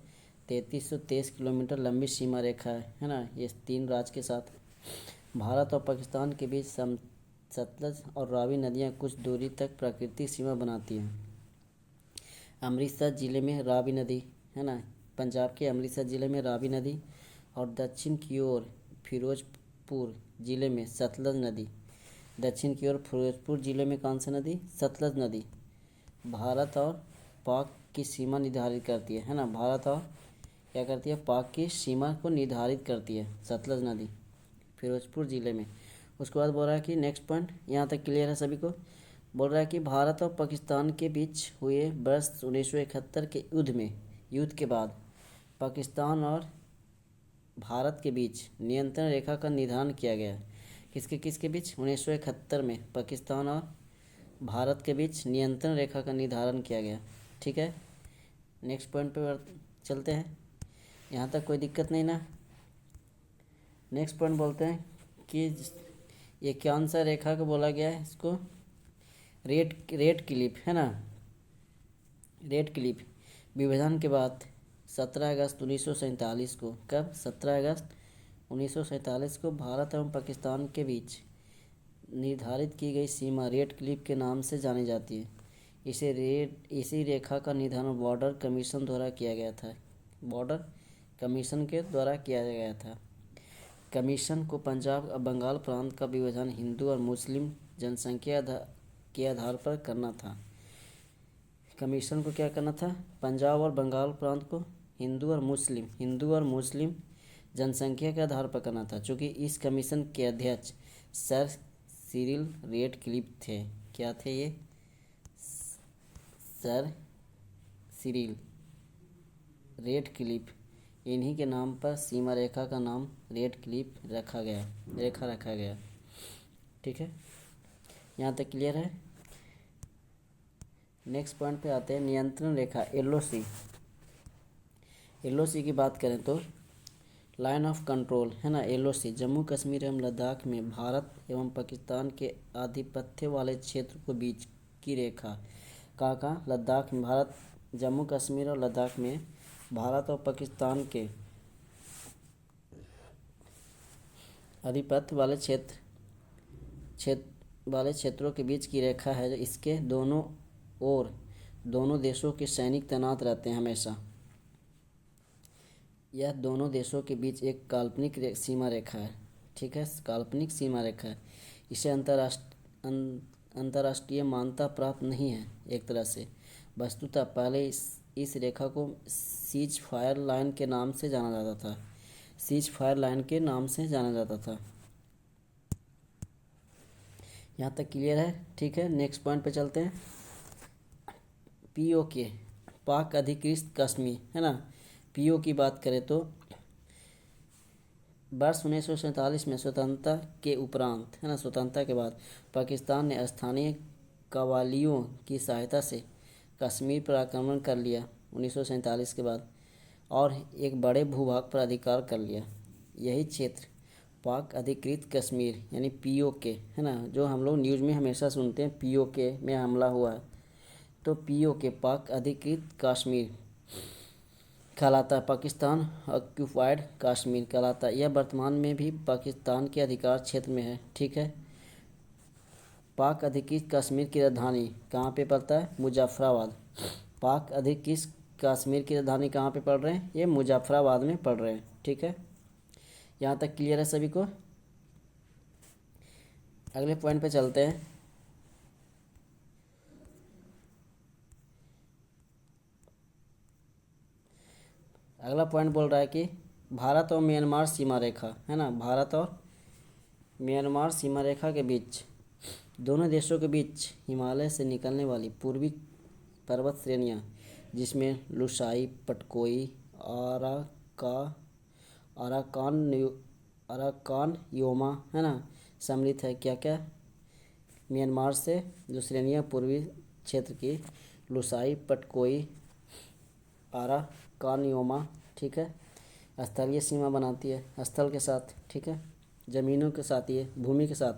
3323 किलोमीटर लंबी सीमा रेखा है ना, ये 3 राज्य के साथ। भारत और पाकिस्तान के बीच सतलज और रावी नदियाँ कुछ दूरी तक प्राकृतिक सीमा बनाती हैं। अमृतसर ज़िले में रावी नदी, है ना, पंजाब के अमृतसर ज़िले में रावी नदी और दक्षिण की ओर फिरोजपुर ज़िले में सतलज नदी। दक्षिण की ओर फिरोजपुर ज़िले में कौन सी नदी, सतलज नदी। भारत और पाक की सीमा निर्धारित करती है ना, भारत और क्या करती है, पाक की सीमा को निर्धारित करती है सतलज नदी फिरोजपुर ज़िले में। उसके बाद बोल रहा है कि नेक्स्ट पॉइंट यहाँ तक क्लियर है सभी को। बोल रहा है कि भारत और पाकिस्तान के बीच हुए वर्ष 1971 के युद्ध के बाद पाकिस्तान और भारत के बीच नियंत्रण रेखा का निर्धारण किया गया। किसके बीच, 1971 में पाकिस्तान और भारत के बीच नियंत्रण रेखा का निर्धारण किया गया। ठीक है, नेक्स्ट पॉइंट पे चलते हैं, यहाँ तक कोई दिक्कत नहीं ना। नेक्स्ट पॉइंट बोलते हैं कि ये कौन सा रेखा को बोला गया है, इसको रेड क्लिफ, है ना, रेड क्लिफ। विभाजन के बाद 17 अगस्त 1947 को, कब, 17 अगस्त 1947 को भारत एवं पाकिस्तान के बीच निर्धारित की गई सीमा रेड क्लिफ के नाम से जानी जाती है। इसी रेखा का निर्धारण बॉर्डर कमीशन द्वारा किया गया था, बॉर्डर कमीशन के द्वारा किया गया था। कमीशन को पंजाब और बंगाल प्रांत का विभाजन हिंदू और मुस्लिम जनसंख्या के आधार पर करना था। कमीशन को क्या करना था, पंजाब और बंगाल प्रांत को हिंदू और मुस्लिम जनसंख्या के आधार पर करना था। चूँकि इस कमीशन के अध्यक्ष सर सिरिल रेडक्लिफ थे। क्या थे ये, सर सिरिल रेडक्लिफ, इन्हीं के नाम पर सीमा रेखा का नाम रेडक्लिफ रेखा रखा गया। ठीक है, यहाँ तक क्लियर है। नेक्स्ट पॉइंट पे आते हैं, नियंत्रण रेखा एलओसी की बात करें तो लाइन ऑफ कंट्रोल, है ना, एलओसी जम्मू कश्मीर एवं लद्दाख में भारत एवं पाकिस्तान के आधिपत्य वाले क्षेत्र के बीच की रेखा। कहाँ, लद्दाख में, भारत, जम्मू कश्मीर और लद्दाख में भारत और पाकिस्तान के आधिपत्य वाले क्षेत्रों के बीच की रेखा है। जो इसके दोनों ओर दोनों देशों के सैनिक तैनात रहते हैं हमेशा। यह दोनों देशों के बीच एक काल्पनिक सीमा रेखा है। ठीक है, काल्पनिक सीमा रेखा है। इसे अंतर्राष्ट्रीय मान्यता प्राप्त नहीं है एक तरह से। वस्तुतः पहले इस रेखा को सीज फायर लाइन के नाम से जाना जाता था। सीज फायर लाइन के नाम से जाना जाता था। यहाँ तक क्लियर है? ठीक है, नेक्स्ट पॉइंट पे चलते हैं। पीओके, पाक अधिकृत कश्मीर, है ना। पीओ की बात करें तो वर्ष 1947 में स्वतंत्रता के उपरांत, है ना, स्वतंत्रता के बाद पाकिस्तान ने स्थानीय कवालियों की सहायता से कश्मीर पर आक्रमण कर लिया 1947 के बाद, और एक बड़े भूभाग पर अधिकार कर लिया। यही क्षेत्र पाक अधिकृत कश्मीर यानी पीओके, है ना, जो हम लोग न्यूज़ में हमेशा सुनते हैं पीओके में हमला हुआ है, तो पीओके पाक अधिकृत कश्मीर कहलाता है, पाकिस्तान ऑक्यूपाइड कश्मीर कहलाता है। यह वर्तमान में भी पाकिस्तान के अधिकार क्षेत्र में है। ठीक है, पाक अधिकृत कश्मीर की राजधानी कहाँ पे पड़ता है? मुजफ्फराबाद। पाक अधिकृत कश्मीर की राजधानी कहाँ पे पड़ रहे हैं? ये मुजफ्फराबाद में पड़ रहे हैं। ठीक है, यहाँ तक क्लियर है सभी को? अगले पॉइंट पे चलते हैं। अगला पॉइंट बोल रहा है कि भारत और म्यांमार सीमा रेखा, है ना, भारत और म्यांमार सीमा रेखा के बीच, दोनों देशों के बीच हिमालय से निकलने वाली पूर्वी पर्वत श्रेणियाँ, जिसमें लुसाई, पटकोई, अराकान योमा, है ना, सम्मिलित है। क्या क्या? म्यांमार से जो श्रेणियाँ पूर्वी क्षेत्र की लुसाई, पटकोई, अराकान योमा, ठीक है, स्थलीय सीमा बनाती है, स्थल के साथ, ठीक है, ज़मीनों के साथ, ये भूमि के साथ।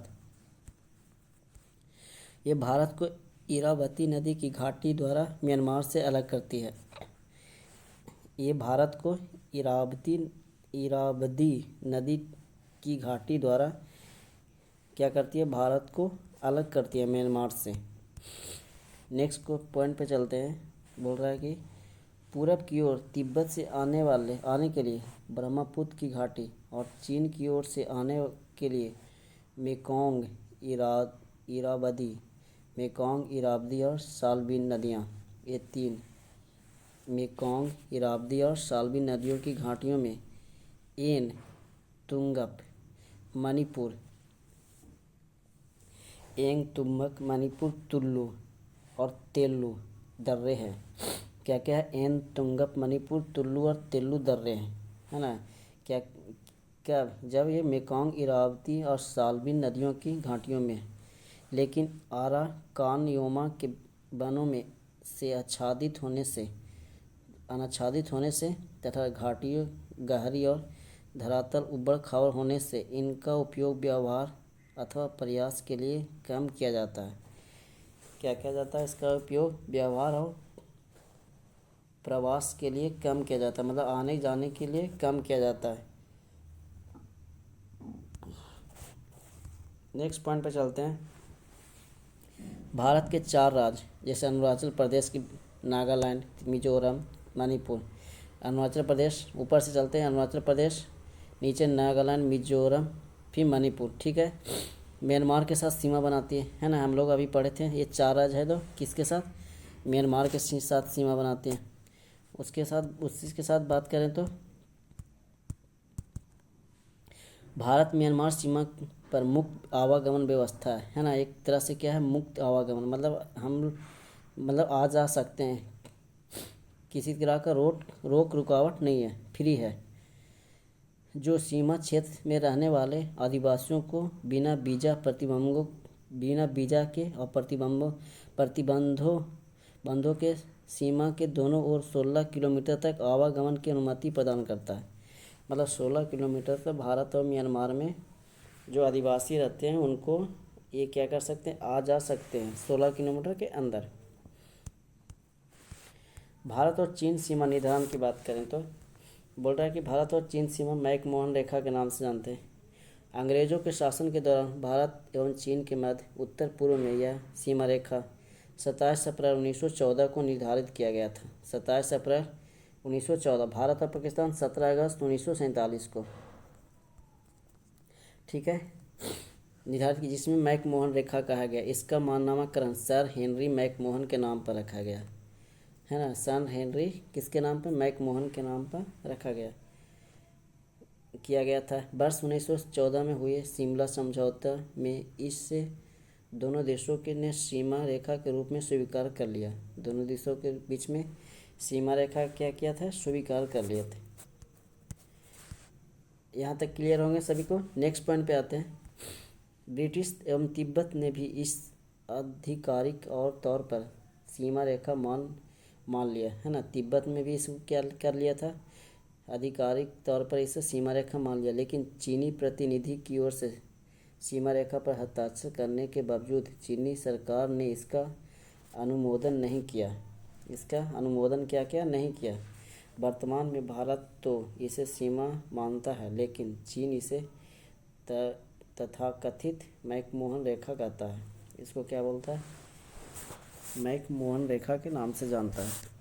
ये भारत को इरावती नदी की घाटी द्वारा म्यांमार से अलग करती है। ये भारत को इरावती नदी की घाटी द्वारा क्या करती है? भारत को अलग करती है म्यांमार से। नेक्स्ट को पॉइंट पे चलते हैं। बोल रहा है कि पूरब की ओर तिब्बत से आने के लिए ब्रह्मपुत्र की घाटी, और चीन की ओर से आने के लिए मेकोंग, इरावदी और साल्बिन नदियाँ, ये तीन मेकोंग, इरावदी और साल्बिन नदियों की घाटियों में एन, तुंगप, मणिपुर, तुल्लू और तेलू दर्रे हैं। क्या क्या है? एन, तुंगप, मणिपुर, तुल्लू और तेलू दर्रे हैं, है ना। क्या क्या? जब ये मेकोंग, इरावती और साल्बिन नदियों की घाटियों में, लेकिन अराकान योमा के वनों में से अनाच्छादित होने से तथा घाटियों गहरी और धरातल उबड़ खाबड़ होने से इनका उपयोग व्यवहार अथवा प्रयास के लिए कम किया जाता है। क्या किया जाता है? इसका उपयोग व्यवहार और प्रवास के लिए कम किया जाता है, मतलब आने जाने के लिए कम किया जाता है। नेक्स्ट पॉइंट पे चलते हैं। भारत के 4 राज्य, जैसे अरुणाचल प्रदेश की, नागालैंड, मिजोरम, मणिपुर। अरुणाचल प्रदेश ऊपर से चलते हैं, अरुणाचल प्रदेश, नीचे नागालैंड, मिजोरम, फिर मणिपुर, ठीक है, म्यांमार के साथ सीमा बनाती है ना। हम लोग अभी पढ़े थे, ये 4 राज्य है तो किसके साथ? म्यांमार के साथ सीमा बनाती हैं। उसी के साथ बात करें तो भारत म्यांमार सीमा पर मुक्त आवागमन व्यवस्था है ना। एक तरह से क्या है? मुक्त आवागमन, मतलब हम आ जा सकते हैं, किसी तरह का रोक रुकावट नहीं है, फ्री है। जो सीमा क्षेत्र में रहने वाले आदिवासियों को बिना वीजा के और प्रतिबंधों के सीमा के दोनों ओर 16 किलोमीटर तक आवागमन की अनुमति प्रदान करता है। मतलब 16 किलोमीटर तक भारत और म्यांमार में जो आदिवासी रहते हैं उनको ये क्या कर सकते हैं? आ जा सकते हैं 16 किलोमीटर के अंदर। भारत और चीन सीमा निर्धारण की बात करें तो बोल रहा है कि भारत और चीन सीमा मैकमोहन रेखा के नाम से जानते हैं। अंग्रेज़ों के शासन के दौरान भारत एवं चीन के मध्य उत्तर पूर्व में यह सीमा रेखा 27 अप्रैल 1914 को निर्धारित किया गया था। 27 अप्रैल 1914। भारत और पाकिस्तान 17 अगस्त 1947 को, ठीक है। निर्धारित की जिसमें मैकमोहन रेखा कहा गया। इसका नामकरण सर हेनरी मैकमोहन के नाम पर रखा गया, है ना। सर हेनरी किसके नाम पर? मैकमोहन के नाम पर रखा गया किया गया था। वर्ष 1914 में हुए शिमला समझौता में इससे दोनों देशों के ने सीमा रेखा के रूप में स्वीकार कर लिया। दोनों देशों के बीच में सीमा रेखा क्या किया था? स्वीकार कर लिया था। यहाँ तक क्लियर होंगे सभी को। नेक्स्ट पॉइंट पे आते हैं। ब्रिटिश एवं तिब्बत ने भी इस आधिकारिक और तौर पर सीमा रेखा मान लिया, है ना। तिब्बत में भी इसको क्या कर लिया था? आधिकारिक तौर पर इसे सीमा रेखा मान लिया, लेकिन चीनी प्रतिनिधि की ओर से सीमा रेखा पर हस्ताक्षर करने के बावजूद चीनी सरकार ने इसका अनुमोदन नहीं किया। इसका अनुमोदन क्या नहीं किया। वर्तमान में भारत तो इसे सीमा मानता है, लेकिन चीन इसे तथाकथित मैकमोहन रेखा कहता है। इसको क्या बोलता है? मैकमोहन रेखा के नाम से जानता है।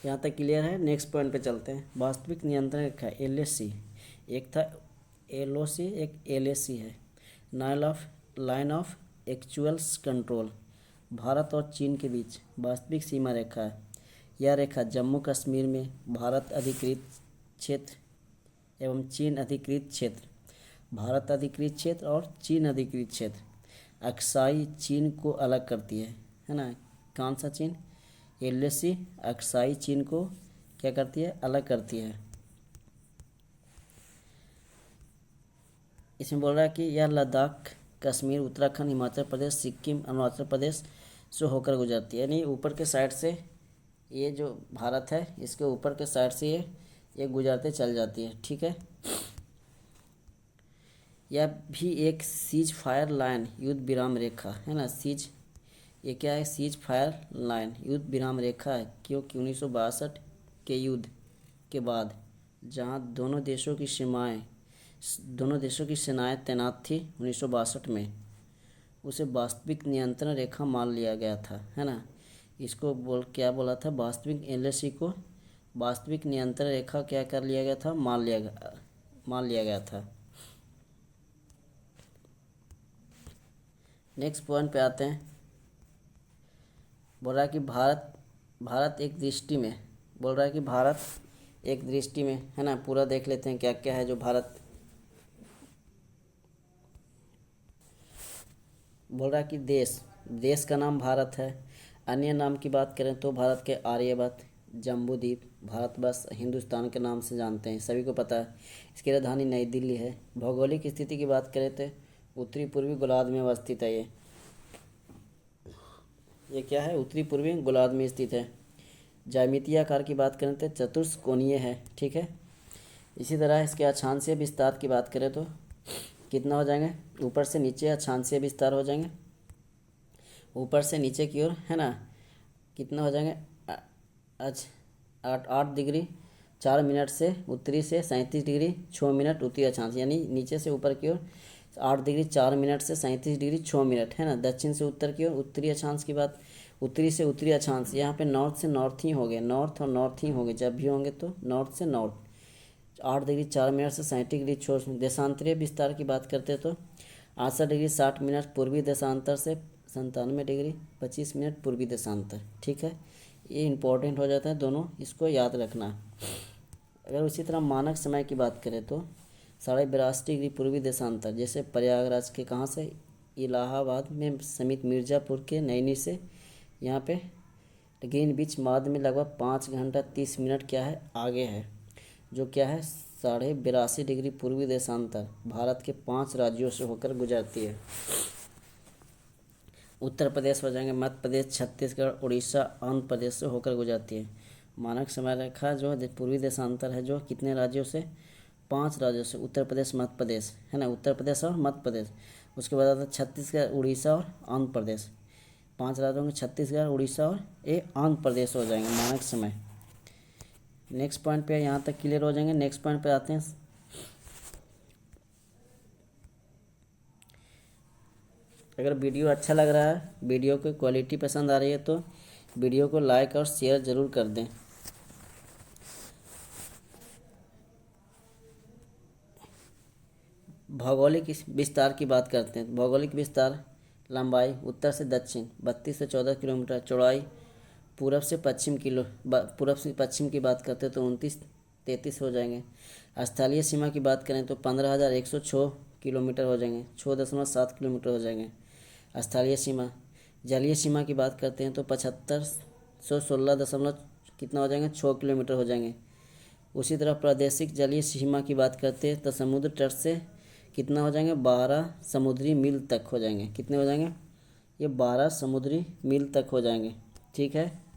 यहाँ तक क्लियर है। नेक्स्ट पॉइंट पे चलते हैं। वास्तविक नियंत्रण रेखा LAC, एक था LOC, एक LAC है। Line of actuals control Bharat और चीन के बीच वास्तविक सीमा रेखा है। यह रेखा जम्मू कश्मीर में भारत अधिकृत क्षेत्र एवं चीन अधिकृत क्षेत्र, भारत अधिकृत क्षेत्र और चीन अधिकृत क्षेत्र अक्साई चीन को अलग करती है ना। कौन सा चीन? LAC अक्साई चीन को क्या करती है? अलग करती है। इसमें बोल रहा है कि यह लद्दाख, कश्मीर, उत्तराखंड, हिमाचल प्रदेश, सिक्किम, अरुणाचल प्रदेश से होकर गुजरती है। यानी ऊपर के साइड से ये जो भारत है इसके ऊपर के साइड से ये गुजरते चल जाती है, ठीक है। यह भी एक सीज फायर लाइन, युद्ध विराम रेखा, है ना। ये क्या है? सीज फायर लाइन, युद्ध विराम रेखा है, क्योंकि 1962 के युद्ध के बाद जहां दोनों देशों की सेनाएं तैनात थी 1962 में, उसे वास्तविक नियंत्रण रेखा मान लिया गया था, है ना। इसको क्या बोला था? वास्तविक LAC को वास्तविक नियंत्रण रेखा क्या कर लिया गया था? मान लिया गया था। नेक्स्ट पॉइंट पे आते हैं। बोल रहा है कि भारत एक दृष्टि में, बोल रहा है कि भारत एक दृष्टि में, है ना। पूरा देख लेते हैं क्या क्या है जो भारत बोल रहा है कि देश का नाम भारत है। अन्य नाम की बात करें तो भारत के आर्यभट्ट, जम्बूद्वीप, भारतवर्ष, हिंदुस्तान के नाम से जानते हैं, सभी को पता है। इसकी राजधानी नई दिल्ली है। भौगोलिक स्थिति की बात करें तो उत्तरी पूर्वी गोलार्ध में अवस्थित है। ये क्या है? उत्तरी पूर्वी गोलार्ध में स्थित है। ज्यामितीय आकार की बात करें तो चतुष्कोणीय है, ठीक है। इसी तरह इसके अक्षांशीय विस्तार की बात करें तो कितना हो जाएंगे? ऊपर से नीचे अक्षांशीय विस्तार हो जाएंगे, ऊपर से नीचे की ओर, है ना। कितना हो जाएंगे? 8 डिग्री 4 मिनट से उत्तरी से 37 डिग्री 6 मिनट उत्तरी अक्षांश, यानी नीचे से ऊपर की ओर 8 डिग्री 4 मिनट से 37 डिग्री 6 मिनट, है ना। दक्षिण से उत्तर की ओर उत्तरी अक्षांश की बात, उत्तरी से उत्तरी अक्षांश, यहाँ पे नॉर्थ से नॉर्थ ही हो गए, नॉर्थ और नॉर्थ ही होंगे जब भी होंगे तो नॉर्थ से नॉर्थ। 8 डिग्री 4 मिनट से 37 डिग्री 6 मिनट। देशांतरीय विस्तार की बात करते तो 68 डिग्री 60 मिनट पूर्वी देशांतर से 97 डिग्री 25 मिनट पूर्वी देशांतर, ठीक है। ये इंपॉर्टेंट हो जाता है दोनों, इसको याद रखना। अगर उसी तरह मानक समय की बात करें तो 82.5 डिग्री पूर्वी देशांतर, जैसे प्रयागराज के कहाँ से? इलाहाबाद में समित मिर्ज़ापुर के नैनी से यहाँ पे ग्रीन बीच मार्ग में लगभग 5 घंटा 30 मिनट क्या है? आगे है, जो क्या है? 82.5 डिग्री पूर्वी देशांतर भारत के 5 राज्यों से होकर गुजरती है। उत्तर प्रदेश हो जाएंगे, मध्य प्रदेश, छत्तीसगढ़, उड़ीसा, आंध्र प्रदेश से होकर गुजरती है। मानक समय रेखा जो पूर्वी देशांतर है जो कितने राज्यों से? 5 राज्यों से, उत्तर प्रदेश, मध्य प्रदेश, है ना। उत्तर प्रदेश और मध्य प्रदेश, उसके बाद आता है छत्तीसगढ़, उड़ीसा और आंध्र प्रदेश। 5 राज्यों में छत्तीसगढ़, उड़ीसा और आंध्र प्रदेश हो जाएंगे मानक समय। नेक्स्ट पॉइंट पे यहाँ तक क्लियर हो जाएंगे। नेक्स्ट पॉइंट पे आते हैं। अगर वीडियो अच्छा लग रहा है, वीडियो की क्वालिटी पसंद आ रही है तो वीडियो को लाइक और शेयर ज़रूर कर दें। भौगोलिक विस्तार की बात करते हैं। भौगोलिक विस्तार लंबाई उत्तर से दक्षिण 32 से 14 किलोमीटर, चौड़ाई पूरब से पश्चिम की बात करते हैं तो 29-33 हो जाएंगे। स्थलीय सीमा की बात करें तो 15,106 किलोमीटर हो जाएंगे, 6.7 किलोमीटर हो जाएंगे स्थलीय सीमा। जलीय सीमा की बात करते हैं तो 7516 दशमलव कितना हो जाएंगे, 6 किलोमीटर हो जाएंगे। उसी तरह प्रादेशिक जलीय सीमा की बात करते हैं तो समुद्र तट से कितना हो जाएंगे, 12 समुद्री मील तक हो जाएंगे। कितने हो जाएंगे, ये 12 समुद्री मील तक हो जाएंगे। ठीक है,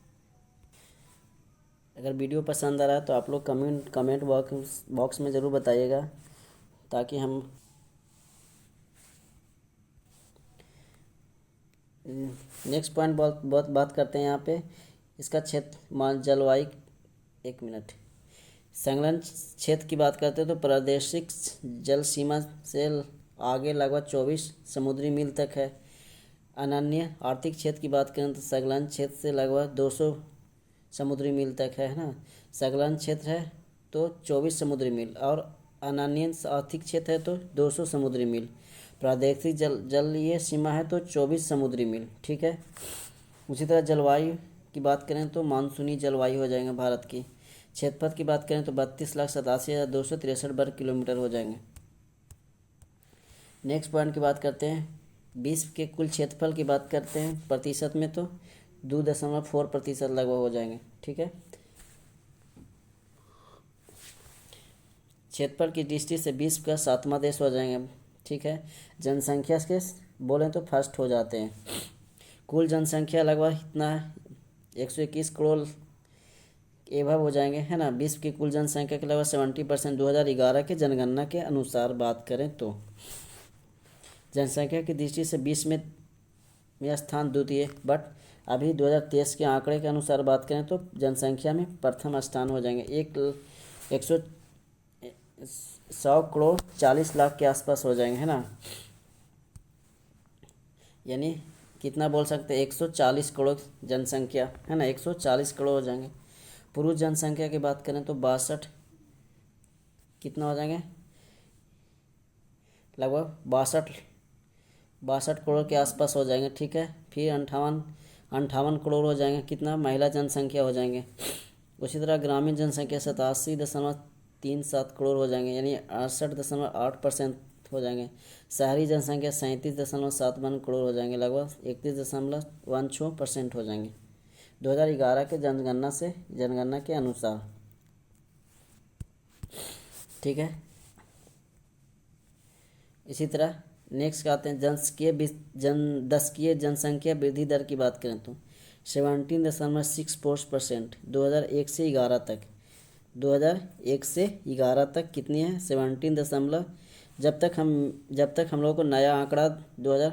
अगर वीडियो पसंद आ रहा है तो आप लोग कमेंट बॉक्स में ज़रूर बताइएगा, ताकि हम नेक्स्ट पॉइंट बहुत बात करते हैं यहाँ पे। इसका क्षेत्र मान जलवायु, एक मिनट, संलग्न क्षेत्र की बात करते हैं तो प्रादेशिक जल सीमा से आगे लगभग 24 समुद्री मील तक है। अनन्य आर्थिक क्षेत्र की बात करें तो संलग्न क्षेत्र से लगभग 200 समुद्री मील तक है ना। संलग्न क्षेत्र है तो 24 समुद्री मील, और अनन्य आर्थिक क्षेत्र है तो 200 समुद्री मील। प्रादेशिक जलीय सीमा है तो 24 समुद्री मील। ठीक है, उसी तरह जलवायु की बात करें तो मानसूनी जलवायु हो जाएंगे भारत की। क्षेत्रफल की बात करें तो 32,87,263 वर्ग किलोमीटर हो जाएंगे। नेक्स्ट पॉइंट की बात करते हैं, विश्व के कुल क्षेत्रफल की बात करते हैं प्रतिशत में तो 2.4% लगभग हो जाएंगे। ठीक है, क्षेत्रफल की दृष्टि से विश्व का 7वां देश हो जाएंगे। ठीक है, जनसंख्या के बोलें तो फर्स्ट हो जाते हैं। कुल जनसंख्या लगभग इतना 121 करोड़ एवं हो जाएंगे, है ना। विश्व की कुल जनसंख्या के लगभग 70% 2011 के जनगणना के अनुसार बात करें तो जनसंख्या की दृष्टि से विश्व में स्थान द्वितीय, बट अभी 2023 के आंकड़े के अनुसार बात करें तो जनसंख्या में प्रथम स्थान हो जाएंगे। 100 करोड़ 40 लाख के आसपास हो जाएंगे, है ना। यानी कितना बोल सकते हैं, 140 करोड़ जनसंख्या, है ना, 140 करोड़ हो जाएंगे। पुरुष जनसंख्या की बात करें तो 62 कितना हो जाएंगे, लगभग 62 करोड़ के आसपास हो जाएंगे। ठीक है, फिर 58 करोड़ हो जाएंगे, कितना महिला जनसंख्या हो जाएंगे। उसी तरह ग्रामीण जनसंख्या 87.37 करोड़ हो जाएंगे, यानी 68.8% हो जाएंगे। शहरी जनसंख्या 37.71 करोड़ हो जाएंगे, लगभग 31.16% हो जाएंगे 2011 के जनगणना के अनुसार। ठीक है, इसी तरह नेक्स्ट आते हैं दशकीय जनसंख्या वृद्धि दर की बात करें तो 17.64% 2001 से 11 तक कितनी है, 17 जब तक हम लोग को नया आंकड़ा 2000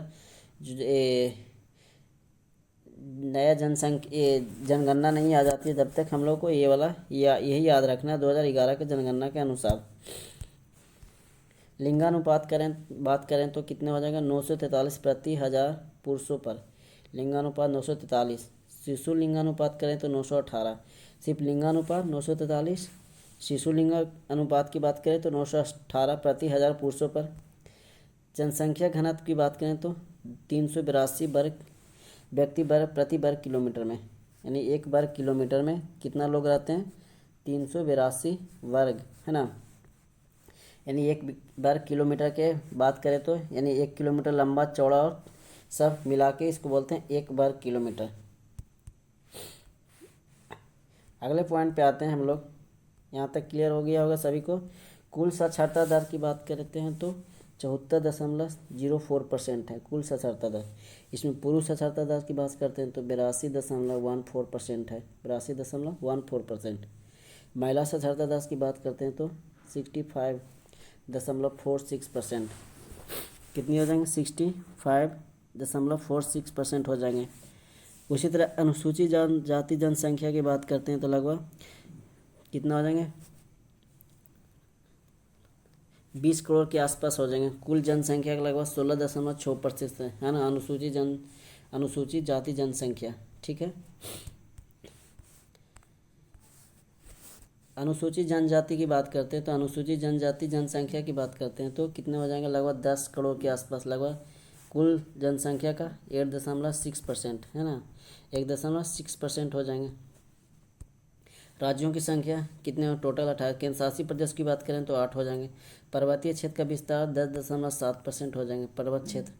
नया जनगणना नहीं आ जाती है, तब तक हम लोग को ये वाला यही याद रखना है 2011 के जनगणना के अनुसार। लिंगानुपात बात करें तो कितने हो जाएगा, 943 प्रति हजार पुरुषों पर, लिंगानुपात 943। शिशु लिंगानुपात करें तो 918, सिर्फ लिंगानुपात 943। शिशु लिंग अनुपात की बात करें तो 918 प्रति हजार पुरुषों पर। जनसंख्या घनत्व की बात करें तो 382 व्यक्ति प्रति वर्ग किलोमीटर में, यानी एक वर्ग किलोमीटर में कितना लोग रहते हैं, 382 वर्ग, है ना। यानी एक वर्ग किलोमीटर के बात करें तो यानी 1 किलोमीटर लंबा चौड़ा और सब मिला के इसको बोलते हैं 1 वर्ग किलोमीटर। अगले पॉइंट पे आते हैं हम लोग। यहाँ तक क्लियर हो गया होगा सभी को। कुल साक्षरता दर की बात करते हैं तो 74.04% है कुल साक्षरता दर। इसमें पुरुष साक्षरता दर की बात करते हैं तो 82.14% है, 82.14%। महिला साक्षरता दर की बात करते हैं तो 65.46%। कितनी हो जाएंगे, 65.46% हो जाएंगे। उसी तरह अनुसूचित जाति जनसंख्या की बात करते हैं तो लगभग कितना हो जाएंगे, 20 करोड़ के आसपास हो जाएंगे। कुल जनसंख्या का लगभग 16.6% है ना अनुसूचित जाति जनसंख्या। ठीक है, अनुसूचित जनजाति की बात करते हैं तो अनुसूचित जनजाति जनसंख्या की बात करते हैं तो कितने हो जाएंगे, लगभग 10 करोड़ के आसपास, लगभग कुल जनसंख्या का 8.6% है ना, 1.6% हो जाएंगे। राज्यों की संख्या कितने हो, टोटल 18। केंद्र शासित प्रदेश की बात करें तो 8 हो जाएंगे। पर्वतीय क्षेत्र का विस्तार 10.7% हो जाएंगे पर्वत क्षेत्र।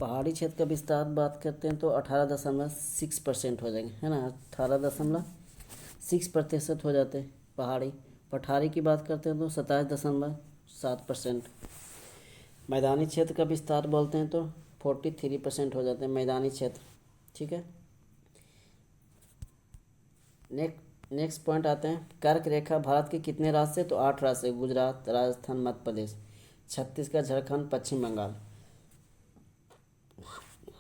पहाड़ी क्षेत्र का विस्तार बात करते हैं तो 18.6% हो जाएंगे, है ना, 18.6% हो जाते हैं पहाड़ी। पठारी की बात करते हैं तो 27.7%। मैदानी क्षेत्र का विस्तार बोलते हैं तो 43% हो जाते हैं मैदानी क्षेत्र, ठीक है। नेक्स्ट पॉइंट आते हैं, कर्क रेखा भारत के कितने राज्य से, तो 8 राज्य से, गुजरात, राजस्थान, मध्य प्रदेश, छत्तीसगढ़, झारखंड, पश्चिम बंगाल।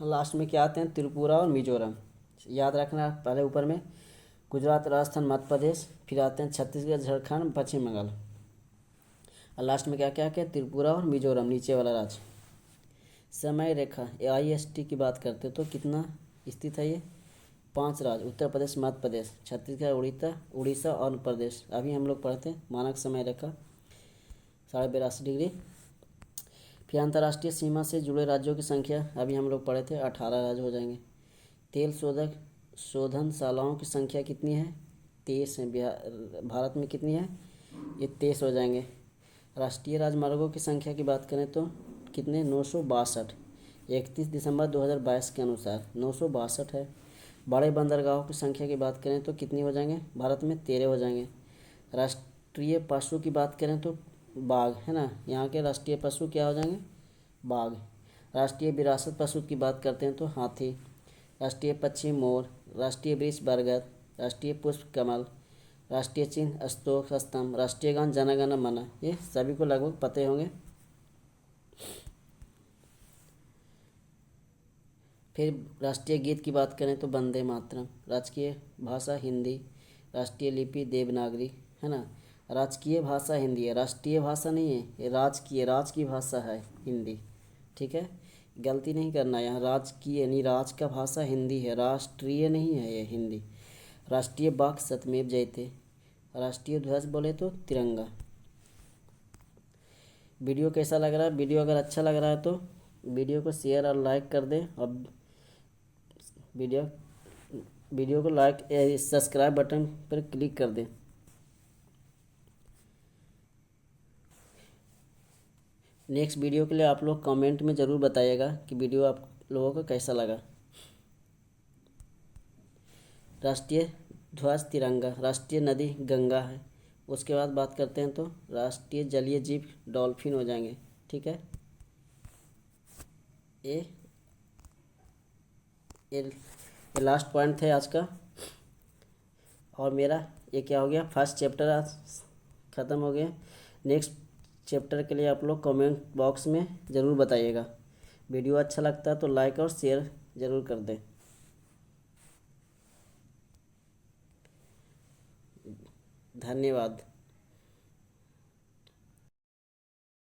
लास्ट में क्या आते हैं, त्रिपुरा और मिजोरम। याद रखना, पहले ऊपर में गुजरात, राजस्थान, मध्य प्रदेश, फिर आते हैं छत्तीसगढ़, झारखंड, पश्चिम बंगाल, और लास्ट में क्या क्या क्या, त्रिपुरा और मिजोरम, नीचे वाला राज्य। समय रेखा IST की बात करते हैं तो कितना स्थित है ये, 5 राज्य, उत्तर प्रदेश, मध्य प्रदेश, छत्तीसगढ़, उड़ीसा और आंध्र प्रदेश। अभी हम लोग पढ़ते हैं मानक समय रेखा 82.5 डिग्री। फिर अंतर्राष्ट्रीय सीमा से जुड़े राज्यों की संख्या अभी हम लोग पढ़े थे, 18 राज्य हो जाएंगे। तेल शोधनशालाओं की संख्या कितनी है, 23 है। भारत में कितनी है, ये 23 हो जाएंगे। राष्ट्रीय राजमार्गों की संख्या की बात करें तो कितने, 962, 31 दिसंबर 2022 के अनुसार 962 है। बड़े बंदरगाहों की संख्या की बात करें तो कितनी हो जाएंगे, भारत में 13 हो जाएंगे। राष्ट्रीय पशु की बात करें तो बाघ, है ना, यहाँ के राष्ट्रीय पशु क्या हो जाएंगे, बाघ। राष्ट्रीय विरासत पशु की बात करते हैं तो हाथी। राष्ट्रीय पक्षी मोर। राष्ट्रीय वृक्ष बरगद। राष्ट्रीय पुष्प कमल। राष्ट्रीय चिन्ह अशोक स्तंभ। राष्ट्रीय गान जन गण मन, ये सभी को लगभग पते होंगे। फिर राष्ट्रीय गीत की बात करें तो वंदे मातरम। राजकीय भाषा हिंदी। राष्ट्रीय लिपि देवनागरी, है ना। राजकीय भाषा हिंदी है, राष्ट्रीय भाषा नहीं है, ये राज की भाषा है हिंदी, ठीक है, गलती नहीं करना, यहाँ राजकीय यानी राज का भाषा हिंदी है, राष्ट्रीय नहीं है ये हिंदी। राष्ट्रीय बाग सत्यमेव जयते। राष्ट्रीय ध्वज बोले तो तिरंगा। वीडियो कैसा लग रहा है, वीडियो अगर अच्छा लग रहा है तो वीडियो को शेयर और लाइक कर दें, और वीडियो को लाइक सब्सक्राइब बटन पर क्लिक कर दें। नेक्स्ट वीडियो के लिए आप लोग कमेंट में ज़रूर बताइएगा कि वीडियो आप लोगों को कैसा लगा। राष्ट्रीय ध्वज तिरंगा। राष्ट्रीय नदी गंगा है। उसके बाद बात करते हैं तो राष्ट्रीय जलीय जीव डॉल्फिन हो जाएंगे, ठीक है। ये लास्ट पॉइंट थे आज का, और मेरा ये क्या हो गया, फर्स्ट चैप्टर आज ख़त्म हो गया। नेक्स्ट चैप्टर के लिए आप लोग कमेंट बॉक्स में ज़रूर बताइएगा। वीडियो अच्छा लगता है तो लाइक और शेयर ज़रूर कर दें। धन्यवाद।